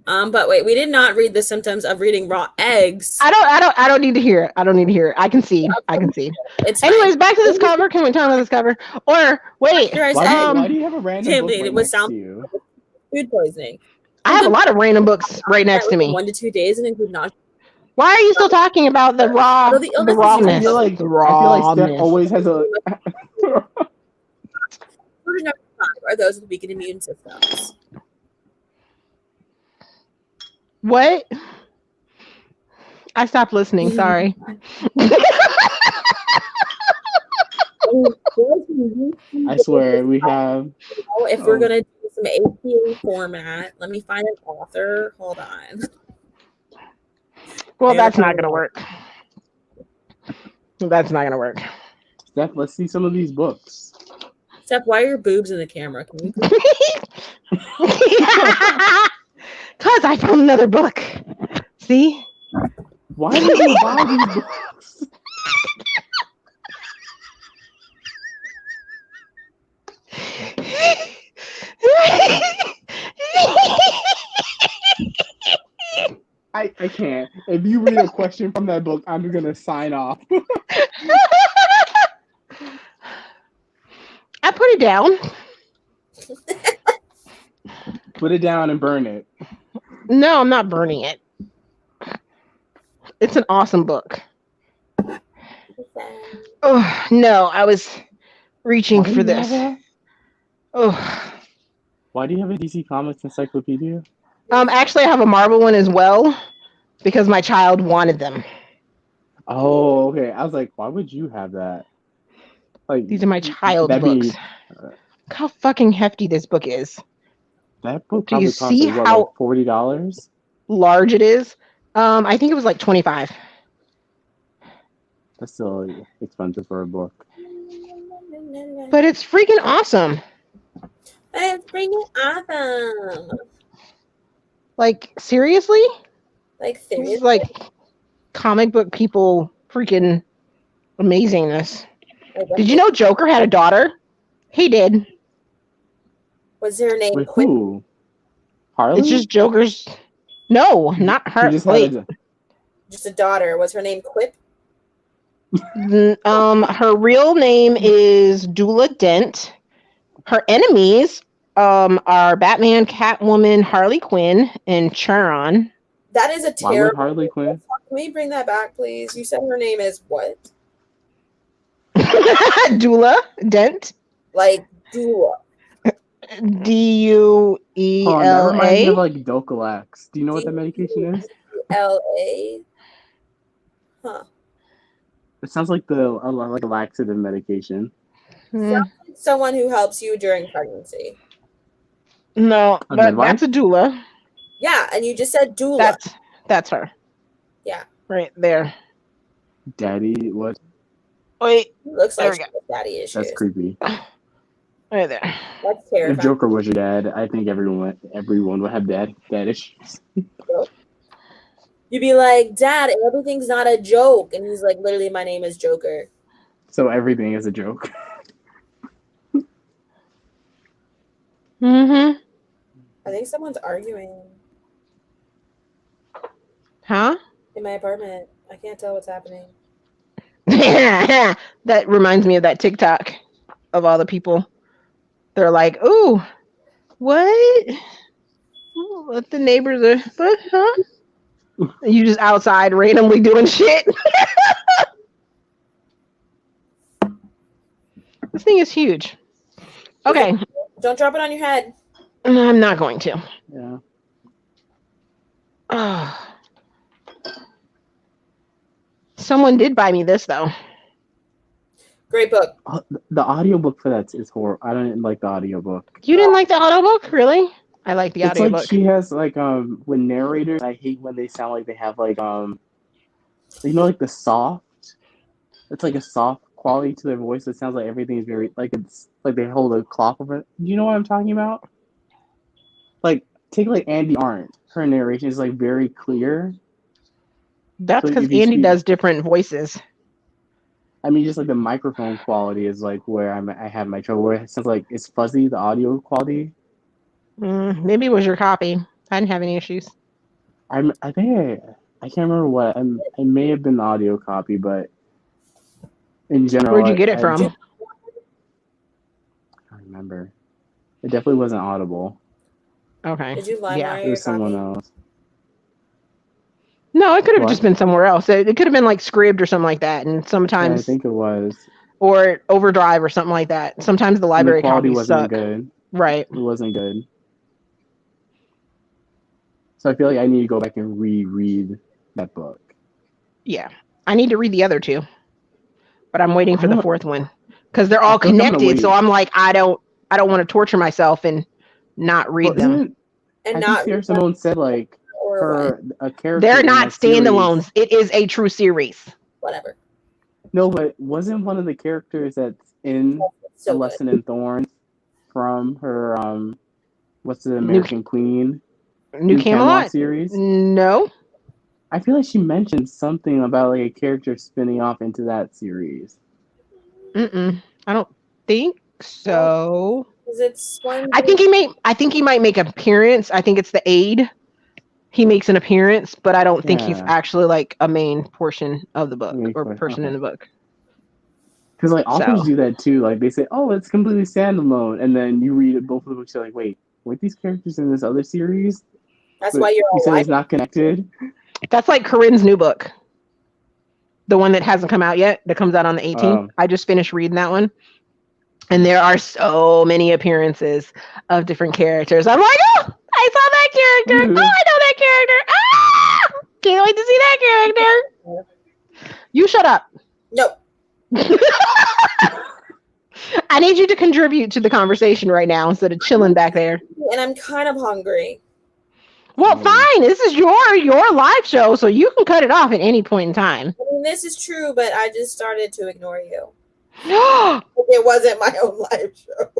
But wait, we did not read the symptoms of eating raw eggs. I don't need to hear it. I don't need to hear it. I can see. Anyways, back to this cover. Can we talk about this cover? Or wait, why do you have a random book right next to you? Food poisoning. I have a lot of random books right next to me. 1 to 2 days and include nausea. Why are you still talking about the rawness? I feel like Steph always has a. Number 5 are those with weakened immune systems. What? I stopped listening. Sorry. I swear we have. If we're gonna do some APA format, let me find an author. Hold on. Well, that's not gonna work. That's not gonna work. Steph, let's see some of these books. Steph, why are your boobs in the camera? Can you? Because I found another book. See? Why did you buy these books? I can't. If you read a question from that book, I'm gonna sign off. I put it down. Put it down and burn it. No, I'm not burning it. It's an awesome book. Oh no, I was reaching for this. Oh. Why do you have a DC Comics encyclopedia? Actually, I have a Marvel one as well because my child wanted them. Oh, okay. I was like, why would you have that? Like, these are my child's books. Look how fucking hefty this book is. That book do you see how like $40? Large it is? I think it was like $25. That's still expensive for a book. But it's freaking awesome. It's freaking awesome. Like, seriously? Like, This seriously? is like comic book people freaking amazingness. Did you know Joker had a daughter? He did. Was her name Wait, Quip? who? Harley? It's just Joker's. No, not her. Just just a daughter. Was her name Quip? Her real name is Dula Dent. Her enemies are Batman, Catwoman, Harley Quinn, and Charon. That is a terrible. Harley Quinn? Can we bring that back, please? You said her name is what? Dula Dent. Like Dula. Dula. That reminds me of like Docalax. Do you know what that medication is? LA. Huh. It sounds like like a laxative medication. Sounds like someone who helps you during pregnancy. No, but that's a doula. Yeah, and you just said doula. That's her. Yeah. Right there. Daddy, what? Wait. Looks like she has daddy issues. That's creepy. Right there. That's terrifying. If Joker was your dad, I think everyone would have dad issues. You'd be like, Dad, everything's not a joke. And he's like, literally, my name is Joker. So everything is a joke. Mm-hmm. I think someone's arguing. Huh? In my apartment. I can't tell what's happening. That reminds me of that TikTok of all the people. They're like, ooh, what? What the neighbors are, what, huh? And you just outside randomly doing shit. This thing is huge. Okay. Don't drop it on your head. No, I'm not going to. Yeah. Oh. Someone did buy me this though. Great book. The audiobook for that is horrible. I don't like the audiobook. You didn't like the audiobook? Really? I like the audiobook. It's like she has like when narrators, I hate when they sound like they have like like the soft. It's like a soft quality to their voice. It sounds like everything is very like it's like they hold a clock over it. Do you know what I'm talking about? Like take like Andy Arndt. Her narration is like very clear. That's because Andy does different voices. I mean, just like the microphone quality is like where I have my trouble. Where it sounds like it's fuzzy, the audio quality. Maybe it was your copy. I didn't have any issues. I think I can't remember what. I may have been the audio copy, but in general, where'd you get it from? I don't remember. It definitely wasn't Audible. Okay. Did you lie? Yeah, it was someone else. No, it could have just been somewhere else. It could have been like Scribd or something like that. And sometimes I think it was. Or Overdrive or something like that. Sometimes the library quality copies wasn't suck. good. Right. It wasn't good. So I feel like I need to go back and reread that book. Yeah. I need to read the other two. But I'm waiting for the fourth one. Because they're all connected. So I'm like, I don't want to torture myself and not read them. And I not think Simone said like for a character. They're not standalones. It is a true series. Whatever. No, but wasn't one of the characters that's in A Lesson in Thorns from her what's the American Queen? New Camelot series? No. I feel like she mentioned something about like a character spinning off into that series. I don't think so. It's one. I think he might make an appearance. I think it's the aide. He makes an appearance, but I don't think he's actually like a main portion of the book or person in the book. Because like authors do that too. Like they say, "Oh, it's completely standalone," and then you read both of the books. You're like, "Wait, weren't these characters in this other series?" That's why you said it's not connected. That's like Corinne's new book, the one that hasn't come out yet. That comes out on the 18th. I just finished reading that one, and there are so many appearances of different characters. I'm like, oh, I saw that character. Oh, I know that character. Ah, can't wait to see that character. You shut up. Nope. I need you to contribute to the conversation right now instead of chilling back there. And I'm kind of hungry. Well, fine. This is your live show, so you can cut it off at any point in time. I mean, this is true, but I just started to ignore you. It wasn't my own live show.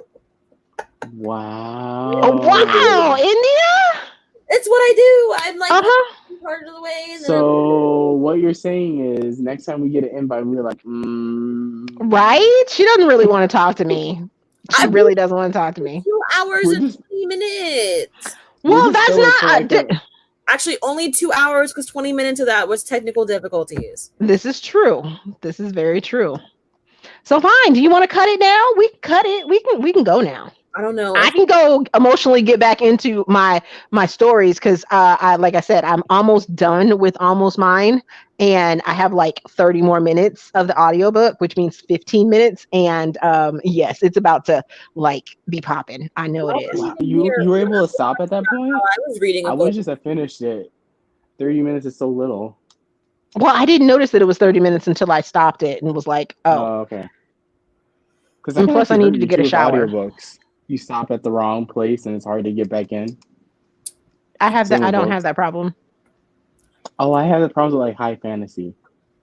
Wow. Oh, wow, India? It's what I do. I'm like part of the way. And so what you're saying is next time we get an invite, we're like, right? She doesn't really want to talk to me. She really doesn't want to talk to me. 2 hours and 20 minutes. Well, that's not... Actually, only 2 hours because 20 minutes of that was technical difficulties. This is true. This is very true. So fine. Do you want to cut it now? We can cut it. We can go now. I don't know. I can go emotionally get back into my stories because like I said, I'm almost done with Almost Mine, and I have like 30 more minutes of the audiobook, which means 15 minutes. And yes, it's about to like be popping. I know it is. Wow. You were able to stop at that point? I was reading. I wish I finished it. 30 minutes is so little. Well, I didn't notice that it was 30 minutes until I stopped it and was like, oh, okay. And plus, I needed to get a shower. Audiobooks. You stop at the wrong place and it's hard to get back in. I have that. I don't have that problem. Oh, I have the problem with like high fantasy.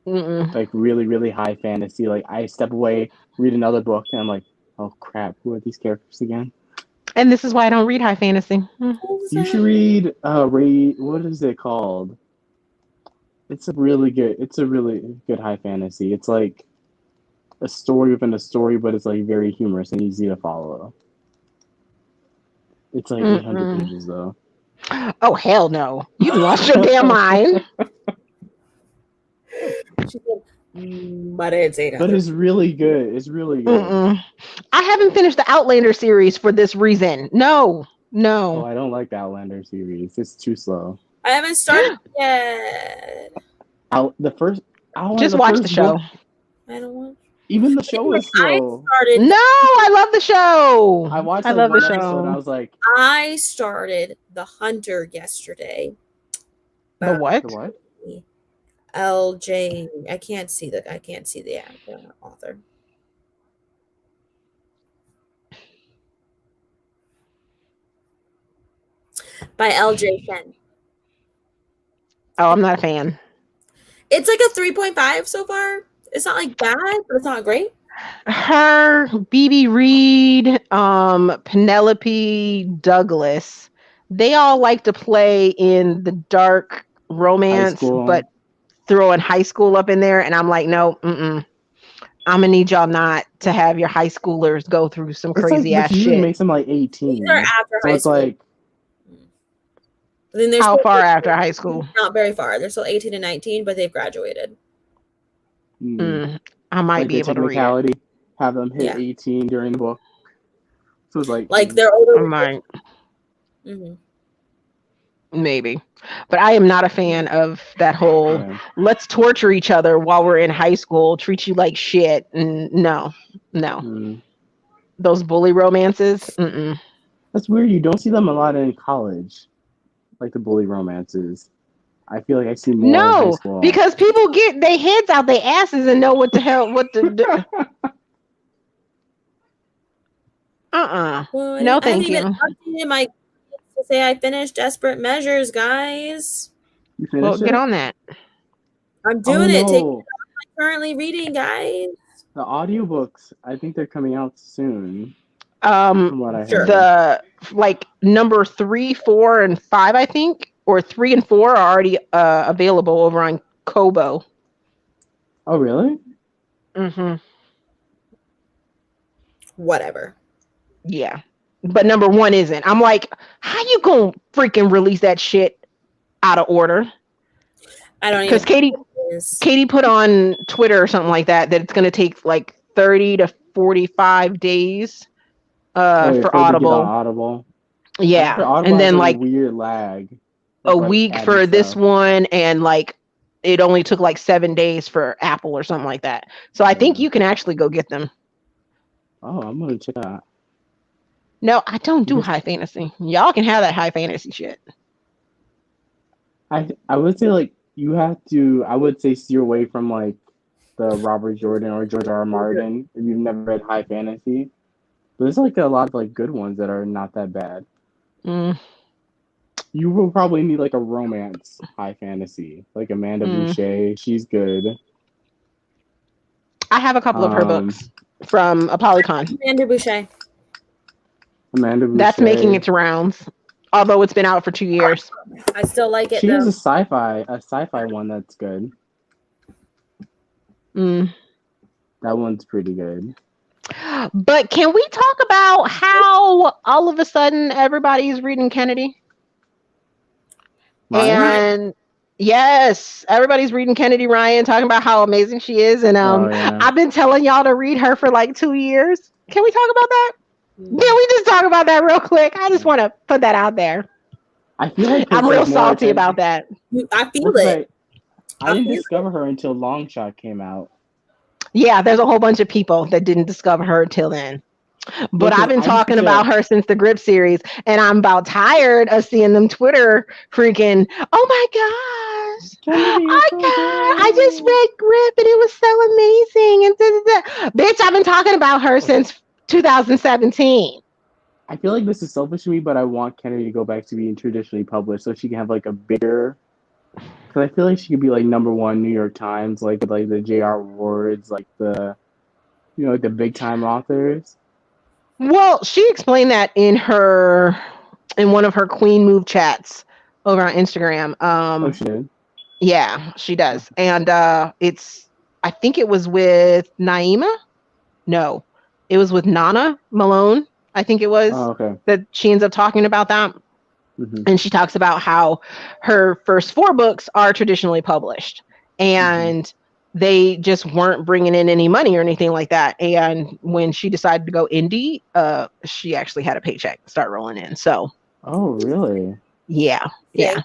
Like really, really high fantasy. Like I step away, read another book, and I'm like, oh crap, who are these characters again? And this is why I don't read high fantasy. You should read what is it called? It's a really good high fantasy. It's like a story within a story, but it's like very humorous and easy to follow. It's like 800 pages though. Oh hell no! You lost your damn mind. But it's 800. But it's really good. It's really good. I haven't finished the Outlander series for this reason. No. Oh, I don't like the Outlander series. It's too slow. I haven't started yet. Just watch the show. I don't want. Even the show is slow. I love the show. I watched. I love the show. And I was like, I started The Hunter yesterday. The what? The what? LJ. I can't see the author. By LJ Shen. Oh, I'm not a fan. It's like a 3.5 so far. It's not like bad, but it's not great. Her, BB Reed, Penelope Douglas, they all like to play in the dark romance, but throwing high school up in there. And I'm like, no, I'm gonna need y'all not to have your high schoolers go through some crazy ass shit. It makes them like 18. They're after so high it's school. Like, then how far after high school? Not very far. They're still 18 and 19, but they've graduated. I might be able to read it. Have them hit 18 during the book. So it's like they're older. I might. Maybe. But I am not a fan of that whole let's torture each other while we're in high school, treat you like shit. No. Those bully romances. That's weird. You don't see them a lot in college. Like the bully romances. I feel like I see more in high school. Because people get their heads out their asses and know what to do. Well, no, thank you. My to say I finished Desperate Measures, guys. You finished get on that. I'm doing it. I'm currently reading, guys. The audiobooks, I think they're coming out soon. From what I heard. The like number 3, 4, and 5, I think, or 3 and 4 are already available over on Kobo. Oh, really? Mm-hmm. Whatever. Yeah. But number 1 isn't. I'm like, how you gonna freaking release that shit out of order? I don't even. Because Katie put on Twitter or something like that it's going to take like 30 to 45 days for Audible. Audible. Yeah. Audible And then has like a weird lag. a week for this one, and like it only took like 7 days for Apple or something like that. So I think you can actually go get them. Oh, I'm going to check that. No, I don't do high fantasy. Y'all can have that high fantasy shit. I would say like you have to. I would say steer away from like the Robert Jordan or George R. R. Martin if you've never read high fantasy. But there's like a lot of like good ones that are not that bad. You will probably need like a romance high fantasy, like Amanda Boucher. She's good. I have a couple of her books from Apolycon. Amanda Boucher. That's making its rounds, although it's been out for 2 years. I still like it. She has a sci-fi one that's good. That one's pretty good. But can we talk about how all of a sudden everybody's reading Kennedy? Ryan? And yes, everybody's reading Kennedy Ryan, talking about how amazing she is. And I've been telling y'all to read her for like 2 years. Can we talk about that? Can we just talk about that real quick? I just want to put that out there. I feel like I'm real salty about that. I feel it. I didn't discover her until Longshot came out. Yeah, there's a whole bunch of people that didn't discover her till then. But I've been talking about her since the Grip series, and I'm about tired of seeing them Twitter freaking, oh my gosh, I just read Grip and it was so amazing. And bitch, I've been talking about her since 2017. I feel like this is selfish of me, but I want Kennedy to go back to being traditionally published so she can have like a bigger. Because I feel like she could be like #1 New York Times, like the J.R. Awards, like the, like the big time authors. Well, she explained that in one of her Queen Move chats over on Instagram. Oh, she did? Yeah, she does. And I think it was with Naima. No, it was with Nana Malone. I think it was that she ends up talking about that. And she talks about how her first 4 books are traditionally published and they just weren't bringing in any money or anything like that. And when she decided to go indie, she actually had a paycheck start rolling in. So. Oh, really? Yeah. Yeah.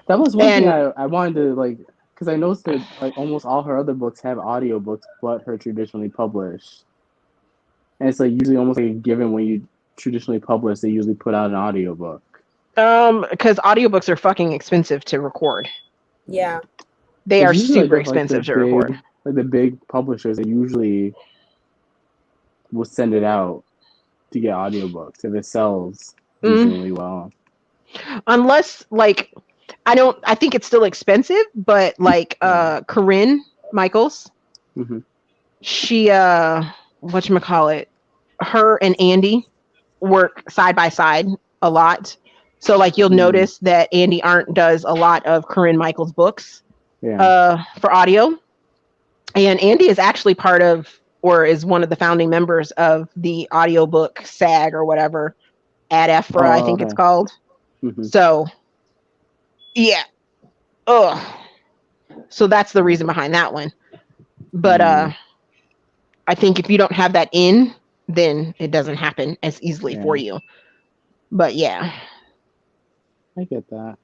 That was one thing I wanted to like, because I noticed that like almost all her other books have audiobooks, but her traditionally published. And it's like usually almost like a given when you traditionally publish, they usually put out an audiobook. Because audiobooks are fucking expensive to record. Yeah. They are super expensive to record. Like the big publishers, they usually will send it out to get audiobooks if it sells reasonably well. Unless like I think it's still expensive, but like Corinne Michaels, she whatchamacallit, her and Andy work side by side a lot. So like you'll notice that Andy Arndt does a lot of Corinne Michaels books for audio. And Andy is actually part of, or is one of the founding members of the audiobook SAG or whatever, Ad Efra, I think it's called. So yeah. So that's the reason behind that one. But I think if you don't have that in, then it doesn't happen as easily for you. But yeah. I get that.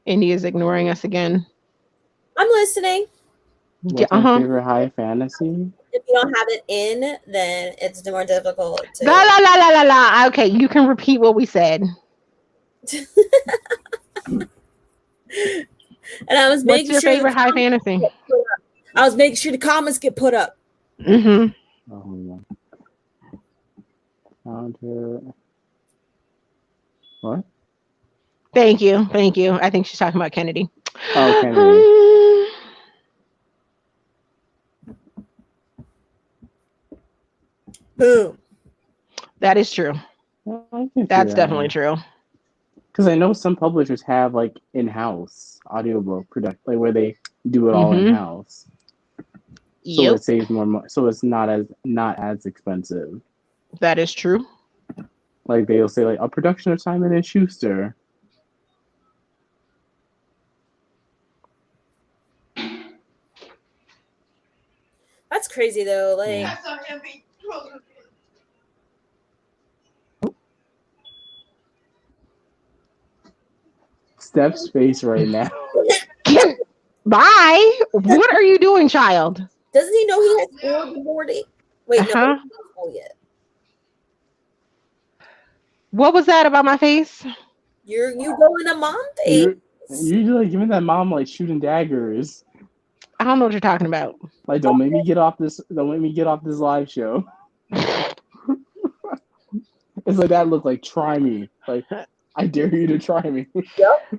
India's ignoring us again. I'm listening. What's my favorite high fantasy? If you don't have it in, then it's more difficult to... La. Okay, you can repeat what we said. And I was making sure. What's your favorite high fantasy? I was making sure the comments get put up. What? Thank you. I think she's talking about Kennedy. Oh, Kennedy. Boom. That is true. That's definitely true. Because I know some publishers have like in-house audiobook product, like where they do it all in-house. So Yep. it saves more money. So it's not as expensive. That is true. Like they'll say like a production of Simon and Schuster. That's crazy though. Like, Yeah. Steph's face right now. Bye. What are you doing, child? Doesn't he know he has board boarding? Wait, no, he's not in school yet. What was that about my face? You go in a mom face. You're like giving that mom like shooting daggers. I don't know what you're talking about. Like, don't make me get off this. Don't make me get off this live show. It's like that look like try me. Like I dare you to try me. Yep.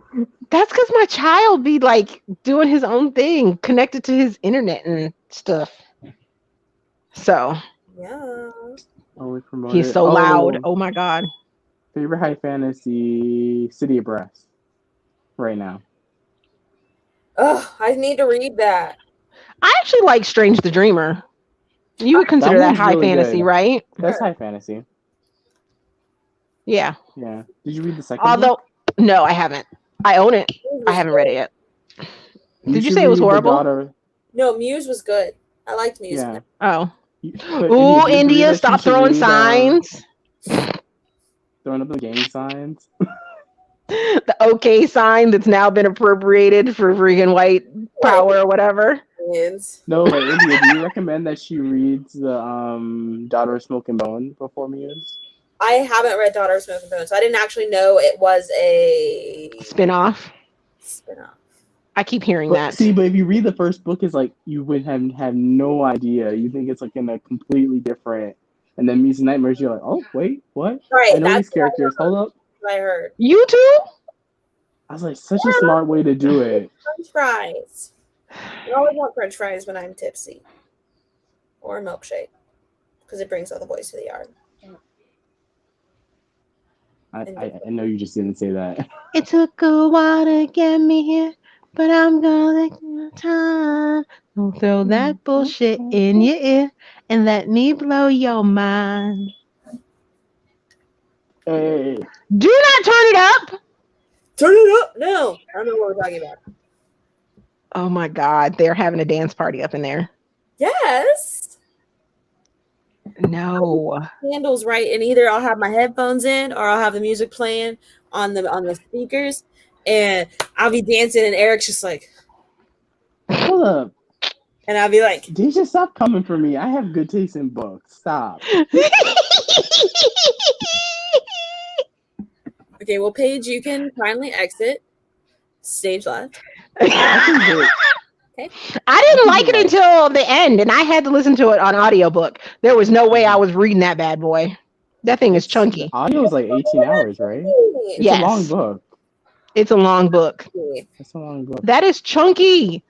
That's because my child be like doing his own thing, connected to his internet and stuff. So Yeah. Oh, we he's so loud. Oh my god. Favorite high fantasy City of Brass right now. Oh, I need to read that. I actually like Strange the Dreamer. You would consider that high really fantasy, good. Right? That's high fantasy. Yeah. Yeah. Did you read the second Although, book? No, I haven't. I own it. I haven't read it yet. Did you say it was horrible? No, Muse was good. I liked Muse. Yeah. Oh. Ooh, India, stop throwing signs. Throwing up the gang signs. The OK sign that's now been appropriated for freaking white power or whatever. No, but India, do you recommend that she reads the Daughter of Smoke and Bone before Muse? I haven't read Daughter of Smoke and Bone, so I didn't actually know it was a spin-off. I keep hearing that. See, but if you read the first book, it's like you would have no idea. You think it's like in a completely different, and then Muse and Nightmares, you're like, oh wait, what? Right, I know these characters. Hold up. I heard. You too? I was like, such a smart way to do it. French fries. I always want French fries when I'm tipsy, or a milkshake, because it brings all the boys to the yard. I know you just didn't say that. It took a while to get me here, but I'm gonna take my time. Don't throw that bullshit in your ear and let me blow your mind. Hey. Do not turn it up. Turn it up. No, I don't know what we're talking about. Oh my God, they're having a dance party up in there. Yes. No. Candles right, and either I'll have my headphones in or I'll have the music playing on the speakers, and I'll be dancing, and Eric's just like, hold up. And I'll be like, Deja, stop coming for me. I have good taste in books. Stop. Okay, well, Paige, you can finally exit stage left. Okay. I didn't like it until the end, and I had to listen to it on audiobook. There was no way I was reading that bad boy. That thing is chunky. Audio is like 18 hours, right? It's a long book. It's a long book. It's a long book. That is chunky.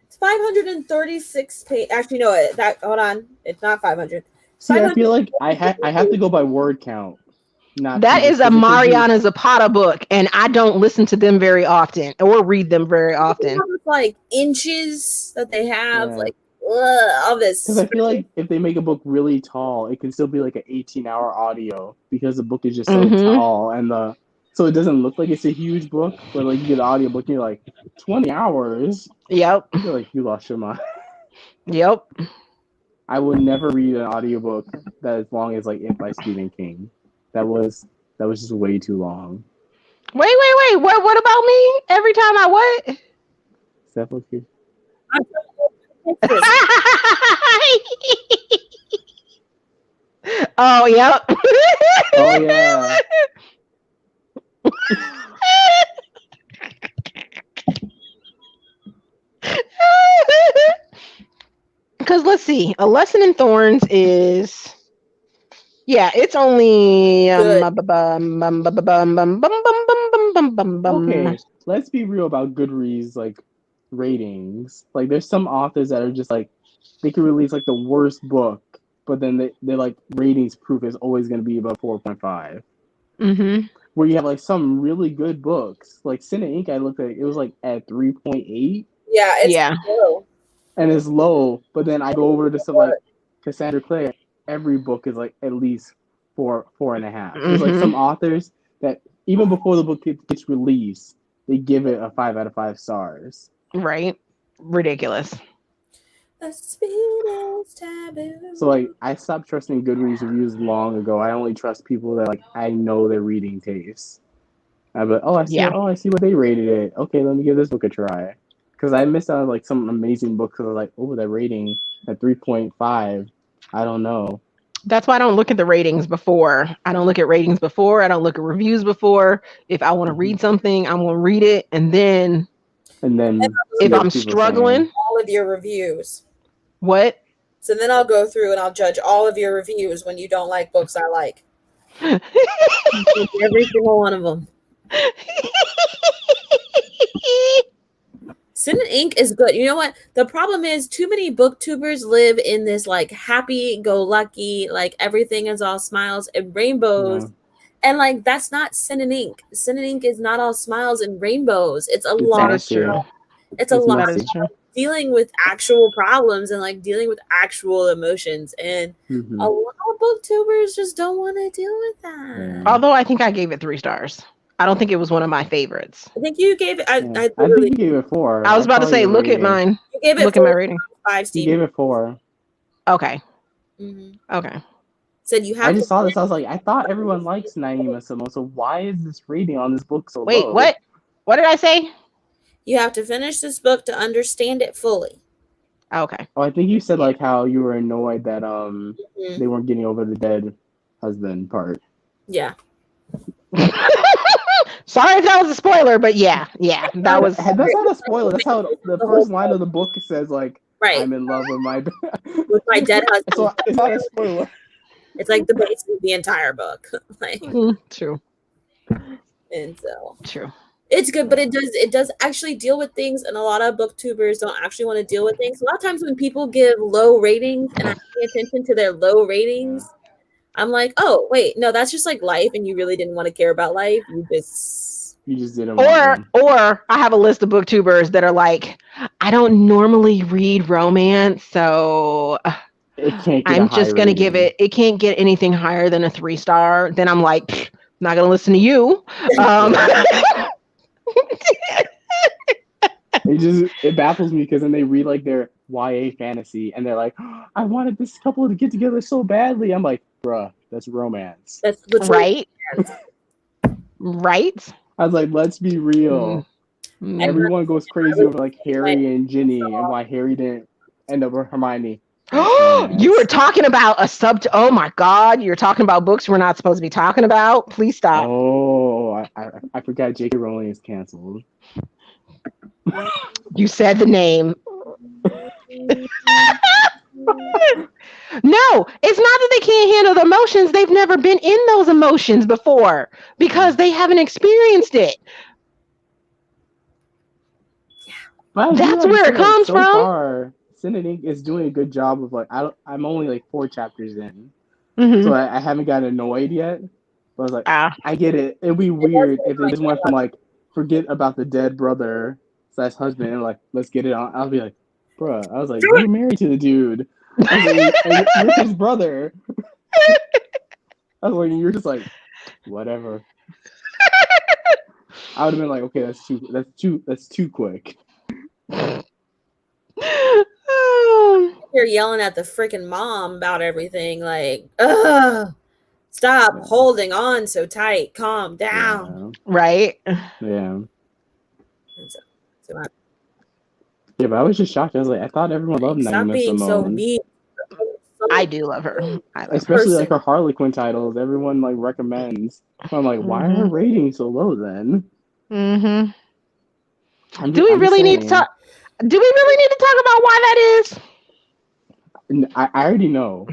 It's 536 pages. Actually, no, hold on. It's not 500. See, I feel like I have to go by word count. That is a Mariana Zapata book, and I don't listen to them very often or read them very often. Like inches that they have, like all this. Because I feel like if they make a book really tall, it can still be like an 18-hour audio because the book is just so tall, and so it doesn't look like it's a huge book. But like you get an audio book, and you're like 20 hours. Yep. You're like you lost your mind. Yep. I would never read an audiobook that as long as like It by Stephen King. That was just way too long. Wait. What about me? Every time I what? Steph was here. Oh, yep. Oh, yeah. Because let's see. A Lesson in Thorns is... Yeah, it's only... Okay, let's be real about Goodreads, like, ratings. Like, there's some authors that are just, like, they can release, like, the worst book, but then they're like, ratings proof is always going to be about 4.5. where you have like some really good books. Like Sin and Ink, I looked at it was like at 3.8. Yeah, it's Yeah. low. And it's low. But then I go over to some like Cassandra Clare, every book is like at least 4.5. There's like some authors that even before the book gets released, they give it a 5 out of 5 stars. Right. Ridiculous. The sweetest taboo. So like I stopped trusting Goodreads reviews long ago. I only trust people that like I know their reading tastes. I'm like, I see what they rated it. Okay, let me give this book a try. Because I missed out on like some amazing books that are like, oh, that rating at 3.5. I don't know. That's why I don't look at the ratings before. I don't look at ratings before. I don't look at reviews before. If I want to read something, I'm going to read it. And then if I'm struggling, all of your reviews. What? So then I'll go through and I'll judge all of your reviews when you don't like books I like. Every single one of them. Sin and Ink is good. You know what? The problem is too many booktubers live in this like happy-go-lucky, like everything is all smiles and rainbows. Yeah. And like that's not Sin and Ink. Sin and Ink is not all smiles and rainbows. It's a lot of it's a lot of dealing with actual problems and like dealing with actual emotions. And a lot of booktubers just don't want to deal with that. Yeah. Although I think I gave it 3 stars. I don't think it was one of my favorites. I think you gave it. I think you gave it 4. I was about to say, look at mine. You gave it look at my rating. 5, Steve. You gave it 4. Okay. Okay. Said you have. I just saw this. I was like, I thought everyone likes Naima Simone, so why is this rating on this book so low? Wait, what? What did I say? You have to finish this book to understand it fully. Okay. Oh, I think you said like how you were annoyed that they weren't getting over the dead husband part. Yeah. Sorry if that was a spoiler, but yeah, that was. That's not a spoiler. That's how the first line of the book says, like, right. I'm in love with my dead husband. So it's not a spoiler. It's like the base of the entire book. Like true. And so true. It's good, but it does actually deal with things, and a lot of booktubers don't actually want to deal with things. A lot of times when people give low ratings, and I pay attention to their low ratings, I'm like, oh wait, no, that's just like life, and you really didn't want to care about life. You just didn't. Or I have a list of booktubers that are like, I don't normally read romance, so I'm just gonna give it. It can't get anything higher than a 3-star. Then I'm like, not gonna listen to you. It baffles me because then they read like their YA fantasy and they're like, oh, I wanted this couple to get together so badly. I'm like, bruh, that's romance. That's right. Right. I was like, let's be real. Everyone goes crazy over like Harry and Ginny and why Harry didn't end up with Hermione. You were talking about oh my God, you're talking about books we're not supposed to be talking about. Please stop. Oh, I forgot J.K. Rowling is canceled. You said the name. No, it's not that they can't handle the emotions. They've never been in those emotions before because they haven't experienced it. Well, that's where it comes from. Far, Sin and Ink is doing a good job of like I'm only like 4 chapters in, so I haven't gotten annoyed yet. But I was like, I get it. It'd be weird if they just went from like forget about the dead brother / husband and like let's get it on. I'll be like, bruh. I was like, you're married to the dude. I was like, you're his brother. I was like, you're just like, whatever. I would have been like, okay, that's too quick. You're yelling at the freaking mom about everything, like, ugh, stop holding on so tight, calm down. Yeah. Right? Yeah. Yeah, but I was just shocked. I was like, I thought everyone loved Naima Simone. So mean. I do love her. Especially like her Harlequin titles. Everyone like recommends. So I'm like, why are her ratings so low then? Do we really need to talk about why that is? I already know.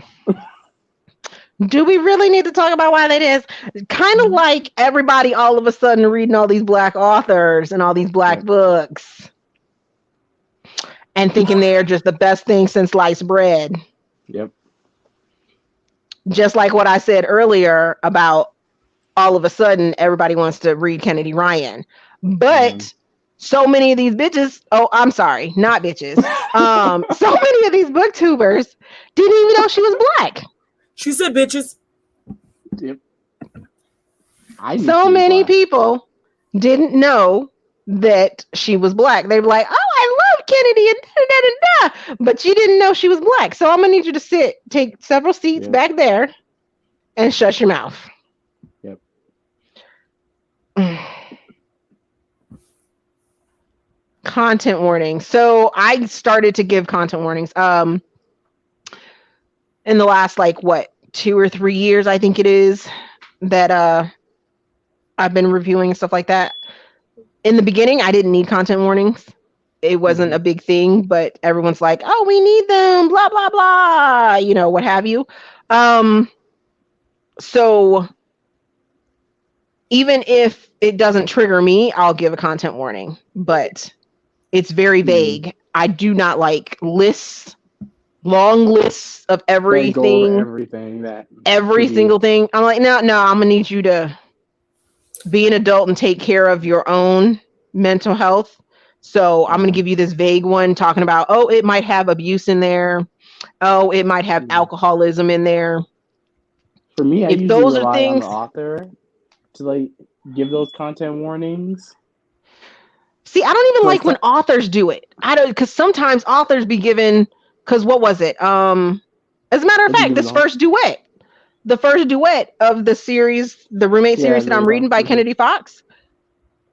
Do we really need to talk about why that is? Kind of like everybody all of a sudden reading all these Black authors and all these Black books and thinking they're just the best thing since sliced bread. Yep. Just like what I said earlier about all of a sudden everybody wants to read Kennedy Ryan. But so many of these bitches, oh, I'm sorry, not bitches. So many of these booktubers didn't even know she was black. She said bitches. Yep. So many people didn't know that she was black. They were like, oh, I love Kennedy and da-da-da-da-da. But you didn't know she was black. So I'm going to need you to take several seats back there and shut your mouth. Yep. Content warning. So I started to give content warnings in the last 2 or 3 years, I think it is, that I've been reviewing and stuff like that. In the beginning, I didn't need content warnings. It wasn't a big thing, but everyone's like, oh, we need them, blah, blah, blah, what have you. So even if it doesn't trigger me, I'll give a content warning, but it's very vague. I do not like long lists of everything. Every single thing. I'm like, no, I'm going to need you to be an adult and take care of your own mental health. So I'm going to give you this vague one talking about, oh, it might have abuse in there. Oh, it might have alcoholism in there. For me, I usually rely on the author to give those content warnings. See, I don't even like when authors do it. I don't, because sometimes authors be given, because what was it? As a matter of fact, the first duet of the series, the roommate series that I'm reading by Kennedy Fox,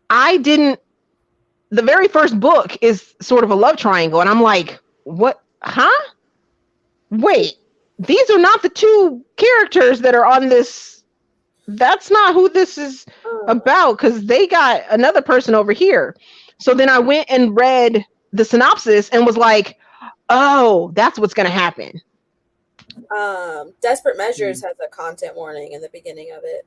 the very first book is sort of a love triangle. And I'm like, what? Huh? Wait, these are not the two characters that are on this. That's not who this is about, because they got another person over here. So then I went and read the synopsis and was like, oh, that's what's going to happen. Desperate Measures has a content warning in the beginning of it.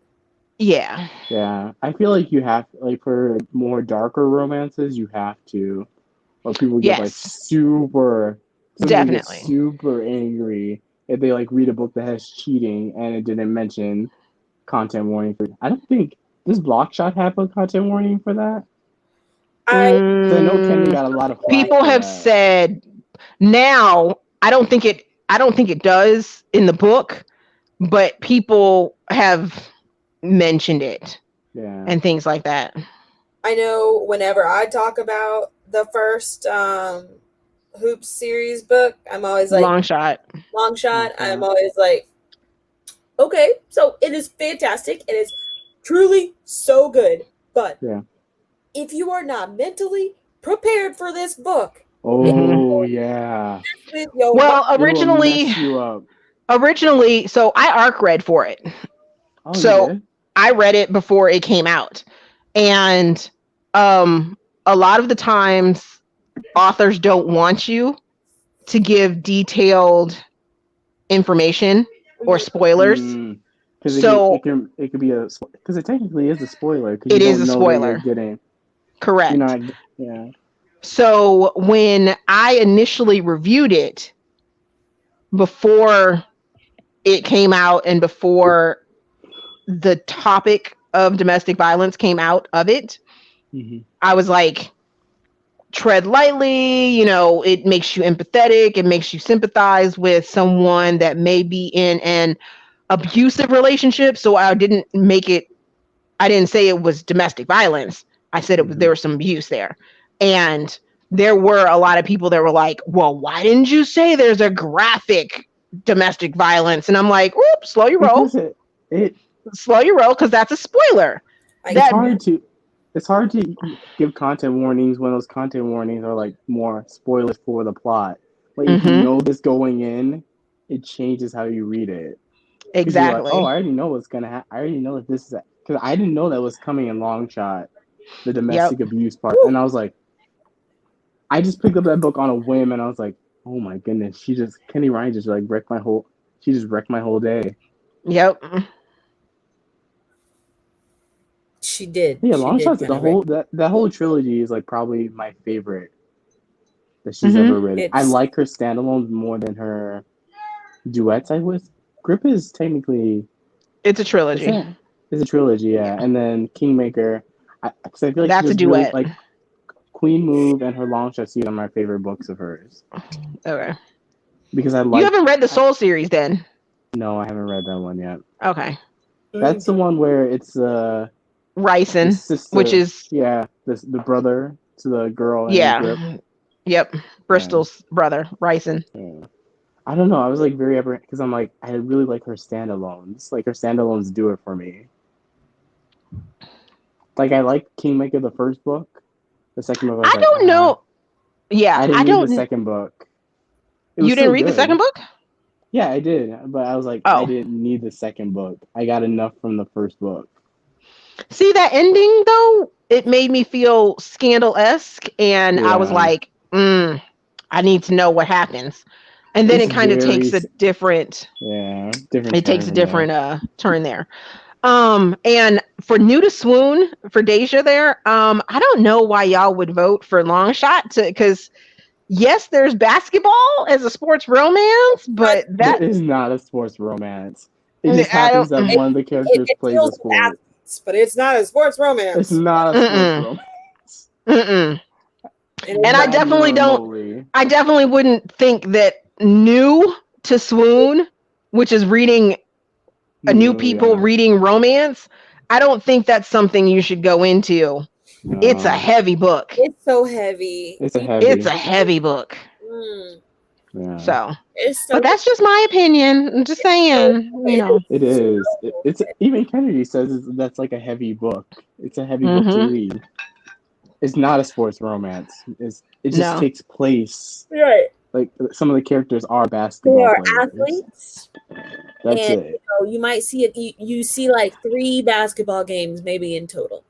Yeah. Yeah. I feel like you have, for more darker romances, you have to. Or people get super angry if they read a book that has cheating and it didn't mention content warning for. I don't think, does Blockshot have a content warning for that? I know Kenny got a lot of people have said now. I don't think it does in the book, but people have mentioned it. Yeah. And things like that. I know whenever I talk about the first Hoops series book, I'm always like Long shot. I'm always like, okay, so it is fantastic. It is truly so good. But if you are not mentally prepared for this book, yeah. Well, originally, so I arc read for it. I read it before it came out, and a lot of the times authors don't want you to give detailed information or spoilers. So it could be because it technically is a spoiler. It is a spoiler. Correct. Yeah. So when I initially reviewed it before it came out and before the topic of domestic violence came out of it, I was like, tread lightly, it makes you empathetic. It makes you sympathize with someone that may be in an abusive relationship. So I didn't say it was domestic violence. I said there was some abuse there. And there were a lot of people that were like, well, why didn't you say there's a graphic domestic violence? And I'm like, oops, slow your roll. Slow your roll, because that's a spoiler. It's hard to give content warnings when those content warnings are more spoilers for the plot. But if you know this going in, it changes how you read it. Exactly. I already know what's gonna happen. I already know that this is because I didn't know that was coming in Long Shot, the domestic abuse part, and I was like, I just picked up that book on a whim, and I was like, oh my goodness, Kenny Ryan just wrecked my whole day. Yep. She did. Yeah, Long Shot's that whole trilogy is probably my favorite that she's ever written. I like her standalones more than her duets. Grip is technically it's a trilogy. It's a trilogy, yeah. And then Kingmaker, because I feel like That's she a has really duet. like Queen Move and her Long Shot Scene are my favorite books of hers. Okay. Because I You like. haven't read the Soul series then? No, I haven't read that one yet. Okay. That's the one where it's Ryson, the sister, which is the brother to the girl in Grip. Yep, Bristol's brother, Ryson. Yeah. I don't know. I was like very apprehensive because I'm like I really like her standalones. Like her standalones do it for me. Like I like Kingmaker the first book. The second book I was I don't know. Yeah, I didn't need the second book. You didn't read the second book? Yeah, I did, but I was like, I didn't need the second book. I got enough from the first book. See that ending though? It made me feel Scandal-esque, and I was like, I need to know what happens. And then it kind of takes a different turn there. And for New to Swoon, for Deja there, I don't know why y'all would vote for Long Shot because yes, there's basketball as a sports romance, but that is not a sports romance. It just happens that one of the characters plays a sport. But it's not a sports romance. It's not a sports romance. And I definitely wouldn't think that New to Swoon, which is reading new people reading romance, I don't think that's something you should go into. No. It's a heavy book. It's so heavy. It's a heavy book. Yeah. So but that's just my opinion. I'm just saying, It is. It's even Kennedy says that's like a heavy book. It's a heavy book to read. It's not a sports romance. It just takes place. Right. Like some of the characters are basketball players. They are athletes. That's it. You might see it. You see like 3 basketball games maybe in total.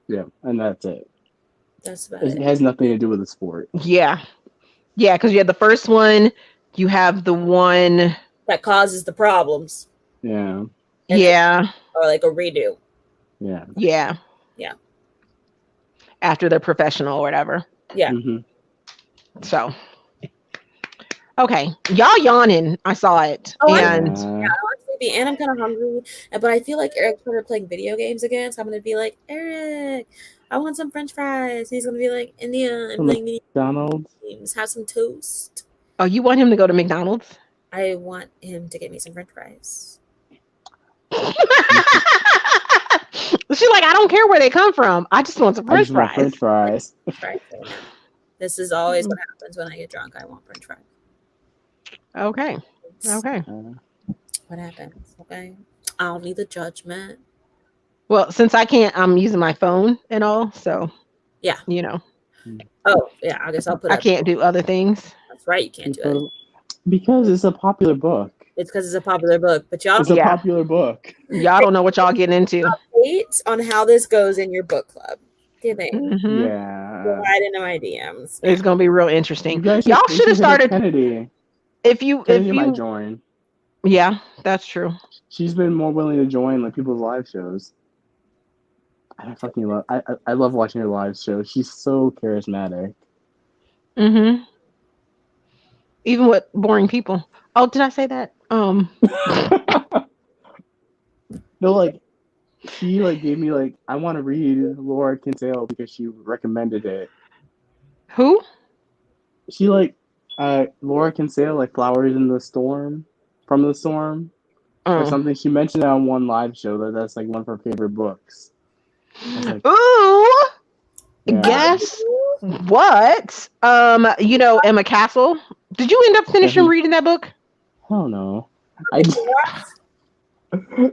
Yeah, and that's it. That's about it. It has nothing to do with the sport. Yeah, because you have the first one. You have the one that causes the problems. Yeah. Or like a redo. Yeah. After they're professional or whatever. Yeah. Mm-hmm. So. Okay, y'all yawning. I saw it. I'm sleepy and I'm kind of hungry. But I feel like Eric started playing video games again, so I'm gonna be like, Eric, I want some French fries. He's gonna be like, India, I'm playing McDonald's. Games. Have some toast. Oh, you want him to go to McDonald's? I want him to get me some French fries. She's like, I don't care where they come from. I just want some French fries. French fries. This is always what happens when I get drunk. I want French fries. Okay. What happens? Okay. I don't need the judgment. Well, since I can't, I'm using my phone and all, so yeah, Oh yeah, I guess I'll put. I can't do other things. That's right, you can't do it because it's a popular book. It's because it's a popular book, but y'all. It's a popular book. Y'all don't know what y'all getting into. Update on how this goes in your book club. Giving. Mm-hmm. Yeah. Go right into my DMs. It's gonna be real interesting. Y'all should have started. Kennedy. If you might join. Yeah, that's true. She's been more willing to join like people's live shows. I fucking love. I love watching her live show. She's so charismatic. Mm-hmm. Even with boring people. Oh, did I say that? No, like she gave me I want to read Laura Kinsale because she recommended it. Who? She Laura Kinsale, Flowers in the Storm, From the Storm, or something. She mentioned it on one live show that's one of her favorite books. Ooh! Yeah. Guess what? Emma Castle. Did you end up finishing reading that book? Hell no.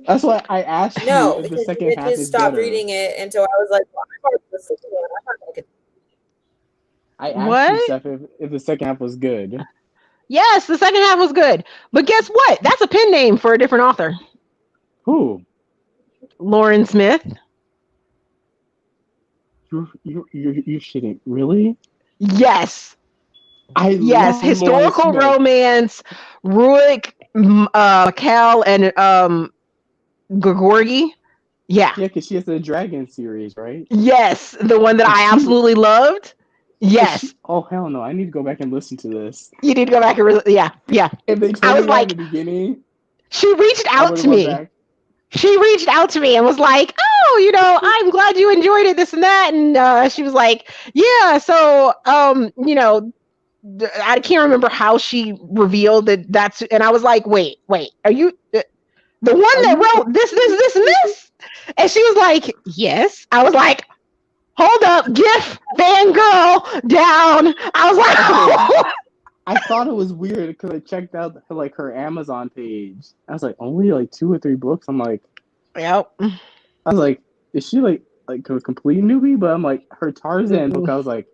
That's why I asked you if the second half is better. Stopped reading it until I was like, I asked you, Steph, if the second half was good. Yes, the second half was good. But guess what? That's a pen name for a different author. Who? Lauren Smith. You're shitting. Really? Yes. Yes, historical romance, Ruick, Cal, and Gregorgi. Yeah. Yeah, because she has the Dragon series, right? Yes, the one that I absolutely loved. Yes. Oh hell no! I need to go back and listen to this. You need to go back and yeah. If they told me at the beginning, she reached out to me. she reached out to me and was like, "Oh, I'm glad you enjoyed it, this and that." And she was like, "Yeah, so, I can't remember how she revealed that's." And I was like, "Wait, are you the one that wrote this, and this?" And she was like, "Yes." I was like, "Hold up, GIF fangirl down." I was like, I thought it was weird because I checked out her Amazon page. I was like, only like 2 or 3 books. I'm like, "Yep." I was like, is she like a complete newbie? But I'm like, her Tarzan book. I was like,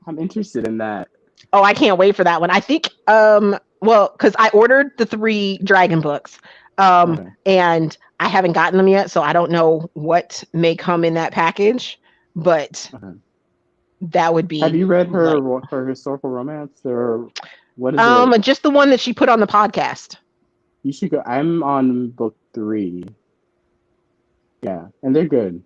I'm interested in that. Oh, I can't wait for that one. I think, because I ordered the 3 dragon books, and I haven't gotten them yet, so I don't know what may come in that package, but that would be. Have you read her historical romance, or what is it? Just the one that she put on the podcast. You should go. I'm on book 3. Yeah, and they're good.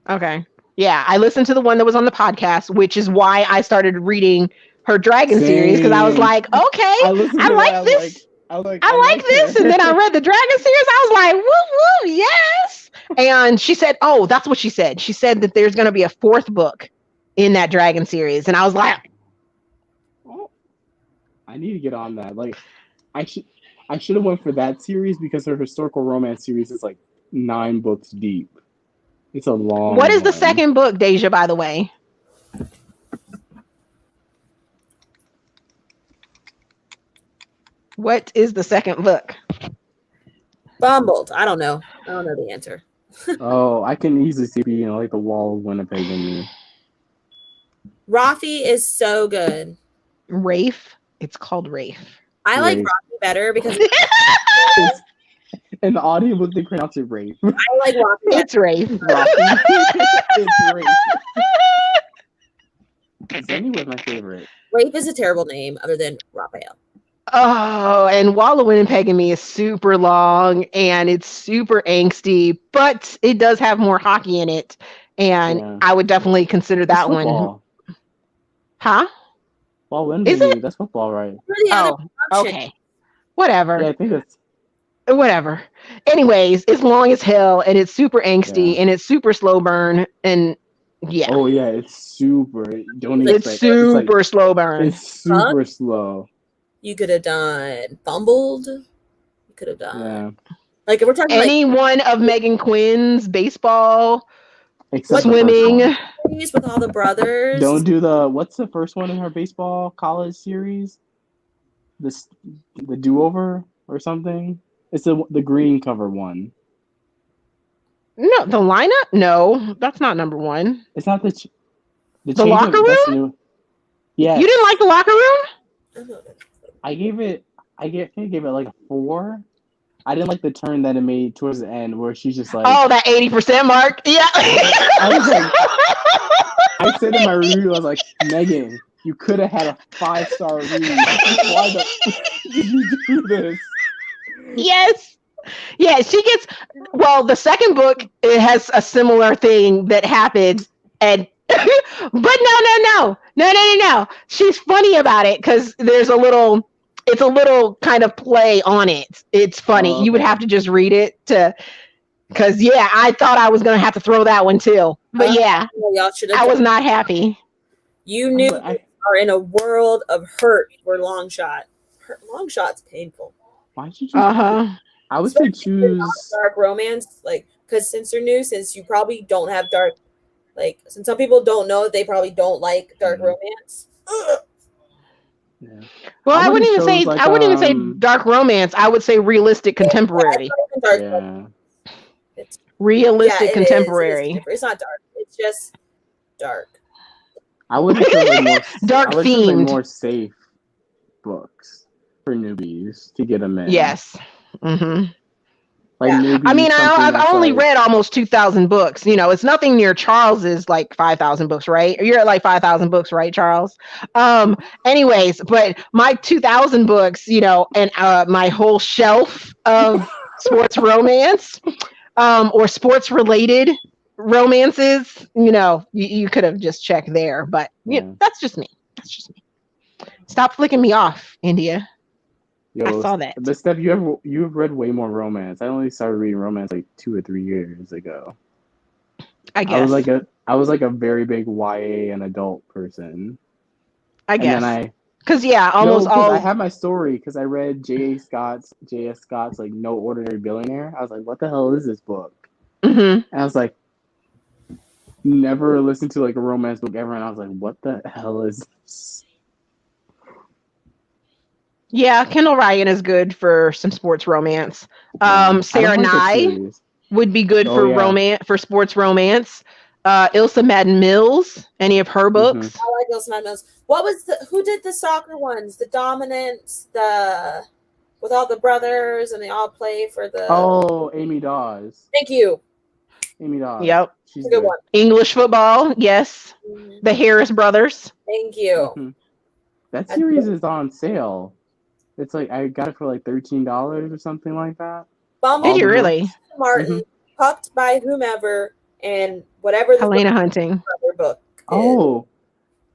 Okay. Yeah, I listened to the one that was on the podcast, which is why I started reading her dragon series, because I was like, okay, I like this. I like this. And then I read the dragon series. I was like, woo woo, yes. And she said, oh, that's what she said. She said that there's going to be a 4th book in that dragon series. And I was like, oh, I need to get on that. Like, I should have went for that series because her historical romance series is like 9 books deep. It's a long What is the one. second book, Deja, by the way? What is the second book? Bumbled. I don't know. I don't know the answer. Oh, I can easily see like the wall of Winnipeg in me. Rafi is so good. Rafe. It's called Rafe. I like Rafi better because in the audiobook they pronounce it Rafe. I like Rafi. It's Rafe. It's Rafe. Zenny was my favorite. Rafe is a terrible name other than Raphael. Oh, and Wall of Winnipeg and Me is super long and it's super angsty, but it does have more hockey in it. And I would definitely consider that one. Huh? Wall of Winnipeg, that's football, right? Oh, okay. Whatever. Yeah, I think it's whatever. Anyways, it's long as hell and it's super angsty and it's super slow burn and yeah. Oh yeah, it's super. It's super slow burn. It's super slow. You could have done Bumbled. You could have done. Yeah. Like if we're talking any one of Megan Quinn's baseball, except swimming with all the brothers. Don't do what's the first one in her baseball college series? The do-over or something? It's the green cover one. No, the lineup? No, that's not number 1. It's not the locker room? Yeah. You didn't like the locker room? I gave it like a 4. I didn't like the turn that it made towards the end where she's just like, oh, that 80% mark. Yeah. I said in my review, I was like, Megan, you could have had a 5-star review. Why did you do this? Yes. Yeah, she gets the second book, it has a similar thing that happens and but no. She's funny about it because it's a little kind of play on it. It's funny. You would have to just read it because I thought I was gonna have to throw that one too. But y'all should have. I was not happy. You knew are in a world of hurt for long shot. Long shot's painful. Why should you? I would say choose dark romance, like because since you're new, since you probably don't have dark. Like, since some people don't know, they probably don't like dark romance. Yeah. Well, I wouldn't even say dark romance. I would say realistic contemporary. It's realistic contemporary. It's not dark. It's just dark. I would say more dark themed, more safe books for newbies to get them in. Yes. Mm-hmm. Like I mean, I've only read almost 2,000 books. It's nothing near Charles's like 5,000 books, right? You're at like 5,000 books, right, Charles? Anyways, but my 2,000 books, and my whole shelf of sports romance, or sports related romances, you could have just checked there, but that's just me. Stop flicking me off, India. Yo, I saw that. But Steph, you've read way more romance. I only started reading romance like 2 or 3 years ago. I guess. I was like a very big YA and adult person. I guess. And then because almost all. I have my story because I read J.S. Scott's like No Ordinary Billionaire. I was like, what the hell is this book? Mm-hmm. And I was like, never listened to like a romance book ever, and I was like, what the hell is this? Yeah, Kendall Ryan is good for some sports romance. Sarah Nye would be good for romance, for sports romance. Ilsa Madden Mills, any of her books? Mm-hmm. I like Ilsa Madden Mills. Who did the soccer ones? The Dominance, with all the brothers, and they all play for the. Oh, Amy Dawes. Thank you. Amy Dawes. Yep. She's a good one. English football, yes. Mm-hmm. The Harris brothers. Thank you. Mm-hmm. That series is on sale. It's like I got it for like $13 or something like that. Did you really? Martin, Pucked by Whomever, and whatever the Helena Hunting book. Oh,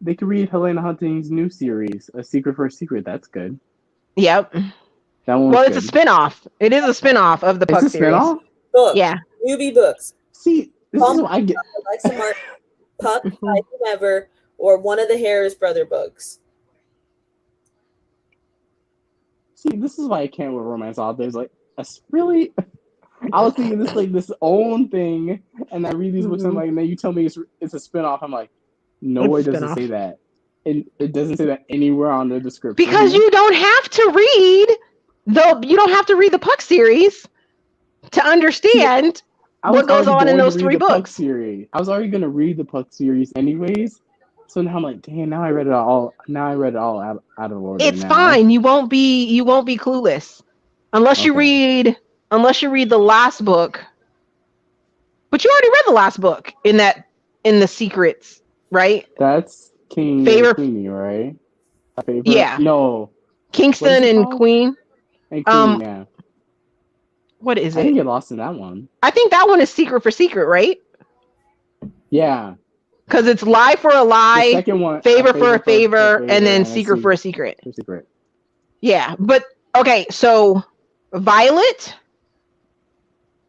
they could read Helena Hunting's new series, A Secret for a Secret. That's good. Yep. That one's it's a spinoff. It is a spinoff of the Puck series. Spinoff? Books. Yeah. Newbie books. See, this is what I get. Alexa Martin, Pucked by Whomever, or one of the Harris brother books. See, this is why I can't with romance authors. Like, really? I was thinking this like this own thing, and I read these books, and I'm like, and then you tell me it's a spinoff. I'm like, nowhere does it say that. It doesn't say that anywhere on the description. Because you don't have to read the Puck series to understand what goes on in those 3 books. Series. I was already going to read the Puck series anyways. So now I'm like, damn, now I read it all out of order. It's fine. You won't be clueless unless you read the last book. But you already read the last book in the Secrets, right? That's King and Queenie, right? Yeah. No. Kingston and Queen. And Queen, yeah. What is it? I didn't get lost in that one. I think that one is Secret for Secret, right? Yeah. Because it's Lie for a Lie, the second one, favor for a favor, and then Secret for a Secret. Yeah, but okay, so Violet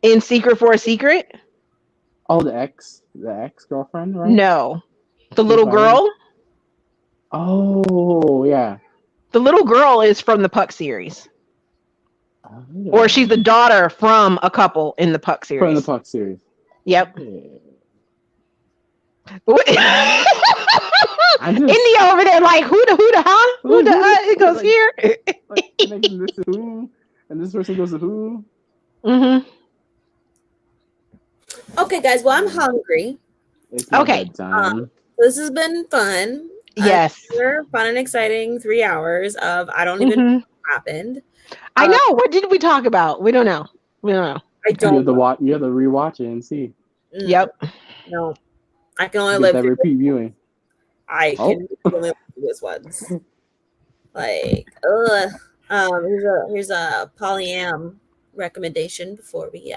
in Secret for a Secret. Oh, the ex-girlfriend, right? No, the little girl. Oh, yeah. The little girl is from the Puck series. Oh, yeah. Or she's the daughter from a couple in the Puck series. From the Puck series. Yep. Yeah. India over there like who the huh? Who the it goes like, here. This is who, and this person goes to who. Mm-hmm. Okay, guys. Well, I'm hungry. Okay. This has been fun. Yes. Fun and exciting 3 hours of I don't even know what happened. I know. What did we talk about? We don't know. I don't. You have to rewatch it and see. Yep. No. I can only live that repeat viewing. I can only live through this once. Like, here's a polyam recommendation before we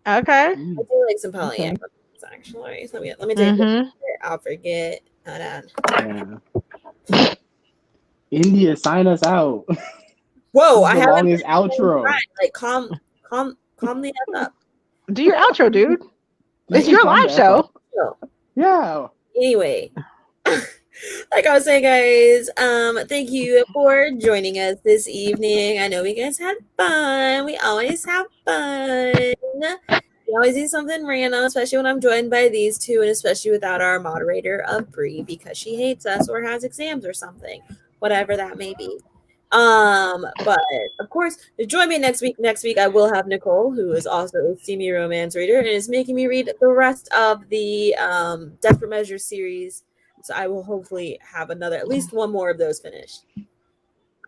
Okay. I do like some polyam actually. So let me take it. I'll forget. Hold on. Yeah. India, sign us out. Whoa, I have his outro. Like calm the F up. Do your outro, dude. It's your live show. Yeah. Anyway, like I was saying, guys, thank you for joining us this evening. I know we guys had fun. We always have fun. We always do something random, especially when I'm joined by these two, and especially without our moderator of Bree because she hates us or has exams or something, whatever that may be. But of course, join me next week. Next week, I will have Nicole, who is also a steamy romance reader and is making me read the rest of the Desperate Measures series. So I will hopefully have at least one more of those finished.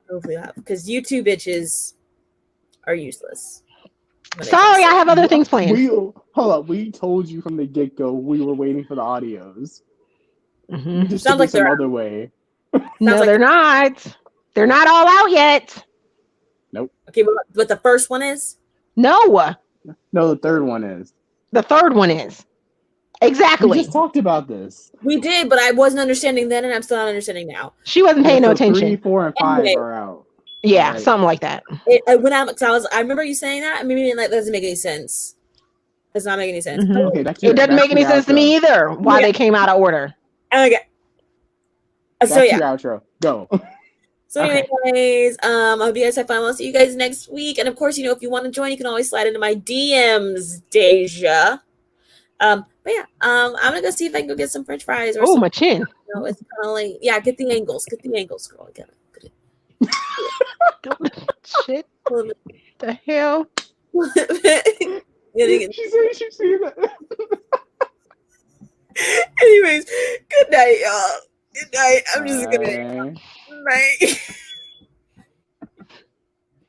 Hopefully, I'll have because you two bitches are useless. Sorry, I have other things planned. Hold up. We told you from the get-go we were waiting for the audios. Mm-hmm. Just sounds like some other way. No, they're not. They're not all out yet. Nope. Okay, but the first one is? No, the third one is. The third one is. Exactly. We just talked about this. We did, but I wasn't understanding then, and I'm still not understanding now. She wasn't paying no attention. 3, 4, and 5 are out. Yeah, Right. something like that. I remember you saying that. I mean, like, that doesn't make any sense. Does not make any sense. Mhm. Okay, back to It doesn't back make to any your sense to outro. me either. Why they came out of order? Okay. So Back to yeah. your outro. Go. So anyway, guys, I hope you guys have fun. I'll see you guys next week. And of course, if you want to join, you can always slide into my DMs, Deja. But yeah, I'm gonna go see if I can go get some French fries or Oh, something. my chin. It's kind of like, yeah, get the angles, girl. Get it. Shit. The hell? She said you should see that. Anyways, good night, y'all. Good night. I'm just gonna. Bye. Bye.